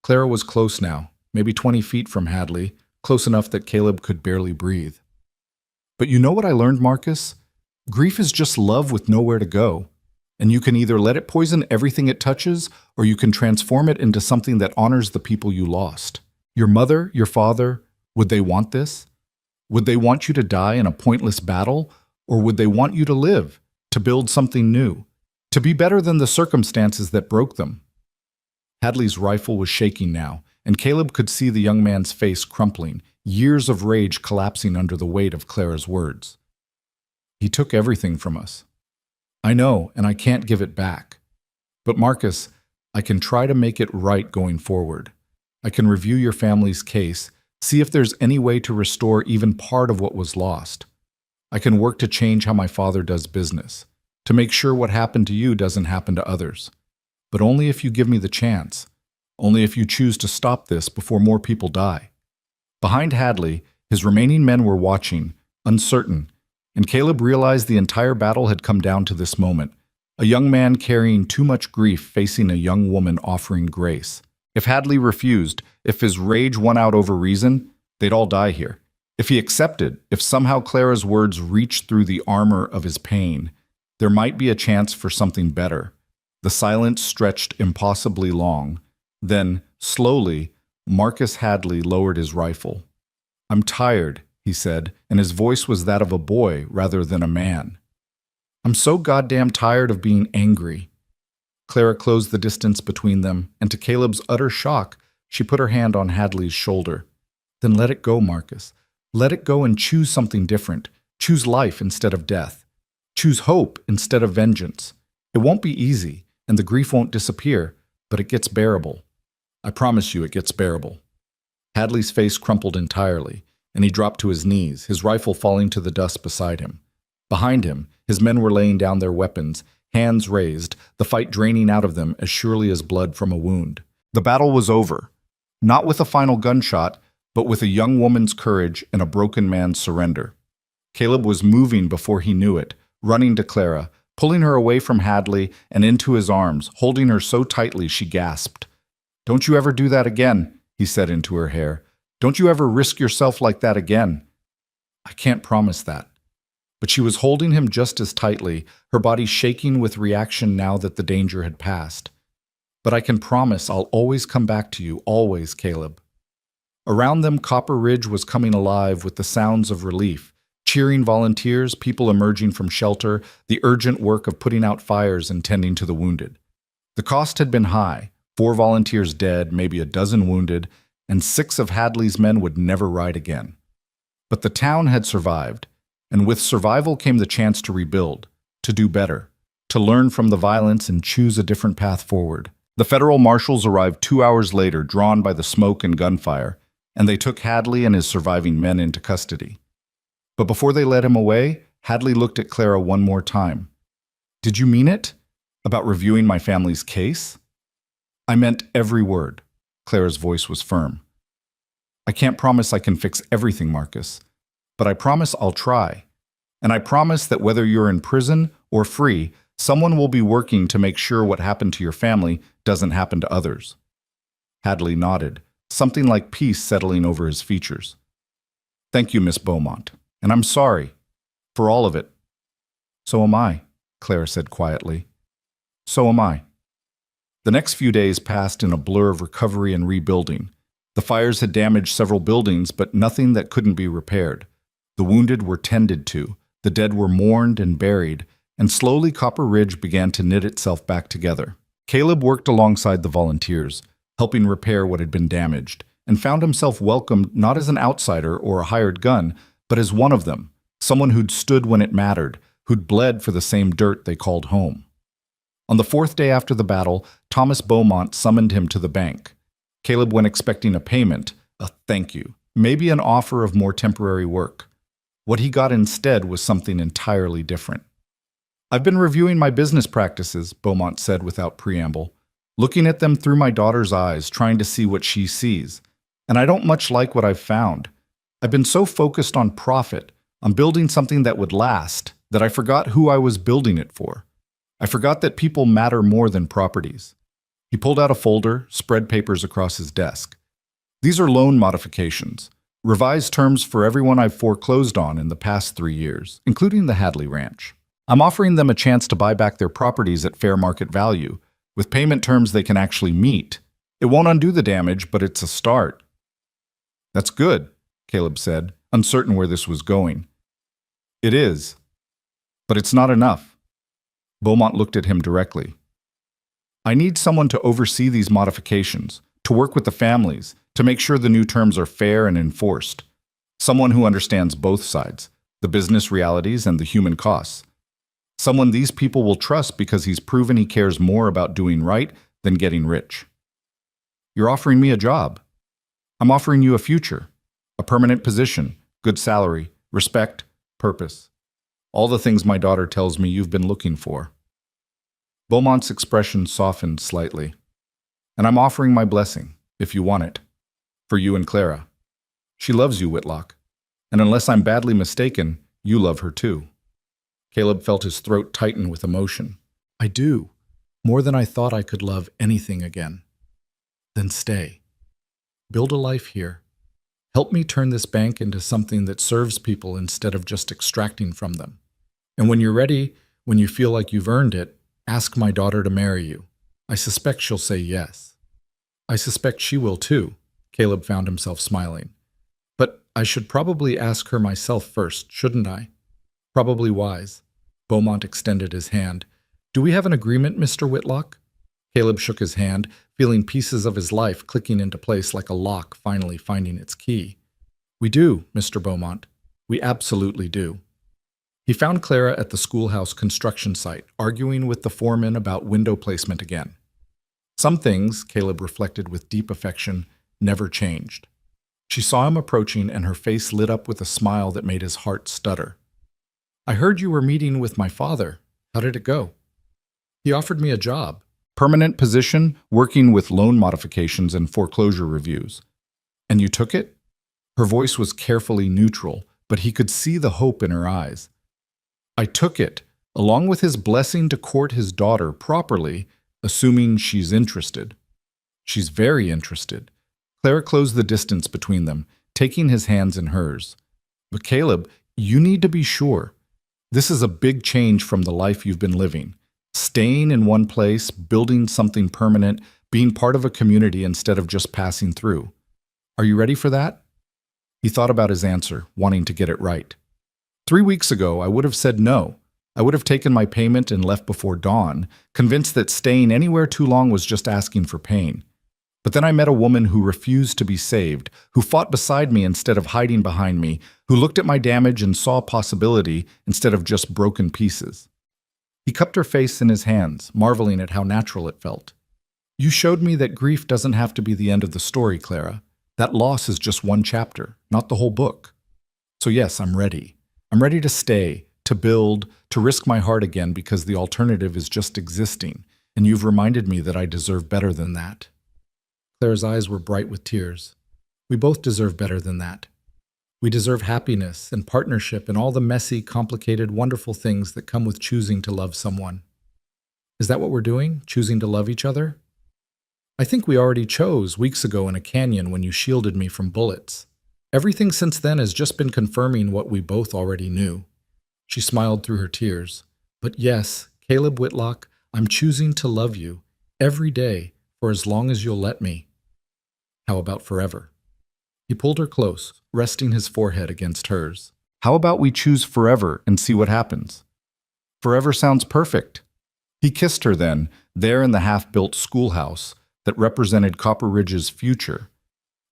Clara was close now, maybe 20 feet from Hadley, close enough that Caleb could barely breathe. But you know what I learned, Marcus? Grief is just love with nowhere to go. And you can either let it poison everything it touches, or you can transform it into something that honors the people you lost. Your mother, your father, would they want this? Would they want you to die in a pointless battle, or would they want you to live, to build something new, to be better than the circumstances that broke them? Hadley's rifle was shaking now, and Caleb could see the young man's face crumpling, years of rage collapsing under the weight of Clara's words. He took everything from us. I know, and I can't give it back. But Marcus, I can try to make it right going forward. I can review your family's case, see if there's any way to restore even part of what was lost. I can work to change how my father does business, to make sure what happened to you doesn't happen to others. But only if you give me the chance. Only if you choose to stop this before more people die. Behind Hadley, his remaining men were watching, uncertain, and Caleb realized the entire battle had come down to this moment. A young man carrying too much grief facing a young woman offering grace. If Hadley refused, if his rage won out over reason, they'd all die here. If he accepted, if somehow Clara's words reached through the armor of his pain, there might be a chance for something better. The silence stretched impossibly long. Then, slowly, Marcus Hadley lowered his rifle. "I'm tired," he said, and his voice was that of a boy rather than a man. "I'm so goddamn tired of being angry." Clara closed the distance between them, and to Caleb's utter shock, she put her hand on Hadley's shoulder. "Then let it go, Marcus. Let it go and choose something different. Choose life instead of death. Choose hope instead of vengeance. It won't be easy, and the grief won't disappear, but it gets bearable. I promise you it gets bearable." Hadley's face crumpled entirely, and he dropped to his knees, his rifle falling to the dust beside him. Behind him, his men were laying down their weapons, hands raised, the fight draining out of them as surely as blood from a wound. The battle was over, not with a final gunshot, but with a young woman's courage and a broken man's surrender. Caleb was moving before he knew it, running to Clara, pulling her away from Hadley and into his arms, holding her so tightly she gasped. "Don't you ever do that again," he said into her hair. "Don't you ever risk yourself like that again." "I can't promise that." But she was holding him just as tightly, her body shaking with reaction now that the danger had passed. "But I can promise I'll always come back to you, always, Caleb." Around them, Copper Ridge was coming alive with the sounds of relief. Cheering volunteers, people emerging from shelter, the urgent work of putting out fires and tending to the wounded. The cost had been high, 4 volunteers dead, maybe a dozen wounded, and 6 of Hadley's men would never ride again. But the town had survived, and with survival came the chance to rebuild, to do better, to learn from the violence and choose a different path forward. The federal marshals arrived 2 hours later, drawn by the smoke and gunfire, and they took Hadley and his surviving men into custody. But before they led him away, Hadley looked at Clara one more time. "Did you mean it? About reviewing my family's case?" "I meant every word." Clara's voice was firm. "I can't promise I can fix everything, Marcus, but I promise I'll try. And I promise that whether you're in prison or free, someone will be working to make sure what happened to your family doesn't happen to others." Hadley nodded, something like peace settling over his features. "Thank you, Miss Beaumont, and I'm sorry for all of it." "So am I," Clara said quietly. "So am I." The next few days passed in a blur of recovery and rebuilding. The fires had damaged several buildings, but nothing that couldn't be repaired. The wounded were tended to, the dead were mourned and buried, and slowly Copper Ridge began to knit itself back together. Caleb worked alongside the volunteers, helping repair what had been damaged, and found himself welcomed not as an outsider or a hired gun, but as one of them, someone who'd stood when it mattered, who'd bled for the same dirt they called home. On the 4th day after the battle, Thomas Beaumont summoned him to the bank. Caleb went expecting a payment, a thank you, maybe an offer of more temporary work. What he got instead was something entirely different. "I've been reviewing my business practices," Beaumont said without preamble, "looking at them through my daughter's eyes, trying to see what she sees. And I don't much like what I've found. I've been so focused on profit, on building something that would last, that I forgot who I was building it for. I forgot that people matter more than properties." He pulled out a folder, spread papers across his desk. "These are loan modifications, revised terms for everyone I've foreclosed on in the past 3 years, including the Hadley Ranch. I'm offering them a chance to buy back their properties at fair market value, with payment terms they can actually meet. It won't undo the damage, but it's a start." "That's good," Caleb said, uncertain where this was going. "It is. But it's not enough." Beaumont looked at him directly. "I need someone to oversee these modifications, to work with the families, to make sure the new terms are fair and enforced. Someone who understands both sides, the business realities and the human costs. Someone these people will trust because he's proven he cares more about doing right than getting rich. You're offering me a job. I'm offering you a future, a permanent position, good salary, respect, purpose. All the things my daughter tells me you've been looking for. Beaumont's expression softened slightly. And I'm offering my blessing, if you want it, for you and Clara. She loves you, Whitlock. And unless I'm badly mistaken, you love her too. Caleb felt his throat tighten with emotion. I do, more than I thought I could love anything again. Then stay. Build a life here. Help me turn this bank into something that serves people instead of just extracting from them. And when you're ready, when you feel like you've earned it, ask my daughter to marry you. I suspect she'll say yes. I suspect she will too. Caleb found himself smiling. But I should probably ask her myself first, shouldn't I? Probably wise. Beaumont extended his hand. Do we have an agreement, Mr. Whitlock? Caleb shook his hand, feeling pieces of his life clicking into place like a lock finally finding its key. We do, Mr. Beaumont. We absolutely do. He found Clara at the schoolhouse construction site, arguing with the foreman about window placement again. Some things, Caleb reflected with deep affection, never changed. She saw him approaching, and her face lit up with a smile that made his heart stutter. I heard you were meeting with my father. How did it go? He offered me a job. Permanent position, working with loan modifications and foreclosure reviews. And you took it? Her voice was carefully neutral, but he could see the hope in her eyes. I took it, along with his blessing to court his daughter properly, assuming she's interested. She's very interested. Clara closed the distance between them, taking his hands in hers. But Caleb, you need to be sure. This is a big change from the life you've been living. Staying in one place, building something permanent, being part of a community instead of just passing through. Are you ready for that? He thought about his answer, wanting to get it right. 3 weeks ago, I would have said no. I would have taken my payment and left before dawn, convinced that staying anywhere too long was just asking for pain. But then I met a woman who refused to be saved, who fought beside me instead of hiding behind me, who looked at my damage and saw possibility instead of just broken pieces. He cupped her face in his hands, marveling at how natural it felt. You showed me that grief doesn't have to be the end of the story, Clara. That loss is just one chapter, not the whole book. So yes, I'm ready. I'm ready to stay, to build, to risk my heart again because the alternative is just existing, and you've reminded me that I deserve better than that. Clara's eyes were bright with tears. We both deserve better than that. We deserve happiness and partnership and all the messy, complicated, wonderful things that come with choosing to love someone. Is that what we're doing? Choosing to love each other? I think we already chose weeks ago in a canyon when you shielded me from bullets. Everything since then has just been confirming what we both already knew. She smiled through her tears. But yes, Caleb Whitlock, I'm choosing to love you every day for as long as you'll let me. How about forever? He pulled her close, resting his forehead against hers. How about we choose forever and see what happens? Forever sounds perfect. He kissed her then, there in the half-built schoolhouse that represented Copper Ridge's future,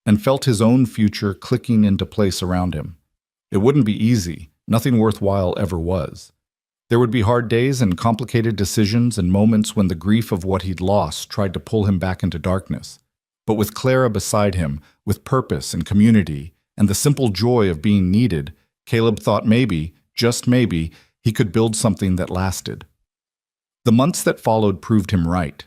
and felt his own future clicking into place around him. It wouldn't be easy. Nothing worthwhile ever was. There would be hard days and complicated decisions and moments when the grief of what he'd lost tried to pull him back into darkness. But with Clara beside him, with purpose and community, and the simple joy of being needed, Caleb thought maybe, just maybe, he could build something that lasted. The months that followed proved him right.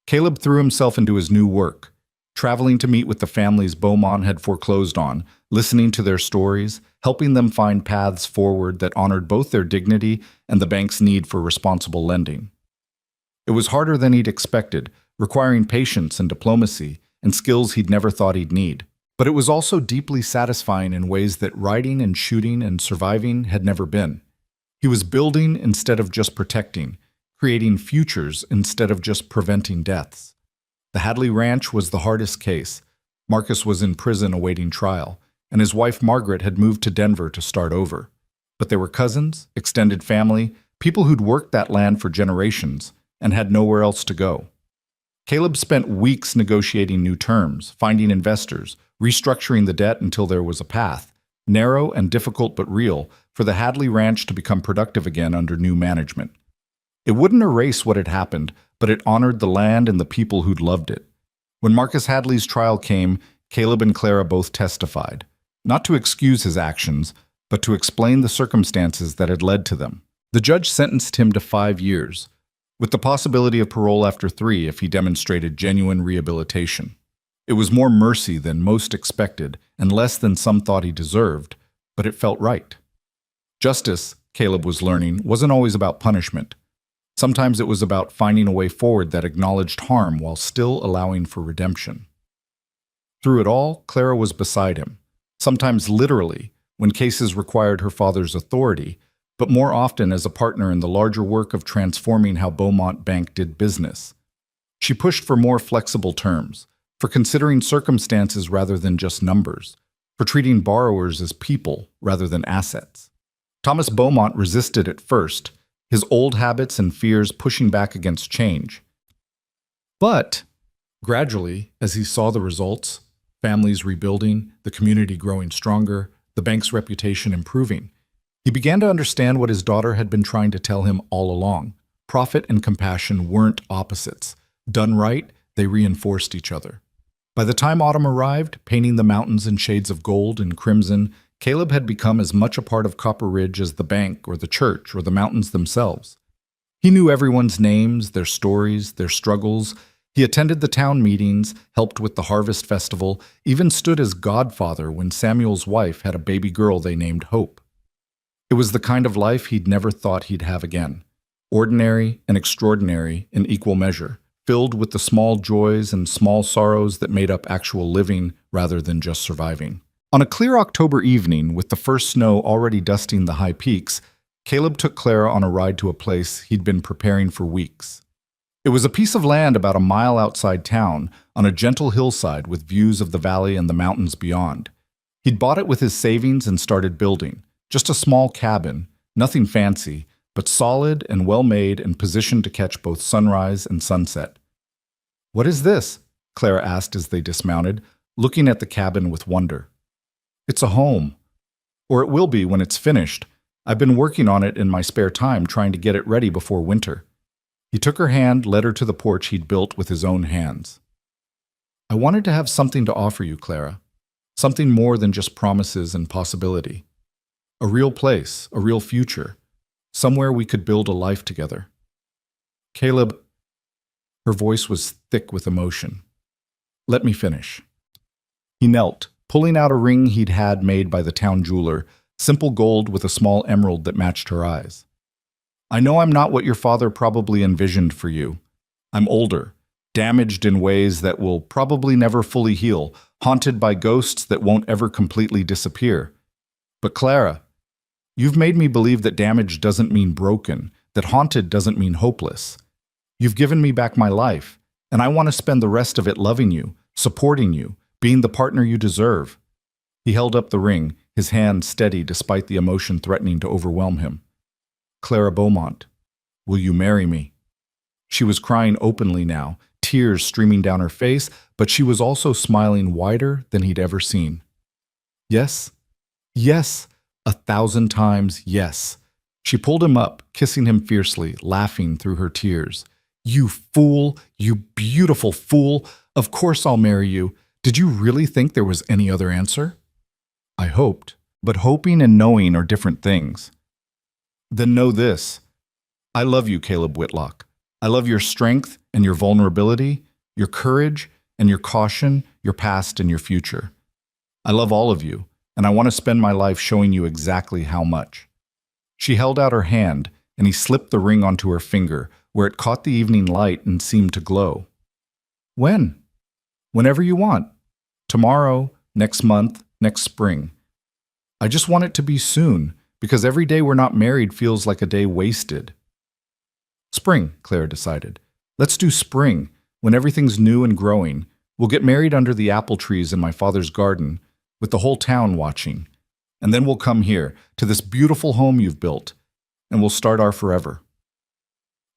Caleb threw himself into his new work, traveling to meet with the families Beaumont had foreclosed on, listening to their stories, helping them find paths forward that honored both their dignity and the bank's need for responsible lending. It was harder than he'd expected, requiring patience and diplomacy and skills he'd never thought he'd need. But it was also deeply satisfying in ways that writing and shooting and surviving had never been. He was building instead of just protecting, creating futures instead of just preventing deaths. The Hadley Ranch was the hardest case. Marcus was in prison awaiting trial, and his wife Margaret had moved to Denver to start over. But they were cousins, extended family, people who'd worked that land for generations and had nowhere else to go. Caleb spent weeks negotiating new terms, finding investors, restructuring the debt until there was a path, narrow and difficult but real, for the Hadley Ranch to become productive again under new management. It wouldn't erase what had happened, but it honored the land and the people who'd loved it. When Marcus Hadley's trial came, Caleb and Clara both testified, not to excuse his actions, but to explain the circumstances that had led to them. The judge sentenced him to 5 years, with the possibility of parole after 3 if he demonstrated genuine rehabilitation. It was more mercy than most expected and less than some thought he deserved, but it felt right. Justice, Caleb was learning, wasn't always about punishment. Sometimes it was about finding a way forward that acknowledged harm while still allowing for redemption. Through it all, Clara was beside him, sometimes literally, when cases required her father's authority, but more often as a partner in the larger work of transforming how Beaumont Bank did business. She pushed for more flexible terms, for considering circumstances rather than just numbers, for treating borrowers as people rather than assets. Thomas Beaumont resisted at first, his old habits and fears pushing back against change. But, gradually, as he saw the results, families rebuilding, the community growing stronger, the bank's reputation improving, he began to understand what his daughter had been trying to tell him all along. Profit and compassion weren't opposites. Done right, they reinforced each other. By the time autumn arrived, painting the mountains in shades of gold and crimson, Caleb had become as much a part of Copper Ridge as the bank or the church or the mountains themselves. He knew everyone's names, their stories, their struggles. He attended the town meetings, helped with the harvest festival, even stood as godfather when Samuel's wife had a baby girl they named Hope. It was the kind of life he'd never thought he'd have again. Ordinary and extraordinary in equal measure, filled with the small joys and small sorrows that made up actual living rather than just surviving. On a clear October evening, with the first snow already dusting the high peaks, Caleb took Clara on a ride to a place he'd been preparing for weeks. It was a piece of land about a mile outside town, on a gentle hillside with views of the valley and the mountains beyond. He'd bought it with his savings and started building. Just a small cabin, nothing fancy, but solid and well-made and positioned to catch both sunrise and sunset. "What is this?" Clara asked as they dismounted, looking at the cabin with wonder. "It's a home. Or it will be when it's finished. I've been working on it in my spare time, trying to get it ready before winter." He took her hand, led her to the porch he'd built with his own hands. "I wanted to have something to offer you, Clara. Something more than just promises and possibility. A real place, a real future. Somewhere we could build a life together." "Caleb," her voice was thick with emotion. "Let me finish." He knelt, pulling out a ring he'd had made by the town jeweler, simple gold with a small emerald that matched her eyes. "I know I'm not what your father probably envisioned for you. I'm older, damaged in ways that will probably never fully heal, haunted by ghosts that won't ever completely disappear. But Clara, you've made me believe that damage doesn't mean broken, that haunted doesn't mean hopeless. You've given me back my life, and I want to spend the rest of it loving you, supporting you, being the partner you deserve." He held up the ring, his hand steady despite the emotion threatening to overwhelm him. "Clara Beaumont, will you marry me?" She was crying openly now, tears streaming down her face, but she was also smiling wider than he'd ever seen. "Yes, yes, 1,000 times yes." She pulled him up, kissing him fiercely, laughing through her tears. "You fool, you beautiful fool. Of course I'll marry you. Did you really think there was any other answer?" "I hoped, but hoping and knowing are different things." "Then know this. I love you, Caleb Whitlock. I love your strength and your vulnerability, your courage and your caution, your past and your future. I love all of you, and I want to spend my life showing you exactly how much." She held out her hand, and he slipped the ring onto her finger, where it caught the evening light and seemed to glow. "When?" "Whenever you want. Tomorrow, next month, next spring. I just want it to be soon, because every day we're not married feels like a day wasted." "Spring," Clara decided. "Let's do spring, when everything's new and growing. We'll get married under the apple trees in my father's garden, with the whole town watching. And then we'll come here, to this beautiful home you've built, and we'll start our forever."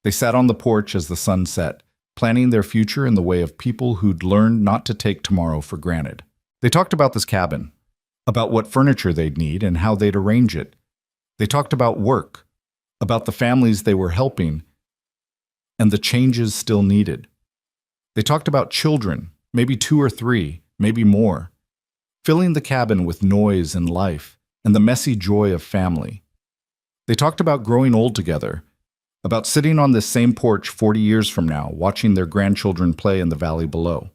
They sat on the porch as the sun set, planning their future in the way of people who'd learned not to take tomorrow for granted. They talked about this cabin, about what furniture they'd need and how they'd arrange it. They talked about work, about the families they were helping, and the changes still needed. They talked about children, maybe 2 or 3, maybe more, filling the cabin with noise and life and the messy joy of family. They talked about growing old together, about sitting on this same porch 40 years from now, watching their grandchildren play in the valley below.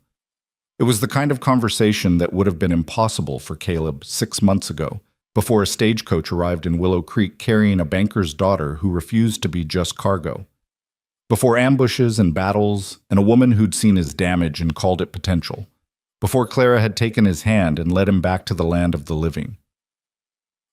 It was the kind of conversation that would have been impossible for Caleb 6 months ago, before a stagecoach arrived in Willow Creek carrying a banker's daughter who refused to be just cargo. Before ambushes and battles, and a woman who'd seen his damage and called it potential. Before Clara had taken his hand and led him back to the land of the living.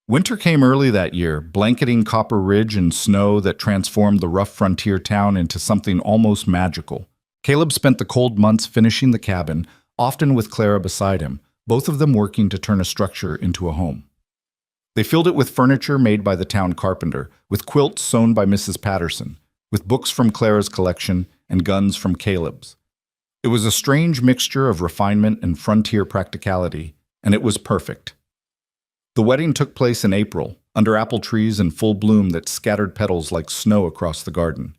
Winter came early that year, blanketing Copper Ridge in snow that transformed the rough frontier town into something almost magical. Caleb spent the cold months finishing the cabin, often with Clara beside him, both of them working to turn a structure into a home. They filled it with furniture made by the town carpenter, with quilts sewn by Mrs. Patterson, with books from Clara's collection and guns from Caleb's. It was a strange mixture of refinement and frontier practicality, and it was perfect. The wedding took place in April, under apple trees in full bloom that scattered petals like snow across the garden.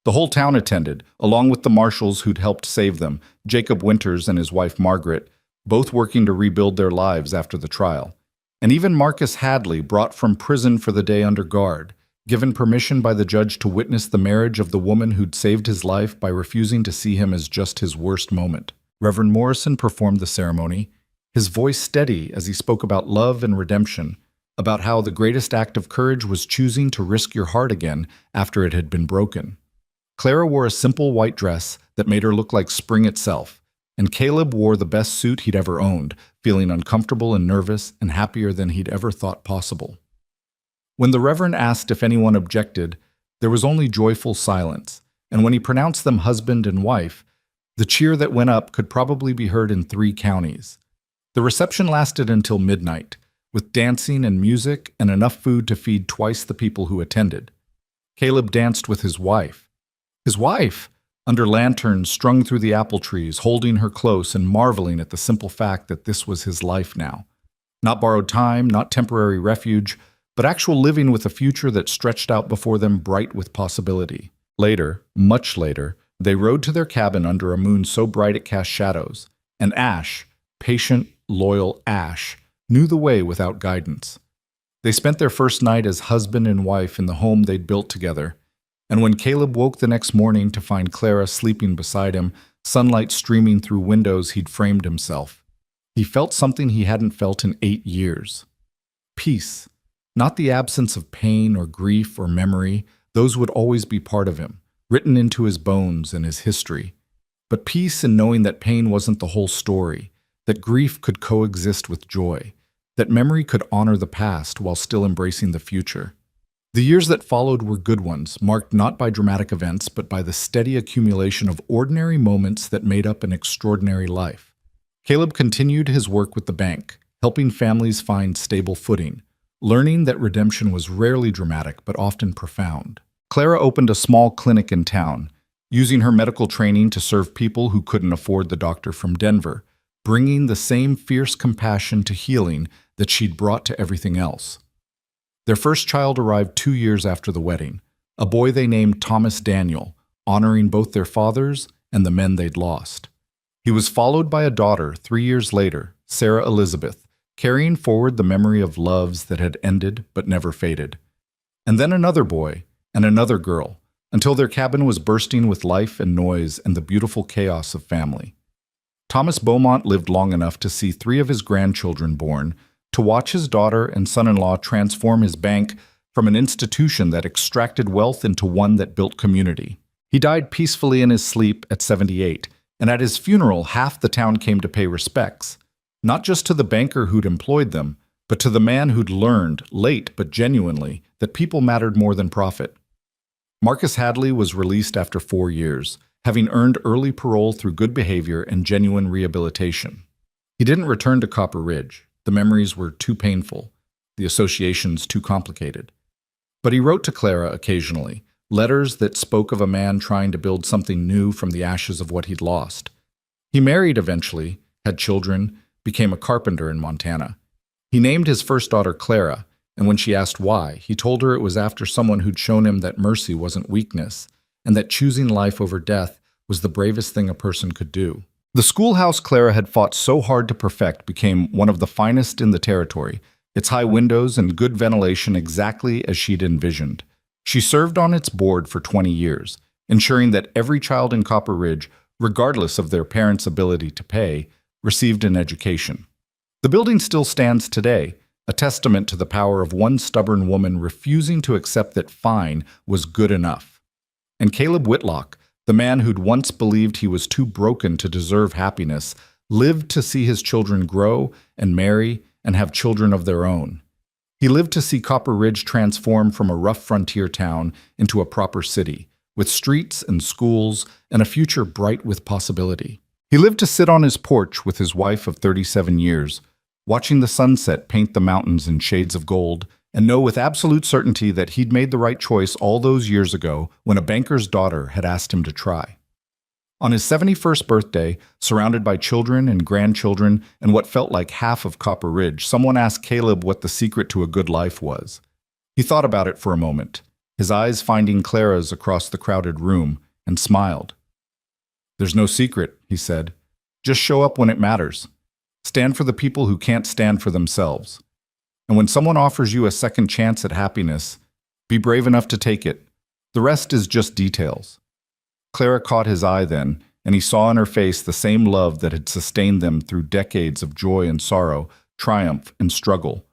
The whole town attended, along with the marshals who'd helped save them, Jacob Winters and his wife Margaret, both working to rebuild their lives after the trial. And even Marcus Hadley, brought from prison for the day under guard, given permission by the judge to witness the marriage of the woman who'd saved his life by refusing to see him as just his worst moment. Reverend Morrison performed the ceremony, his voice steady as he spoke about love and redemption, about how the greatest act of courage was choosing to risk your heart again after it had been broken. Clara wore a simple white dress that made her look like spring itself, and Caleb wore the best suit he'd ever owned, feeling uncomfortable and nervous and happier than he'd ever thought possible. When the Reverend asked if anyone objected, there was only joyful silence, and when he pronounced them husband and wife, the cheer that went up could probably be heard in 3 counties. The reception lasted until midnight, with dancing and music and enough food to feed twice the people who attended. Caleb danced with his wife. His wife! Under lanterns strung through the apple trees, holding her close and marveling at the simple fact that this was his life now. Not borrowed time, not temporary refuge, but actual living with a future that stretched out before them bright with possibility. Later, much later, they rode to their cabin under a moon so bright it cast shadows, and Ash, patient, loyal Ash, knew the way without guidance. They spent their first night as husband and wife in the home they'd built together, and when Caleb woke the next morning to find Clara sleeping beside him, sunlight streaming through windows he'd framed himself, he felt something he hadn't felt in 8 years. Peace. Not the absence of pain or grief or memory, those would always be part of him, written into his bones and his history. But peace in knowing that pain wasn't the whole story, that grief could coexist with joy, that memory could honor the past while still embracing the future. The years that followed were good ones, marked not by dramatic events, but by the steady accumulation of ordinary moments that made up an extraordinary life. Caleb continued his work with the bank, helping families find stable footing, learning that redemption was rarely dramatic but often profound. Clara opened a small clinic in town, using her medical training to serve people who couldn't afford the doctor from Denver, bringing the same fierce compassion to healing that she'd brought to everything else. Their first child arrived 2 years after the wedding, a boy they named Thomas Daniel, honoring both their fathers and the men they'd lost. He was followed by a daughter 3 years later, Sarah Elizabeth, carrying forward the memory of loves that had ended but never faded. And then another boy and another girl, until their cabin was bursting with life and noise and the beautiful chaos of family. Thomas Beaumont lived long enough to see 3 of his grandchildren born, to watch his daughter and son-in-law transform his bank from an institution that extracted wealth into one that built community. He died peacefully in his sleep at 78, and at his funeral half the town came to pay respects, not just to the banker who'd employed them, but to the man who'd learned, late but genuinely, that people mattered more than profit. Marcus Hadley was released after 4 years, having earned early parole through good behavior and genuine rehabilitation. He didn't return to Copper Ridge. The memories were too painful, the associations too complicated. But he wrote to Clara occasionally, letters that spoke of a man trying to build something new from the ashes of what he'd lost. He married eventually, had children, became a carpenter in Montana. He named his first daughter Clara, and when she asked why, he told her it was after someone who'd shown him that mercy wasn't weakness, and that choosing life over death was the bravest thing a person could do. The schoolhouse Clara had fought so hard to perfect became one of the finest in the territory, its high windows and good ventilation exactly as she'd envisioned. She served on its board for 20 years, ensuring that every child in Copper Ridge, regardless of their parents' ability to pay, received an education. The building still stands today, a testament to the power of one stubborn woman refusing to accept that fine was good enough. And Caleb Whitlock, the man who'd once believed he was too broken to deserve happiness, lived to see his children grow and marry and have children of their own. He lived to see Copper Ridge transform from a rough frontier town into a proper city, with streets and schools and a future bright with possibility. He lived to sit on his porch with his wife of 37 years, watching the sunset paint the mountains in shades of gold, and know with absolute certainty that he'd made the right choice all those years ago when a banker's daughter had asked him to try. On his 71st birthday, surrounded by children and grandchildren and what felt like half of Copper Ridge, someone asked Caleb what the secret to a good life was. He thought about it for a moment, his eyes finding Clara's across the crowded room, and smiled. "There's no secret," he said. "Just show up when it matters. Stand for the people who can't stand for themselves. And when someone offers you a second chance at happiness, be brave enough to take it. The rest is just details." Clara caught his eye then, and he saw in her face the same love that had sustained them through decades of joy and sorrow, triumph and struggle,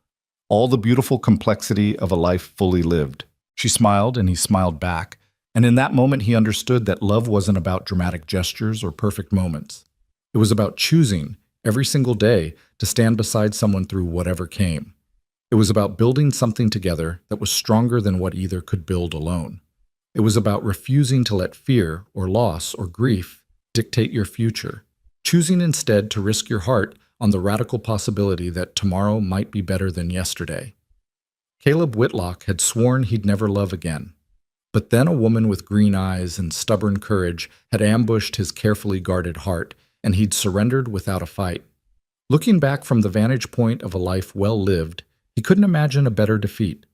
all the beautiful complexity of a life fully lived. She smiled, and he smiled back, and in that moment he understood that love wasn't about dramatic gestures or perfect moments. It was about choosing, every single day, to stand beside someone through whatever came. It was about building something together that was stronger than what either could build alone. It was about refusing to let fear or loss or grief dictate your future, choosing instead to risk your heart on the radical possibility that tomorrow might be better than yesterday. Caleb Whitlock had sworn he'd never love again, but then a woman with green eyes and stubborn courage had ambushed his carefully guarded heart, and he'd surrendered without a fight. Looking back from the vantage point of a life well lived, he couldn't imagine a better defeat.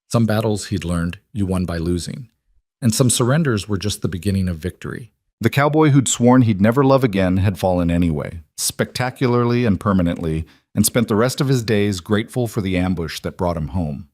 Some battles, he'd learned, you won by losing, and some surrenders were just the beginning of victory. The cowboy who'd sworn he'd never love again had fallen anyway, spectacularly and permanently, and spent the rest of his days grateful for the ambush that brought him home.